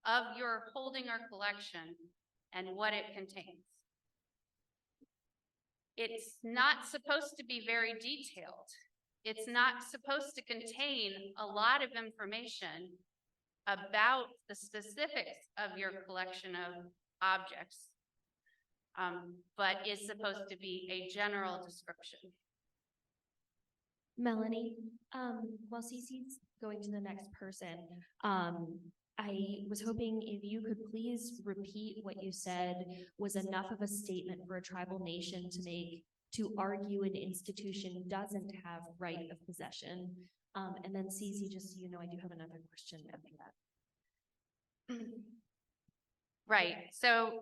of your holding or collection and what it contains. It's not supposed to be very detailed. It's not supposed to contain a lot of information about the specifics of your collection of objects, but is supposed to be a general description. Melanie, while Cece's going to the next person, I was hoping if you could please repeat what you said was enough of a statement for a tribal nation to argue an institution doesn't have right of possession. And then Cece, just so you know, I do have another question after that. Right. So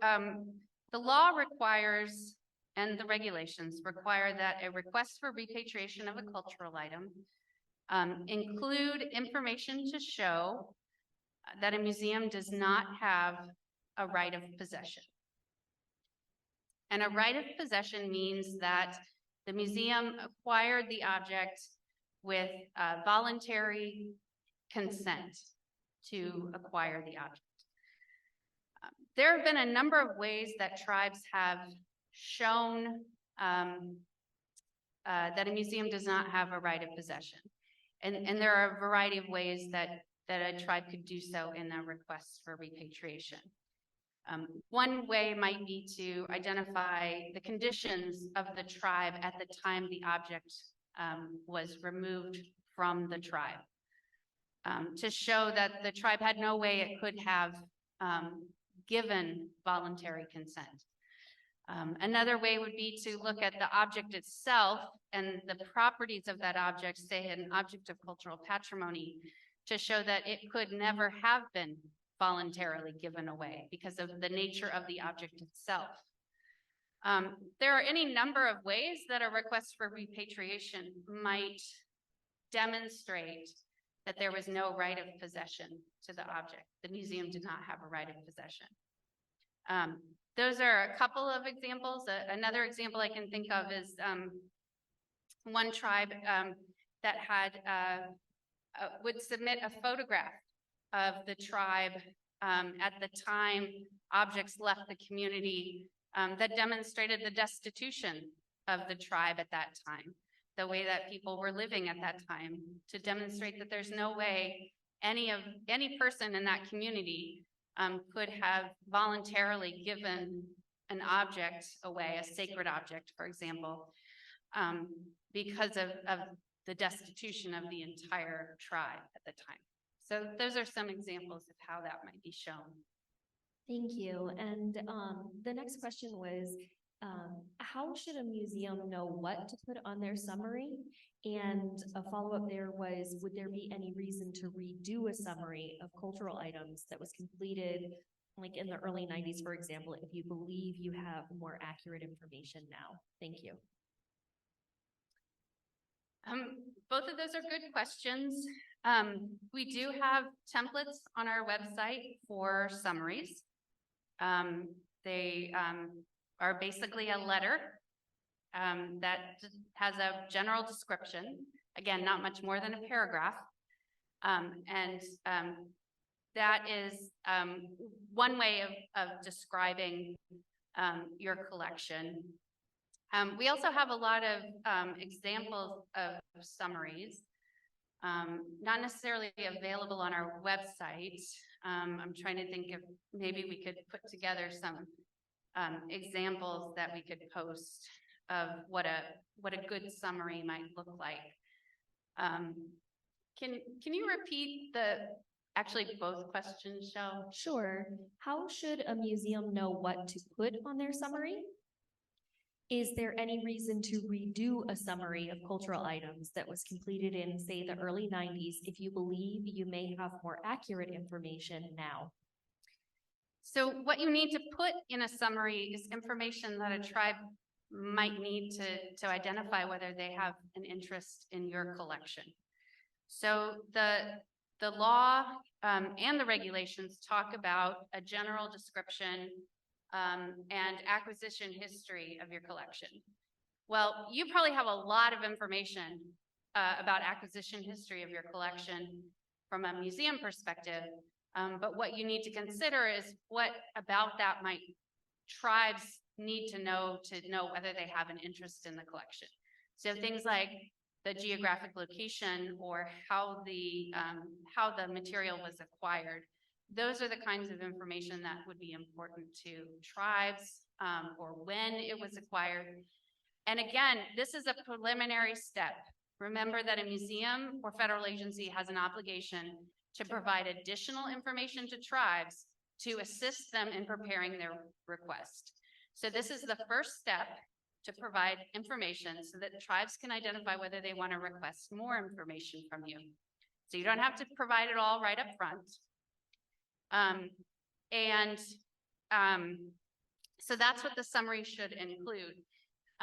the law requires, and the regulations require, that a request for repatriation of a cultural item include information to show that a museum does not have a right of possession. And a right of possession means that the museum acquired the object with voluntary consent to acquire the object. There have been a number of ways that tribes have shown that a museum does not have a right of possession. And there are a variety of ways that a tribe could do so in a request for repatriation. One way might be to identify the conditions of the tribe at the time the object was removed from the tribe, to show that the tribe had no way it could have given voluntary consent. Another way would be to look at the object itself and the properties of that object, say an object of cultural patrimony, to show that it could never have been voluntarily given away because of the nature of the object itself. There are any number of ways that a request for repatriation might demonstrate that there was no right of possession to the object. The museum did not have a right of possession. Those are a couple of examples. Another example I can think of is one tribe that had would submit a photograph of the tribe at the time objects left the community that demonstrated the destitution of the tribe at that time, the way that people were living at that time, to demonstrate that there's no way any person in that community could have voluntarily given an object away, a sacred object, for example, because of the destitution of the entire tribe at the time. So those are some examples of how that might be shown. Thank you. And the next question was, how should a museum know what to put on their summary? And a follow-up there was, would there be any reason to redo a summary of cultural items that was completed like in the early 90s, for example, if you believe you have more accurate information now? Thank you. Both of those are good questions. We do have templates on our website for summaries. They are basically a letter that has a general description. Again, not much more than a paragraph. That is one way of describing your collection. We also have a lot of examples of summaries, not necessarily available on our website. I'm trying to think if maybe we could put together some examples that we could post of what a good summary might look like. Can you repeat actually both questions, Shel? Sure. How should a museum know what to put on their summary? Is there any reason to redo a summary of cultural items that was completed in, say, the early 90s if you believe you may have more accurate information now? So what you need to put in a summary is information that a tribe might need to identify whether they have an interest in your collection. So the law and the regulations talk about a general description and acquisition history of your collection. Well, you probably have a lot of information about acquisition history of your collection from a museum perspective, but what you need to consider is what about that might tribes need to know whether they have an interest in the collection. So things like the geographic location or how the material was acquired. Those are the kinds of information that would be important to tribes or when it was acquired. And again, this is a preliminary step. Remember that a museum or federal agency has an obligation to provide additional information to tribes to assist them in preparing their request. So this is the first step to provide information so that tribes can identify whether they want to request more information from you. So you don't have to provide it all right up front. So that's what the summary should include.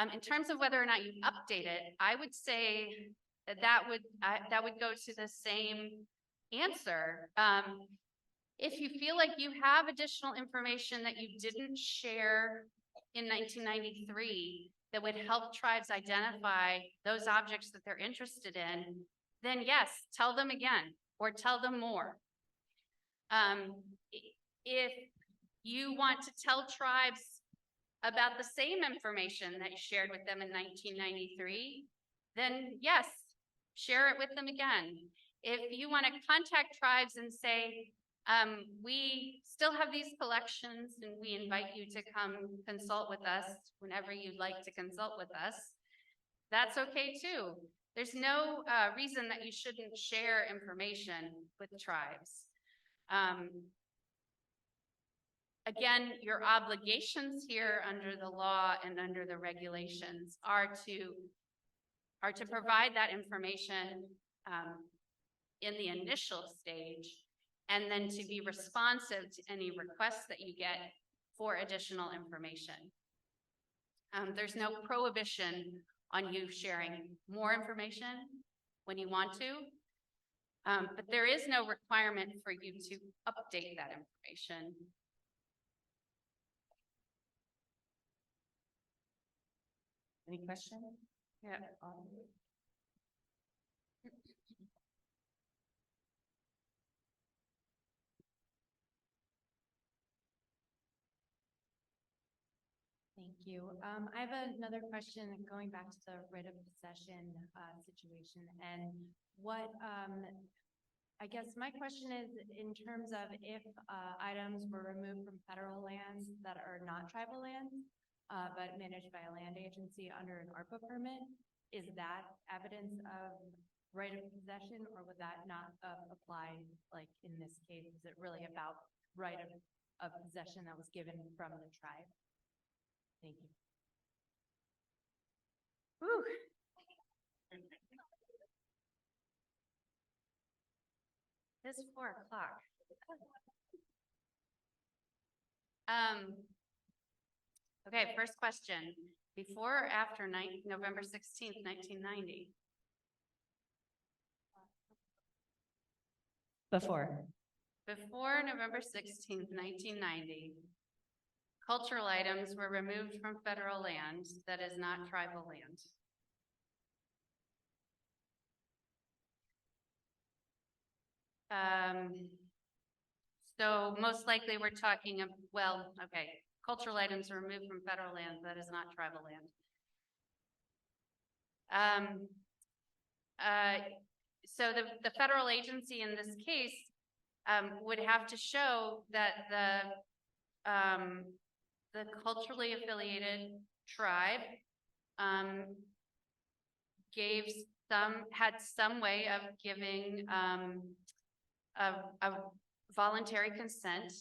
In terms of whether or not you update it, I would say that would go to the same answer. If you feel like you have additional information that you didn't share in 1993 that would help tribes identify those objects that they're interested in, then yes, tell them again or tell them more. If you want to tell tribes about the same information that you shared with them in 1993, then yes, share it with them again. If you want to contact tribes and say, we still have these collections and we invite you to come consult with us whenever you'd like to consult with us, that's okay too. There's no reason that you shouldn't share information with tribes. Again, your obligations here under the law and under the regulations are to provide that information in the initial stage, and then to be responsive to any requests that you get for additional information. There's no prohibition on you sharing more information when you want to, but there is no requirement for you to update that information. Any questions? Yeah. Thank you. I have another question going back to the right of possession situation, and what I guess my question is in terms of if items were removed from federal lands that are not tribal lands, but managed by a land agency under an ARPA permit, is that evidence of right of possession, or would that not apply? Like in this case, is it really about right of possession that was given from the tribe? Thank you. Whew. It's 4 o'clock. Okay, first question. Before or after November 16th, 1990? Before. Before November 16th, 1990. cultural items were removed from federal land that is not tribal land. So most likely we're talking of, well, okay, cultural items are removed from federal land that is not tribal land. So the federal agency in this case would have to show that the culturally affiliated tribe had some way of giving a voluntary consent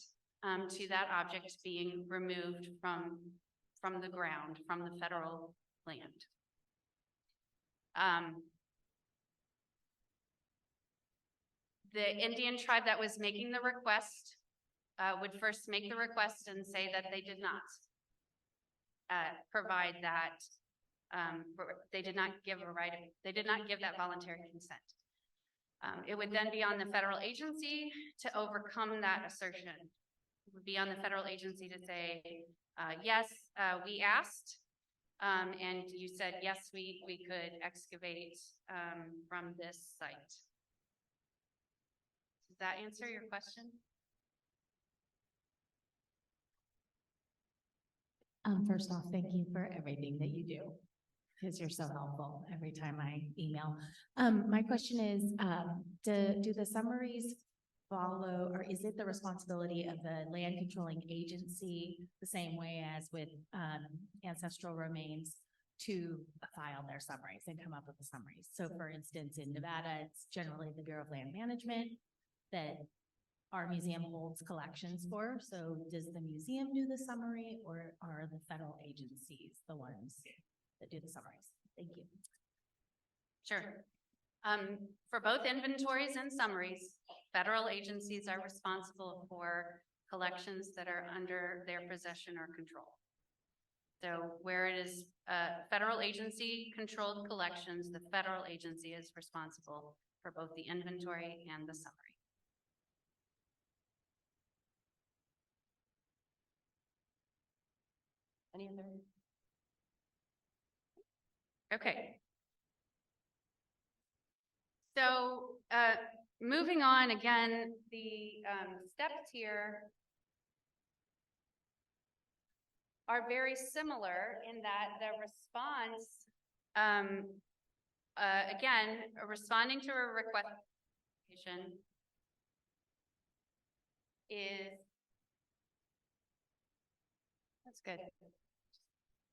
to that object being removed from the ground, from the federal land. The Indian tribe that was making the request would first make the request and say that they did not provide that. They did not give that voluntary consent. It would then be on the federal agency to overcome that assertion. It would be on the federal agency to say, yes, we asked, and you said, yes, we could excavate from this site. Does that answer your question? First off, thank you for everything that you do, because you're so helpful every time I email. My question is, do the summaries follow, or is it the responsibility of the land controlling agency, the same way as with ancestral remains, to file their summaries and come up with the summaries? So for instance, in Nevada, it's generally the Bureau of Land Management that our museum holds collections for. So does the museum do the summary, or are the federal agencies the ones that do the summaries? Thank you. Sure. For both inventories and summaries, federal agencies are responsible for collections that are under their possession or control. So where it is federal agency controlled collections, the federal agency is responsible for both the inventory and the summary. Any other? Okay. So moving on again, the steps here are very similar in that the response, again, responding to a request is, that's good.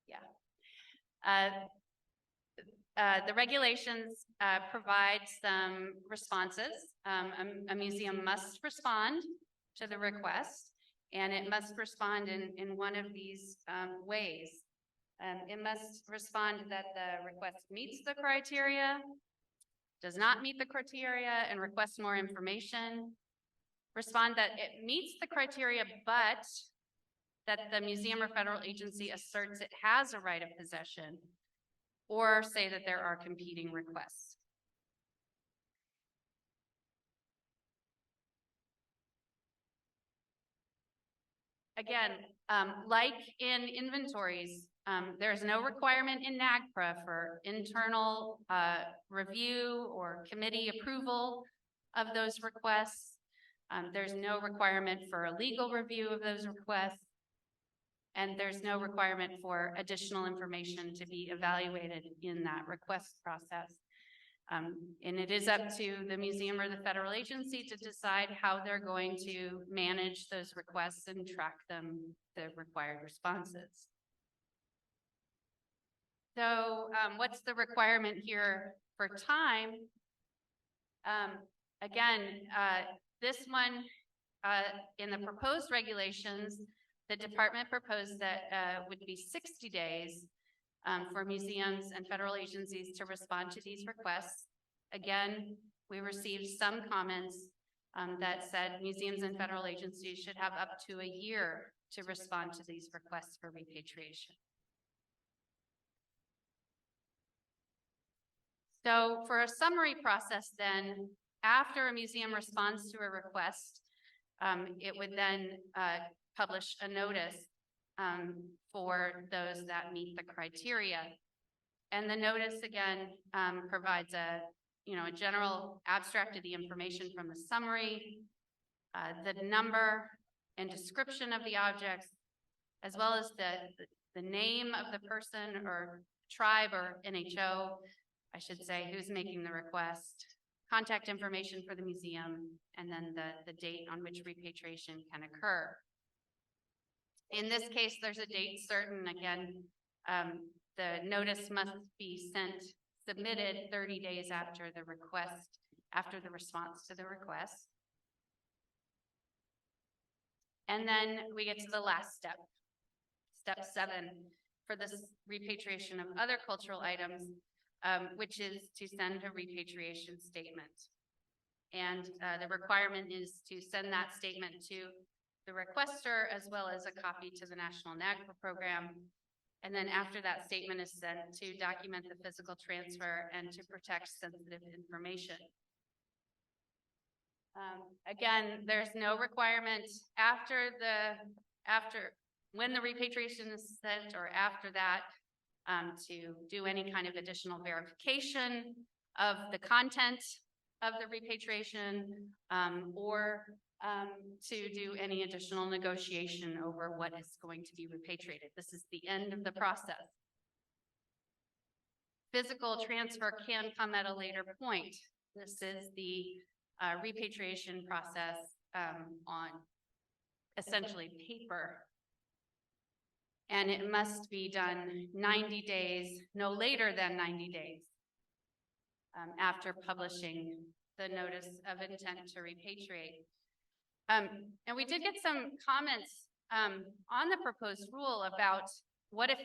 Yeah. The regulations provide some responses. A museum must respond to the request, and it must respond in one of these ways. It must respond that the request meets the criteria, does not meet the criteria, and requests more information. Respond that it meets the criteria, but that the museum or federal agency asserts it has a right of possession, or say that there are competing requests. Again, like in inventories, there's no requirement in NAGPRA for internal review or committee approval of those requests. There's no requirement for a legal review of those requests. And there's no requirement for additional information to be evaluated in that request process. And it is up to the museum or the federal agency to decide how they're going to manage those requests and track them, the required responses. So what's the requirement here for time? Again, this one in the proposed regulations, the department proposed that would be 60 days for museums and federal agencies to respond to these requests. Again, we received some comments that said museums and federal agencies should have up to a year to respond to these requests for repatriation. So for a summary process then, after a museum responds to a request, it would then publish a notice for those that meet the criteria. And the notice again, provides a general abstract of the information from the summary, the number and description of the objects, as well as the name of the person or tribe or NHO, I should say, who's making the request, contact information for the museum, and then the date on which repatriation can occur. In this case, there's a date certain. Again, the notice must be submitted 30 days after the request, after the response to the request. And then we get to the last step, step 7, for this repatriation of other cultural items, which is to send a repatriation statement. And the requirement is to send that statement to the requester as well as a copy to the National NAGPRA program. And then after that statement is sent, to document the physical transfer and to protect sensitive information. Again, there's no requirement when the repatriation is sent or after that to do any kind of additional verification of the content of the repatriation or to do any additional negotiation over what is going to be repatriated. This is the end of the process. Physical transfer can come at a later point. This is the repatriation process on essentially paper. And it must be done 90 days, no later than 90 days after publishing the notice of intent to repatriate. And we did get some comments on the proposed rule about what if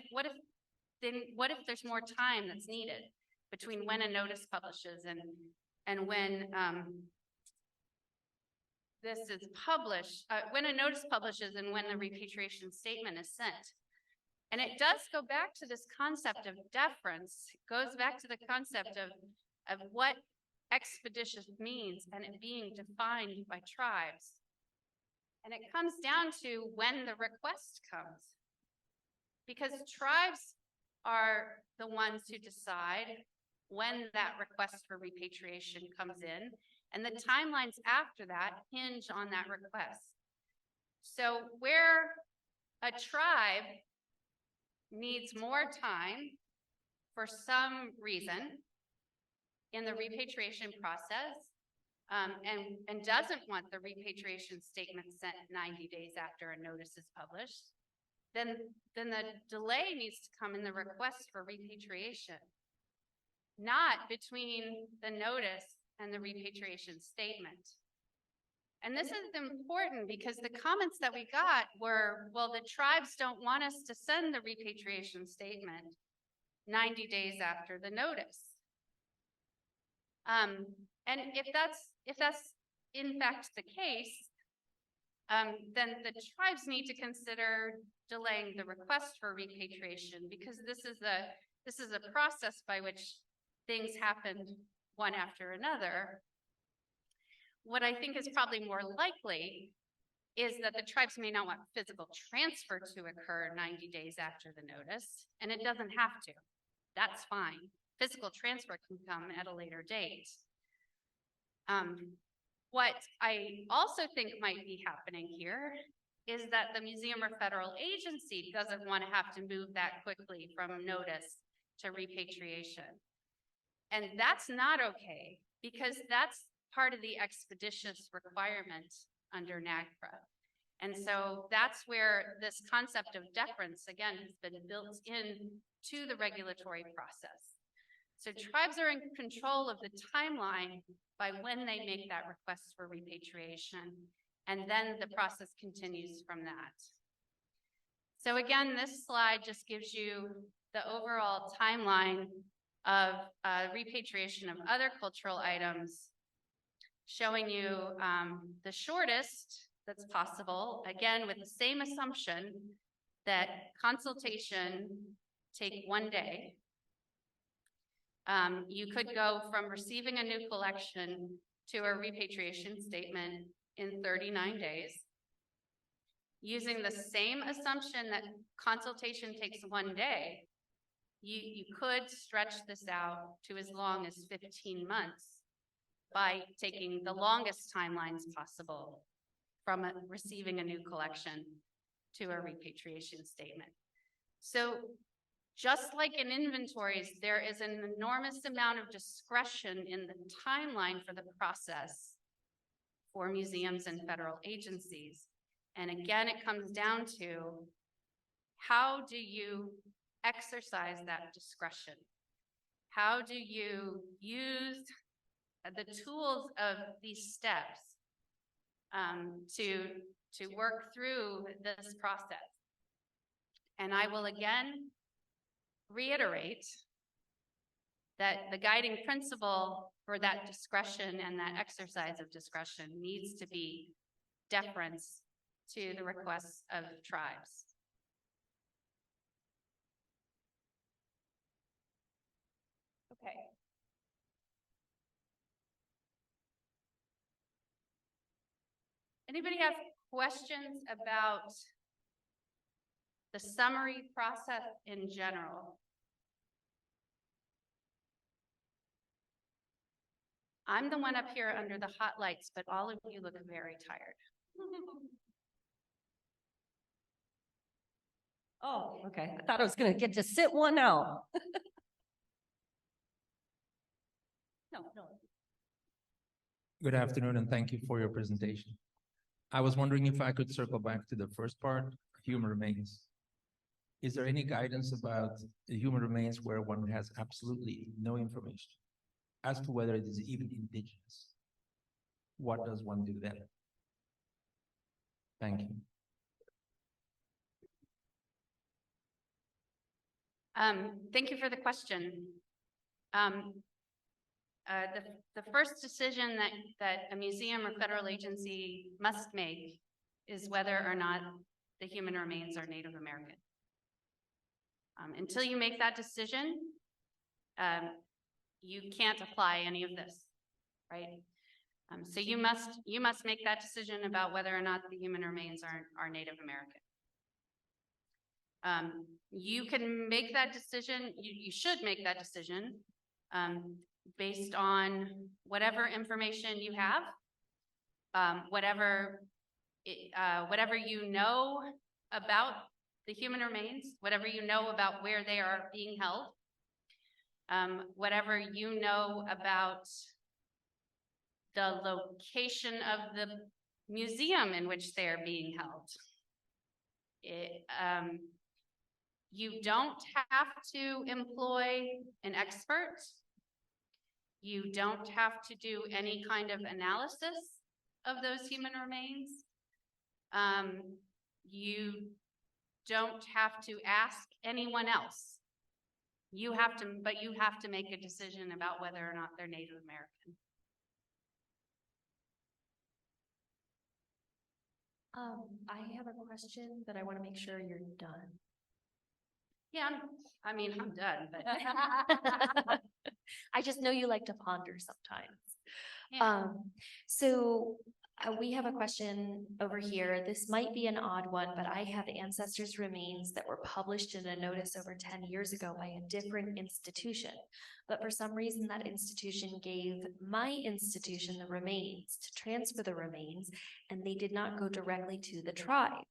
there's more time that's needed between when a notice publishes and when this is published, when a notice publishes and when the repatriation statement is sent. And it does go back to this concept of deference. It goes back to the concept of what expeditious means and it being defined by tribes. And it comes down to when the request comes. Because tribes are the ones who decide when that request for repatriation comes in, and the timelines after that hinge on that request. So where a tribe needs more time for some reason in the repatriation process, and doesn't want the repatriation statement sent 90 days after a notice is published, then the delay needs to come in the request for repatriation, not between the notice and the repatriation statement. And this is important because the comments that we got were, well, the tribes don't want us to send the repatriation statement 90 days after the notice. And if that's in fact the case, then the tribes need to consider delaying the request for repatriation, because this is a process by which things happen one after another. What I think is probably more likely is that the tribes may not want physical transfer to occur 90 days after the notice, and it doesn't have to. That's fine. Physical transfer can come at a later date. What I also think might be happening here is that the museum or federal agency doesn't want to have to move that quickly from notice to repatriation. And that's not okay, because that's part of the expeditious requirement under NAGPRA. And so that's where this concept of deference, again, has been built in to the regulatory process. So tribes are in control of the timeline by when they make that request for repatriation, and then the process continues from that. So again, this slide just gives you the overall timeline of repatriation of other cultural items, showing you the shortest that's possible, again, with the same assumption that consultation take 1 day. You could go from receiving a new collection to a repatriation statement in 39 days. using the same assumption that consultation takes 1 day, you could stretch this out to as long as 15 months by taking the longest timelines possible from receiving a new collection to a repatriation statement. So just like in inventories, there is an enormous amount of discretion in the timeline for the process for museums and federal agencies. And again, it comes down to how do you exercise that discretion? How do you use the tools of these steps to work through this process? And I will again reiterate that the guiding principle for that discretion and that exercise of discretion needs to be deference to the requests of tribes. Okay. Anybody have questions about the summary process in general? I'm the one up here under the hot lights, but all of you look very tired. Oh, okay. I thought I was gonna get to sit one out. No. Good afternoon, and thank you for your presentation. I was wondering if I could circle back to the first part, human remains. Is there any guidance about the human remains where one has absolutely no information as to whether it is even indigenous? What does one do then? Thank you. Thank you for the question. The first decision that a museum or federal agency must make is whether or not the human remains are Native American. Until you make that decision, you can't apply any of this, right? So you must make that decision about whether or not the human remains are Native American. You can make that decision, you should make that decision based on whatever information you have, whatever you know about the human remains, whatever you know about where they are being held, whatever you know about the location of the museum in which they are being held. You don't have to employ an expert. You don't have to do any kind of analysis of those human remains. You don't have to ask anyone else. But you have to make a decision about whether or not they're Native American. I have a question, but I want to make sure you're done. Yeah, I'm done, but I just know you like to ponder sometimes. yeah. We have a question over here. This might be an odd one, but I have ancestors' remains that were published in a notice over 10 years ago by a different institution. But for some reason, that institution gave my institution the remains to transfer the remains, and they did not go directly to the tribe.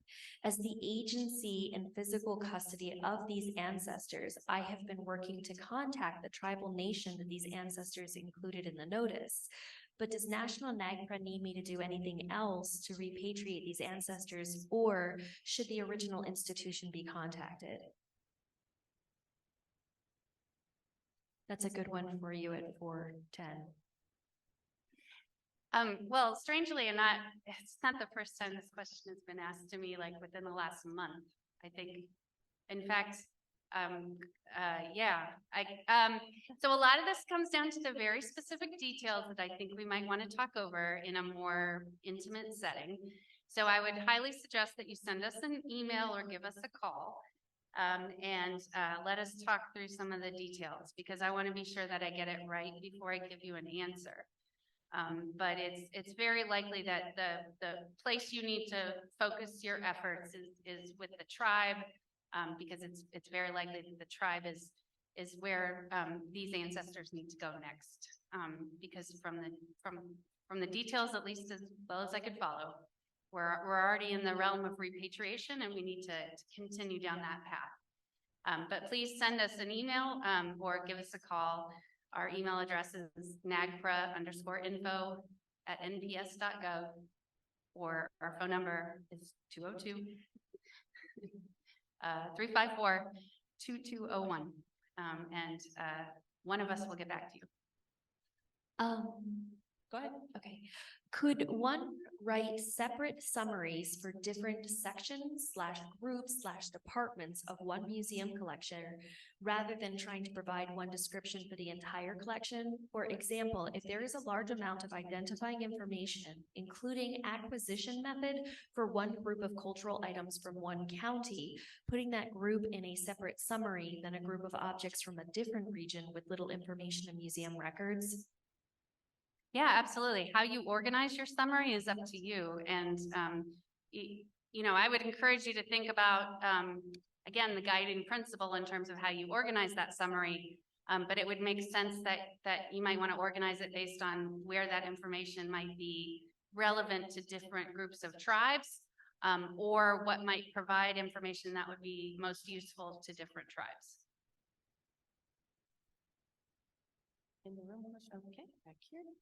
As the agency and physical custody of these ancestors, I have been working to contact the tribal nation that these ancestors included in the notice. But does National NAGPRA need me to do anything else to repatriate these ancestors, or should the original institution be contacted? That's a good one for you at 4:10. Well, strangely enough, it's not the first time this question has been asked to me, like within the last month, I think. In fact, so a lot of this comes down to the very specific details that I think we might want to talk over in a more intimate setting. So I would highly suggest that you send us an email or give us a call and let us talk through some of the details, because I want to be sure that I get it right before I give you an answer. But it's very likely that the place you need to focus your efforts is with the tribe, because it's very likely that the tribe is where these ancestors need to go next. Because from the details, at least as well as I could follow, we're already in the realm of repatriation, and we need to continue down that path. But please send us an email or give us a call. Our email address is nagpra_info@nps.gov, or our phone number is 202-354-2201. And one of us will get back to you. Go ahead. Okay. Could one write separate summaries for different sections / groups / departments of one museum collection rather than trying to provide one description for the entire collection? For example, if there is a large amount of identifying information, including acquisition method for one group of cultural items from one county, putting that group in a separate summary than a group of objects from a different region with little information in museum records. Yeah, absolutely. How you organize your summary is up to you. And, you know, I would encourage you to think about, again, the guiding principle in terms of how you organize that summary. But it would make sense that you might want to organize it based on where that information might be relevant to different groups of tribes, or what might provide information that would be most useful to different tribes. In the room, okay, back here.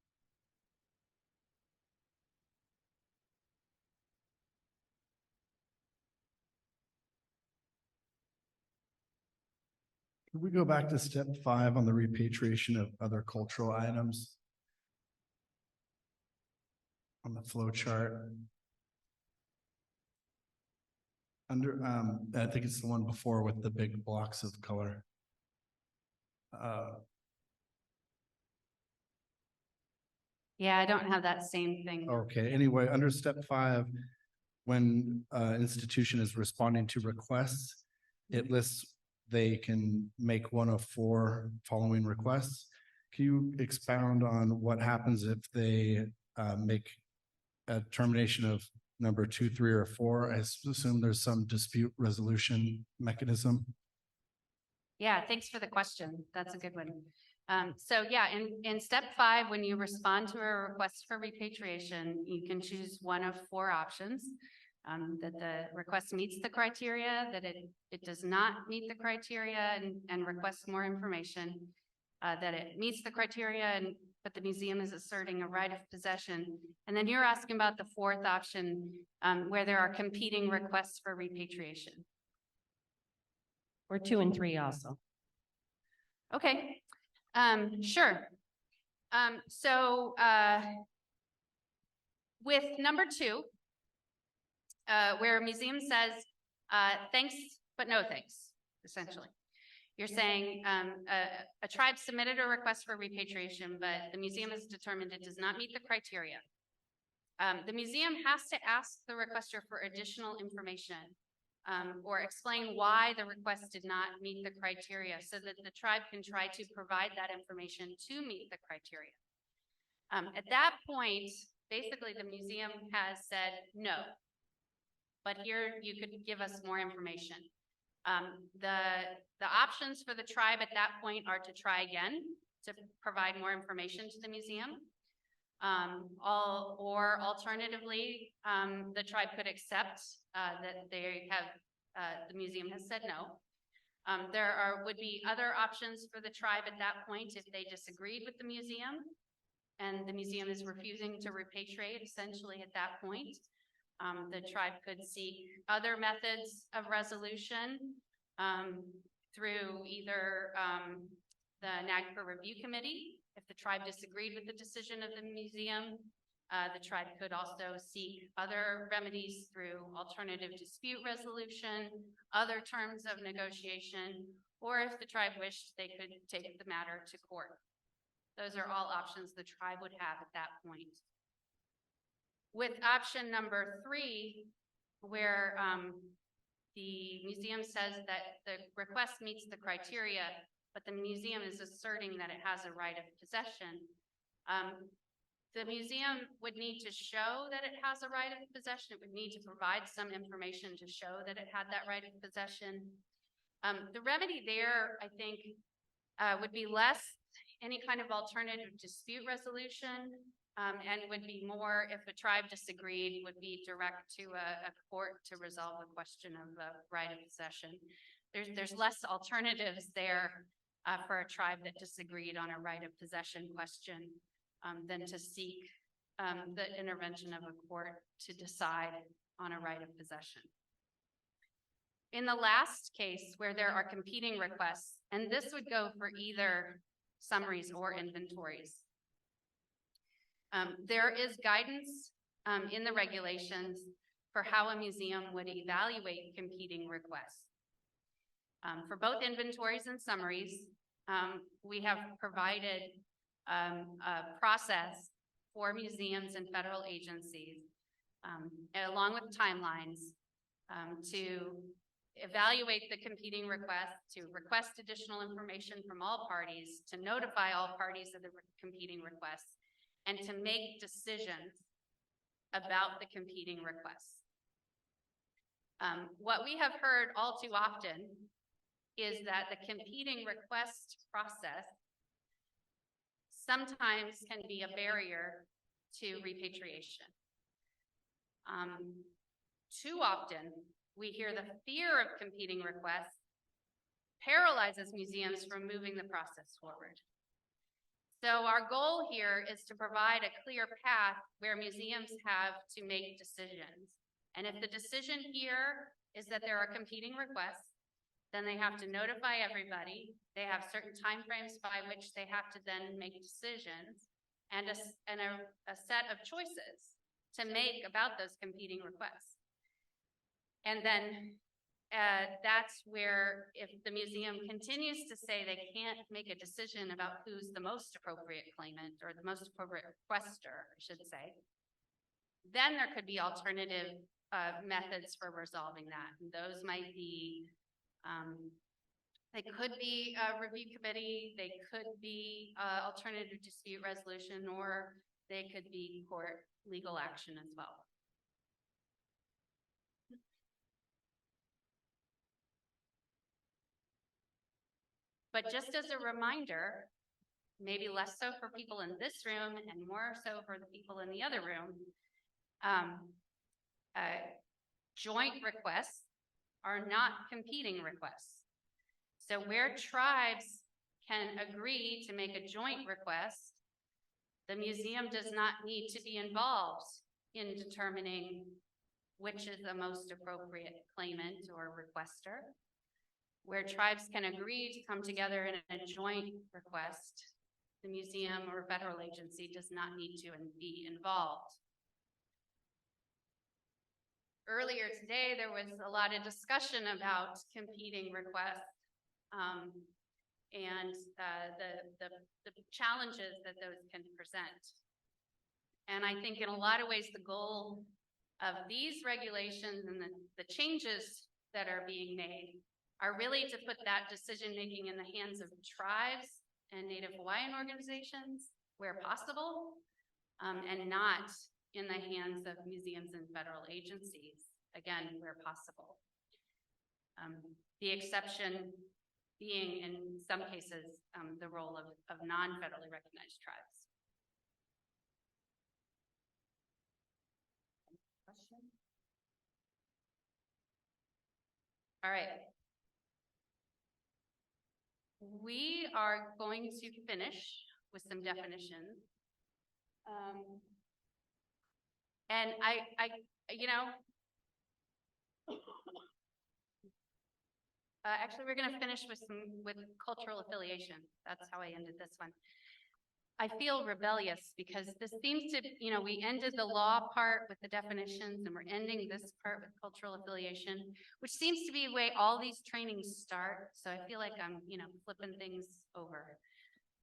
Can we go back to step 5 on the repatriation of other cultural items? On the flow chart. Under, I think it's the one before with the big blocks of color. Yeah, I don't have that same thing. Okay, anyway, under step 5, when institution is responding to requests, it lists they can make one of 4 following requests. Can you expound on what happens if they make a termination of number 2, 3, or 4? I assume there's some dispute resolution mechanism. Yeah, thanks for the question. That's a good one. So yeah, in step 5, when you respond to a request for repatriation, you can choose one of 4 options. That the request meets the criteria, that it does not meet the criteria and requests more information, that it meets the criteria but the museum is asserting a right of possession. And then you're asking about the 4th option, where there are competing requests for repatriation. Or 2 and 3 also. Okay, sure. So with number 2, where a museum says, thanks, but no thanks, essentially. You're saying a tribe submitted a request for repatriation, but the museum has determined it does not meet the criteria. The museum has to ask the requester for additional information, or explain why the request did not meet the criteria, so that the tribe can try to provide that information to meet the criteria. At that point, basically the museum has said no. But here you could give us more information. The options for the tribe at that point are to try again to provide more information to the museum. Or alternatively, the tribe could accept that they have, the museum has said no. There would be other options for the tribe at that point if they disagreed with the museum and the museum is refusing to repatriate essentially at that point. The tribe could seek other methods of resolution through either the NAGPRA Review Committee. If the tribe disagreed with the decision of the museum, the tribe could also seek other remedies through alternative dispute resolution, other terms of negotiation, or if the tribe wished, they could take the matter to court. Those are all options the tribe would have at that point. With option number 3, where the museum says that the request meets the criteria, but the museum is asserting that it has a right of possession, the museum would need to show that it has a right of possession. It would need to provide some information to show that it had that right of possession. The remedy there, I think, would be less any kind of alternative dispute resolution, and would be more, if a tribe disagreed, would be direct to a court to resolve the question of the right of possession. There's less alternatives there for a tribe that disagreed on a right of possession question than to seek the intervention of a court to decide on a right of possession. In the last case where there are competing requests, and this would go for either summaries or inventories, there is guidance in the regulations for how a museum would evaluate competing requests. For both inventories and summaries, we have provided a process for museums and federal agencies, along with timelines, to evaluate the competing requests, to request additional information from all parties, to notify all parties of the competing requests, and to make decisions about the competing requests. What we have heard all too often is that the competing request process sometimes can be a barrier to repatriation. Too often, we hear the fear of competing requests paralyzes museums from moving the process forward. So our goal here is to provide a clear path where museums have to make decisions. And if the decision here is that there are competing requests, then they have to notify everybody. They have certain timeframes by which they have to then make decisions and a set of choices to make about those competing requests. And then that's where, if the museum continues to say they can't make a decision about who's the most appropriate claimant or the most appropriate requester, I should say, then there could be alternative methods for resolving that. And those might be, they could be a review committee, they could be alternative dispute resolution, or they could be court legal action as well. But just as a reminder, maybe less so for people in this room and more so for the people in the other room, joint requests are not competing requests. So where tribes can agree to make a joint request, the museum does not need to be involved in determining which is the most appropriate claimant or requester. Where tribes can agree to come together in a joint request, the museum or federal agency does not need to be involved. Earlier today, there was a lot of discussion about competing requests and the challenges that those can present. And I think in a lot of ways, the goal of these regulations and the changes that are being made are really to put that decision-making in the hands of tribes and Native Hawaiian organizations where possible, and not in the hands of museums and federal agencies, again, where possible. The exception being, in some cases, the role of non-federally recognized tribes. Question? All right. We are going to finish with some definitions. And actually, we're going to finish with cultural affiliation. That's how I ended this one. I feel rebellious because this seems to, we ended the law part with the definitions and we're ending this part with cultural affiliation, which seems to be the way all these trainings start. So I feel like I'm, flipping things over.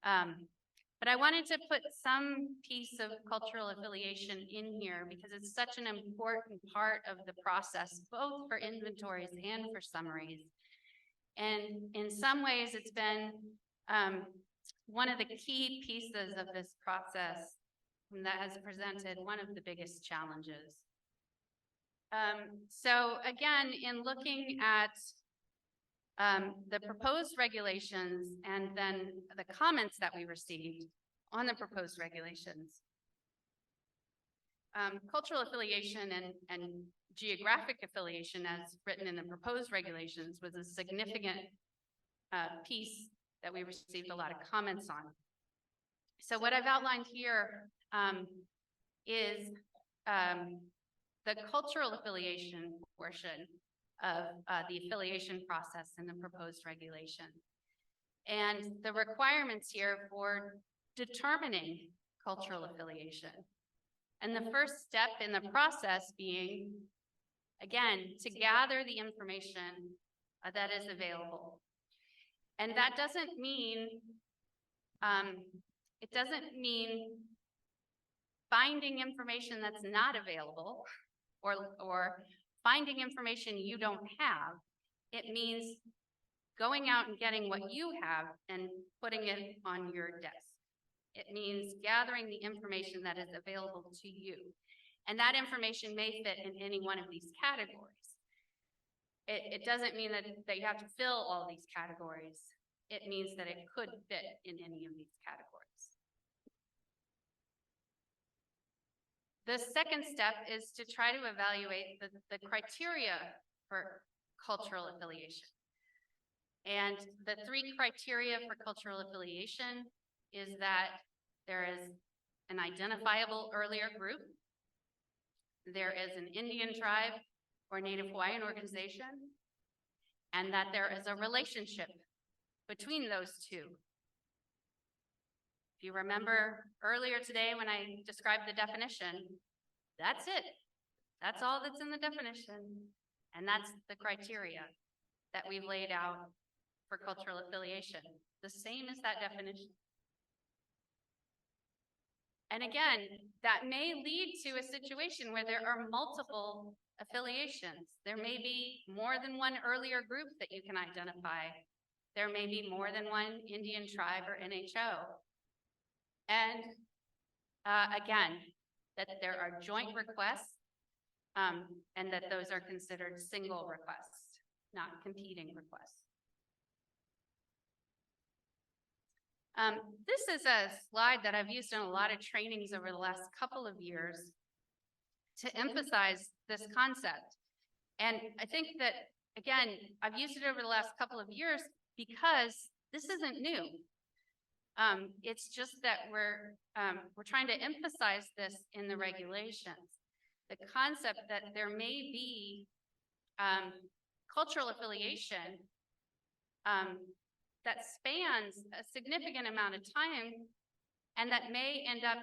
But I wanted to put some piece of cultural affiliation in here because it's such an important part of the process, both for inventories and for summaries. And in some ways, it's been one of the key pieces of this process that has presented one of the biggest challenges. So again, in looking at the proposed regulations and then the comments that we received on the proposed regulations, cultural affiliation and geographic affiliation as written in the proposed regulations was a significant piece that we received a lot of comments on. So what I've outlined here is the cultural affiliation portion of the affiliation process in the proposed regulation. And the requirements here for determining cultural affiliation. And the first step in the process being, again, to gather the information that is available. And that doesn't mean, it doesn't mean finding information that's not available or finding information you don't have. It means going out and getting what you have and putting it on your desk. It means gathering the information that is available to you. And that information may fit in any one of these categories. It doesn't mean that you have to fill all these categories. It means that it could fit in any of these categories. The second step is to try to evaluate the criteria for cultural affiliation. And the three criteria for cultural affiliation is that there is an identifiable earlier group, there is an Indian tribe or Native Hawaiian organization, and that there is a relationship between those two. If you remember earlier today when I described the definition, that's it. That's all that's in the definition, and that's the criteria that we've laid out for cultural affiliation, the same as that definition. And again, that may lead to a situation where there are multiple affiliations. There may be more than one earlier group that you can identify. There may be more than one Indian tribe or NHO. And again, that there are joint requests and that those are considered single requests, not competing requests. This is a slide that I've used in a lot of trainings over the last couple of years to emphasize this concept. And I think that, again, I've used it over the last couple of years because this isn't new. It's just that we're trying to emphasize this in the regulations. The concept that there may be cultural affiliation that spans a significant amount of time and that may end up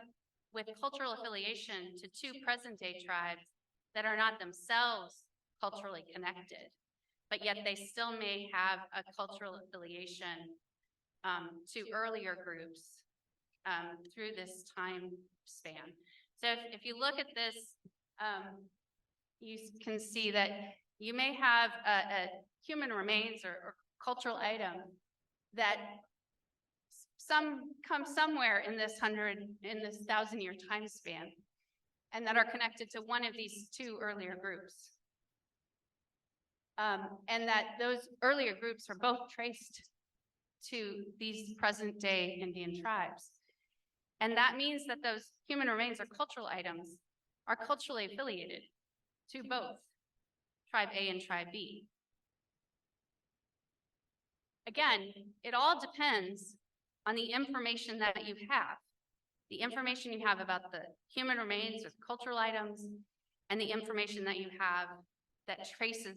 with cultural affiliation to two present-day tribes that are not themselves culturally connected, but yet they still may have a cultural affiliation to earlier groups through this time span. So if you look at this, you can see that you may have a human remains or cultural item that come somewhere in this 1,000-year time span and that are connected to one of these two earlier groups. And that those earlier groups are both traced to these present-day Indian tribes. And that means that those human remains or cultural items are culturally affiliated to both Tribe A and Tribe B. Again, it all depends on the information that you have. The information you have about the human remains or cultural items and the information that you have that traces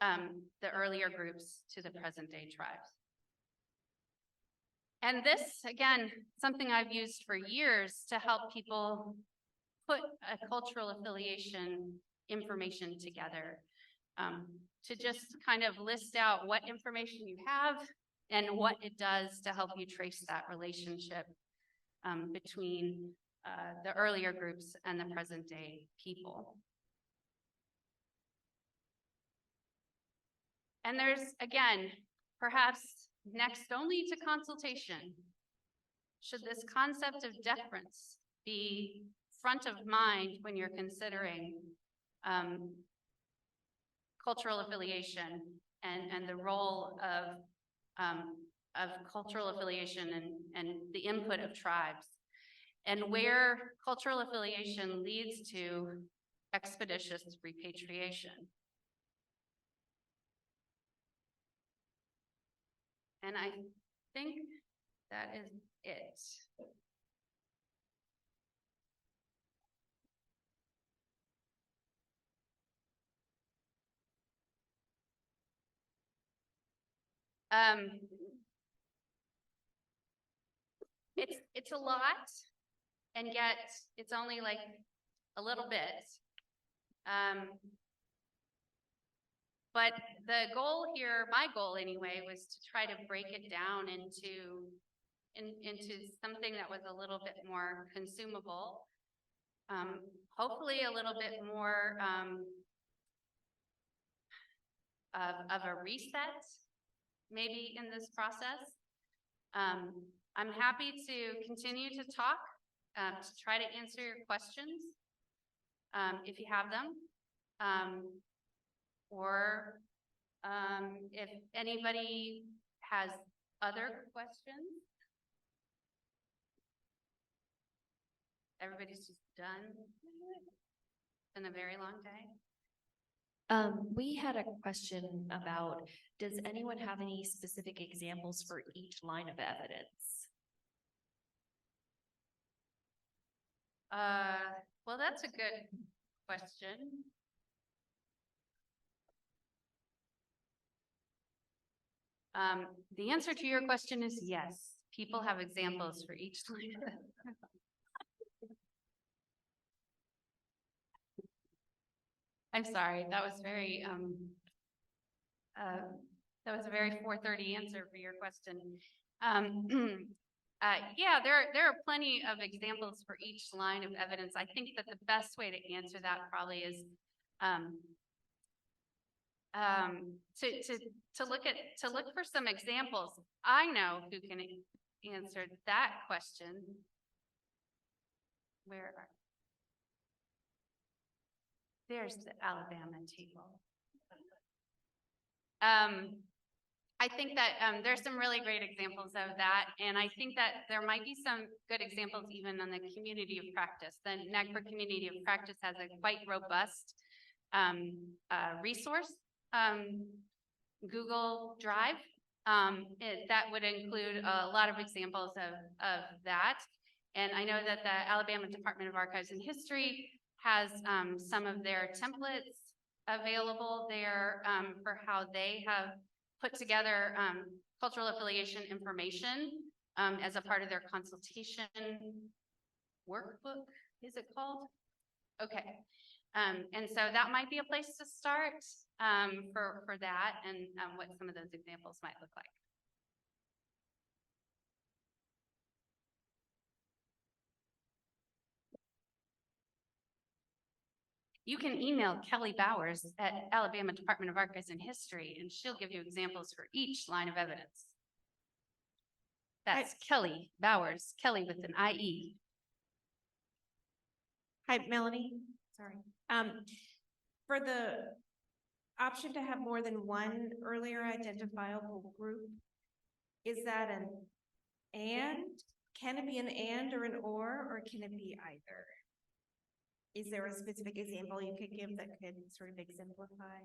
the earlier groups to the present-day tribes. And this, again, something I've used for years to help people put a cultural affiliation information together, to just kind of list out what information you have and what it does to help you trace that relationship between the earlier groups and the present-day people. And there's, again, perhaps next only to consultation, should this concept of deference be front of mind when you're considering cultural affiliation and the role of cultural affiliation and the input of tribes, and where cultural affiliation leads to expeditious repatriation. And I think that is it. It's a lot, and yet it's only like a little bit. But the goal here, my goal anyway, was to try to break it down into something that was a little bit more consumable. Hopefully a little bit more of a reset, maybe in this process. I'm happy to continue to talk, to try to answer your questions, if you have them. Or if anybody has other questions. Everybody's just done. It's been a very long day. We had a question about, does anyone have any specific examples for each line of evidence? Well, that's a good question. The answer to your question is yes. People have examples for each line of evidence. I'm sorry, that was very that was a very 4:30 answer for your question. Yeah, there are plenty of examples for each line of evidence. I think that the best way to answer that probably is to look for some examples. I know who can answer that question. Where are there's the Alabama table. I think that there's some really great examples of that, and I think that there might be some good examples even on the community of practice. The NAGPRA community of practice has a quite robust resource, Google Drive, that would include a lot of examples of that. And I know that the Alabama Department of Archives and History has some of their templates available there for how they have put together cultural affiliation information as a part of their consultation workbook, is it called? Okay. And so that might be a place to start for that and what some of those examples might look like. You can email Kelly Bowers at Alabama Department of Archives and History, and she'll give you examples for each line of evidence. That's Kelly Bowers, Kelly with an IE. Hi, Melanie. Sorry. For the option to have more than one earlier identifiable group, is that an and? Can it be an and or an or can it be either? Is there a specific example you could give that could sort of exemplify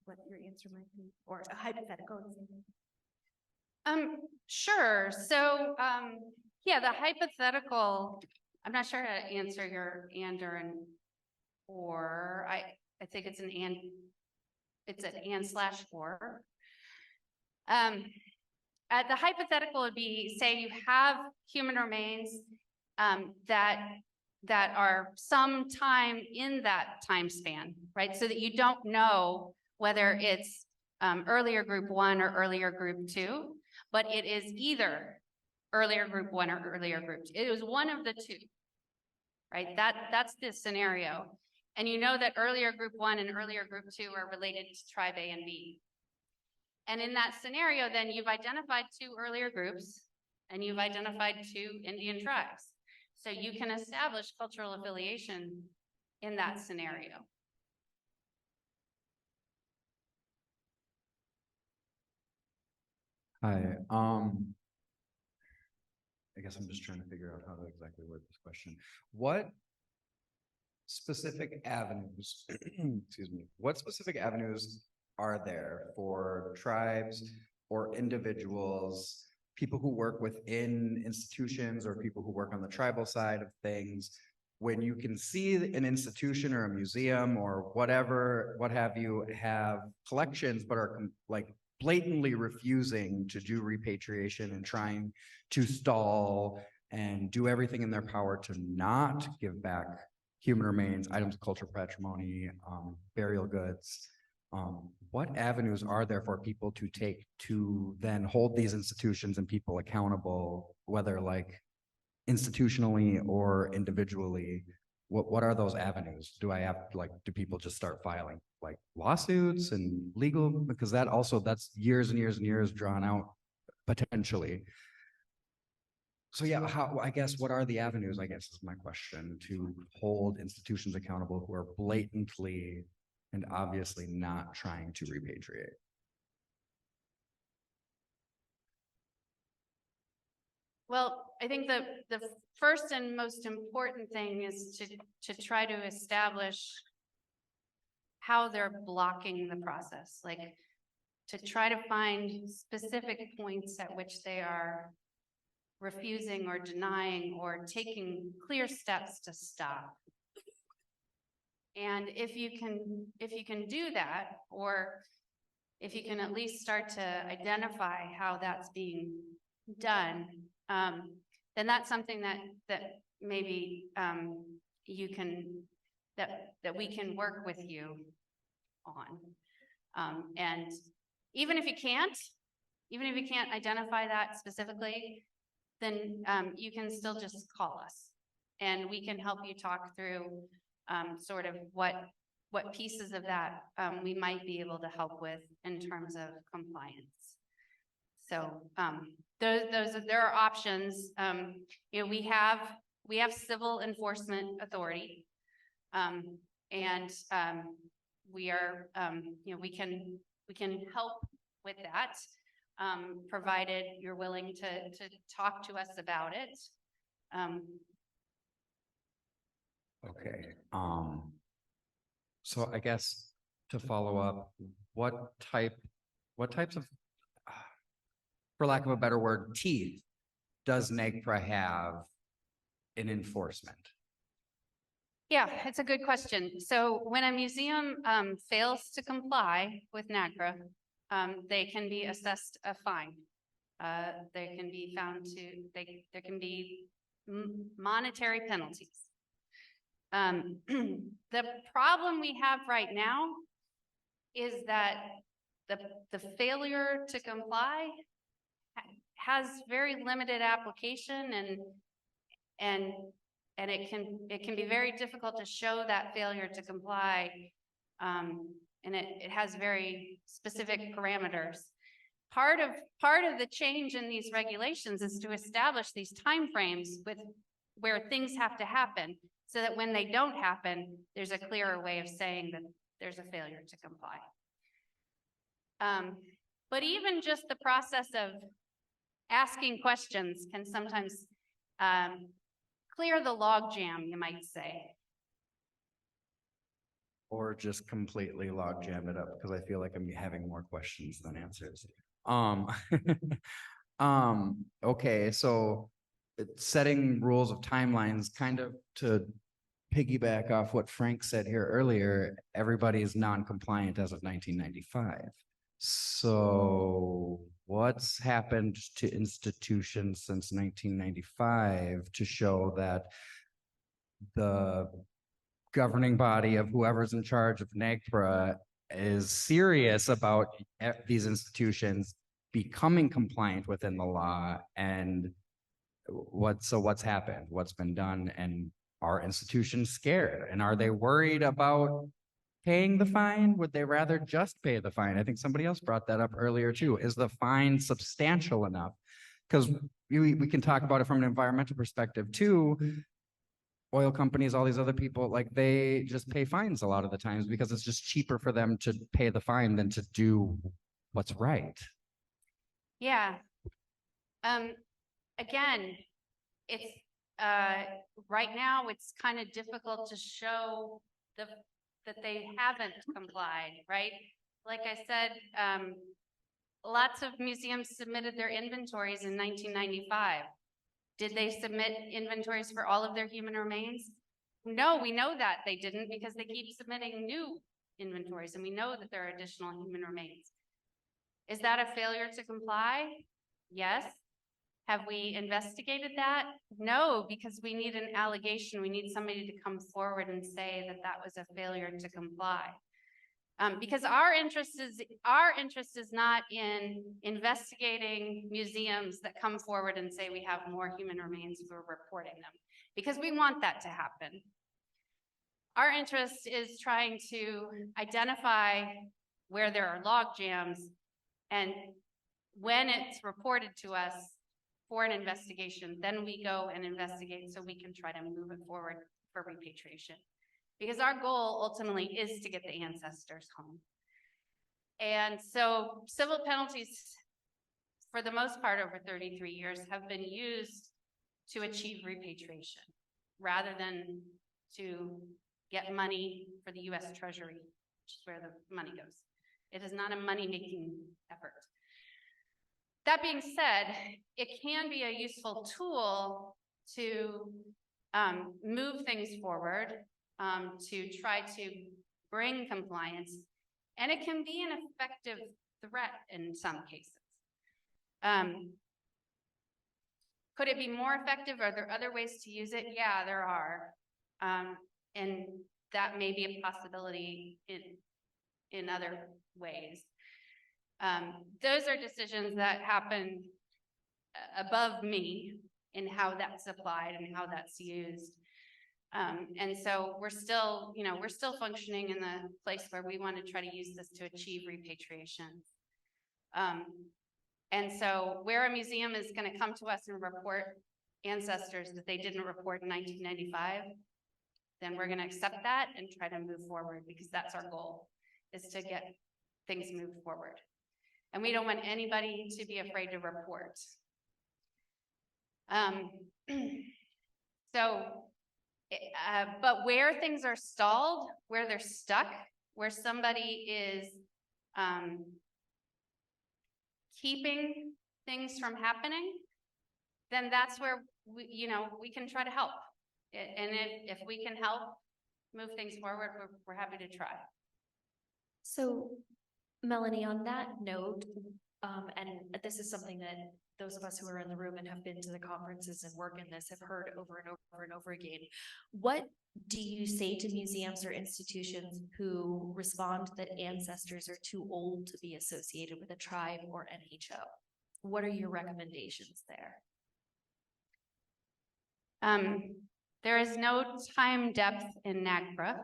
what your answer might be, or a hypothetical example? Sure. So, yeah, the hypothetical, I'm not sure how to answer your and or an or. I think it's an and, it's an and/or. The hypothetical would be, say you have human remains that are sometime in that time span, right? So that you don't know whether it's earlier group 1 or earlier group 2, but it is either earlier group 1 or earlier group 2. It was one of the two, right? That's the scenario. And you know that earlier group 1 and earlier group 2 are related to tribe A and B. And in that scenario, then you've identified 2 earlier groups and you've identified 2 Indian tribes. So you can establish cultural affiliation in that scenario. Hi, I guess I'm just trying to figure out how to exactly word this question. What specific avenues, excuse me, what specific avenues are there for tribes or individuals, people who work within institutions or people who work on the tribal side of things, when you can see an institution or a museum or whatever, what have you, have collections, but are like blatantly refusing to do repatriation and trying to stall and do everything in their power to not give back human remains, items of cultural patrimony, burial goods. What avenues are there for people to take to then hold these institutions and people accountable, whether like institutionally or individually? What are those avenues? Do I have like, do people just start filing like lawsuits and legal? Because that also, that's years and years and years drawn out potentially. So yeah, how, I guess, what are the avenues, I guess is my question, to hold institutions accountable who are blatantly and obviously not trying to repatriate? Well, I think the first and most important thing is to try to establish how they're blocking the process, like to try to find specific points at which they are refusing or denying or taking clear steps to stop. And if you can do that, or if you can at least start to identify how that's being done, then that's something that maybe you can that we can work with you on. And even if you can't identify that specifically, then you can still just call us, and we can help you talk through sort of what pieces of that we might be able to help with in terms of compliance. So there are options. You know, we have civil enforcement authority, and we are you know, we can help with that, provided you're willing to talk to us about it. Okay. So I guess to follow up, what types of, for lack of a better word, teeth does NAGPRA have in enforcement? Yeah, it's a good question. So when a museum fails to comply with NAGPRA, they can be assessed a fine. They can be found to, there can be monetary penalties. The problem we have right now is that the failure to comply has very limited application, and it can be very difficult to show that failure to comply, and it has very specific parameters. Part of the change in these regulations is to establish these timeframes with where things have to happen, so that when they don't happen, there's a clearer way of saying that there's a failure to comply. But even just the process of asking questions can sometimes clear the logjam, you might say. Or just completely log jam it up, because I feel like I'm having more questions than answers. Okay, so setting rules of timelines, kind of to piggyback off what Frank said here earlier, everybody is non-compliant as of 1995. So what's happened to institutions since 1995 to show that the governing body of whoever's in charge of NAGPRA is serious about these institutions becoming compliant within the law? And what's happened? What's been done? And are institutions scared? And are they worried about paying the fine? Would they rather just pay the fine? I think somebody else brought that up earlier too. Is the fine substantial enough? Because we can talk about it from an environmental perspective too. oil companies, all these other people, like they just pay fines a lot of the times because it's just cheaper for them to pay the fine than to do what's right. Yeah. Again, it's, right now, it's kind of difficult to show that they haven't complied, right? Like I said, lots of museums submitted their inventories in 1995. Did they submit inventories for all of their human remains? No, we know that they didn't because they keep submitting new inventories, and we know that there are additional human remains. Is that a failure to comply? Yes. Have we investigated that? No, because we need an allegation. We need somebody to come forward and say that that was a failure to comply. Because our interest is not in investigating museums that come forward and say we have more human remains, we're reporting them, because we want that to happen. Our interest is trying to identify where there are log jams, and when it's reported to us for an investigation, then we go and investigate so we can try to move it forward for repatriation. Because our goal ultimately is to get the ancestors home. And so civil penalties, for the most part over 33 years, have been used to achieve repatriation rather than to get money for the US Treasury, which is where the money goes. It is not a money-making effort. That being said, it can be a useful tool to move things forward, to try to bring compliance, and it can be an effective threat in some cases. Could it be more effective? Are there other ways to use it? Yeah, there are. And that may be a possibility in other ways. Those are decisions that happen above me in how that's applied and how that's used. And so we're still functioning in the place where we want to try to use this to achieve repatriation. And so where a museum is going to come to us and report ancestors that they didn't report in 1995, then we're going to accept that and try to move forward, because that's our goal, is to get things moved forward. And we don't want anybody to be afraid to report. But where things are stalled, where they're stuck, where somebody is keeping things from happening, then that's where we can try to help. And if we can help move things forward, we're happy to try. So, Melanie, on that note, and this is something that those of us who are in the room and have been to the conferences and work in this have heard over and over and over again. What do you say to museums or institutions who respond that ancestors are too old to be associated with a tribe or NHO? What are your recommendations there? There is no time depth in NAGPRA.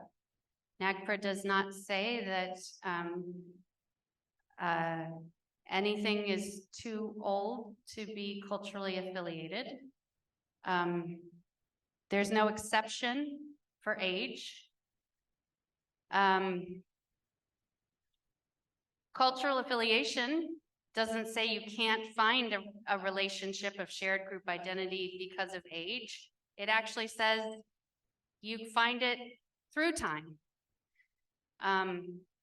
NAGPRA does not say that anything is too old to be culturally affiliated. There's no exception for age. Cultural affiliation doesn't say you can't find a relationship of shared group identity because of age. It actually says you find it through time.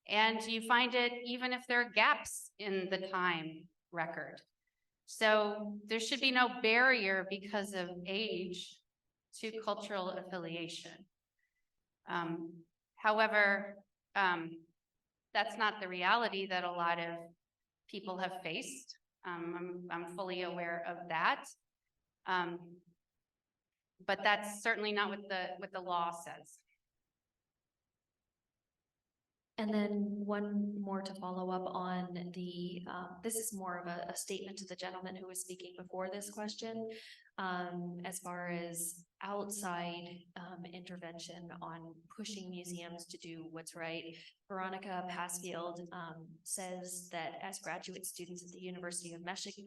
And you find it even if there are gaps in the time record. So there should be no barrier because of age to cultural affiliation. However, that's not the reality that a lot of people have faced. I'm fully aware of that. But that's certainly not what the law says. And then one more to follow up on the, this is more of a statement to the gentleman who was speaking before this question, as far as outside intervention on pushing museums to do what's right. Veronica Passfield says that as graduate students at the University of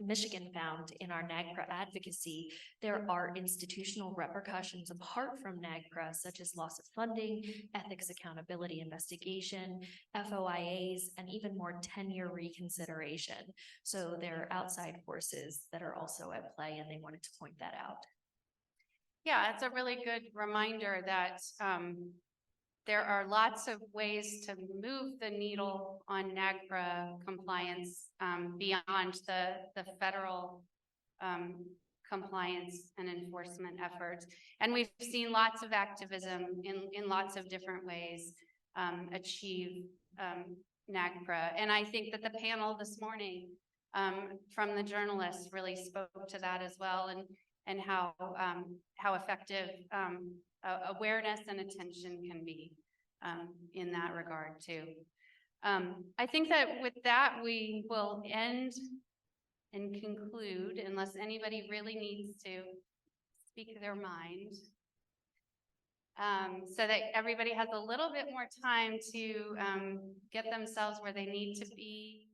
Michigan found in our NAGPRA advocacy, there are institutional repercussions apart from NAGPRA, such as loss of funding, ethics, accountability, investigation, FOIAs, and even more tenure reconsideration. So there are outside forces that are also at play, and they wanted to point that out. Yeah, it's a really good reminder that there are lots of ways to move the needle on NAGPRA compliance beyond the federal compliance and enforcement efforts. And we've seen lots of activism in lots of different ways achieve NAGPRA. And I think that the panel this morning from the journalists really spoke to that as well, and how effective awareness and attention can be in that regard too. I think that with that, we will end and conclude, unless anybody really needs to speak their mind, so that everybody has a little bit more time to get themselves where they need to be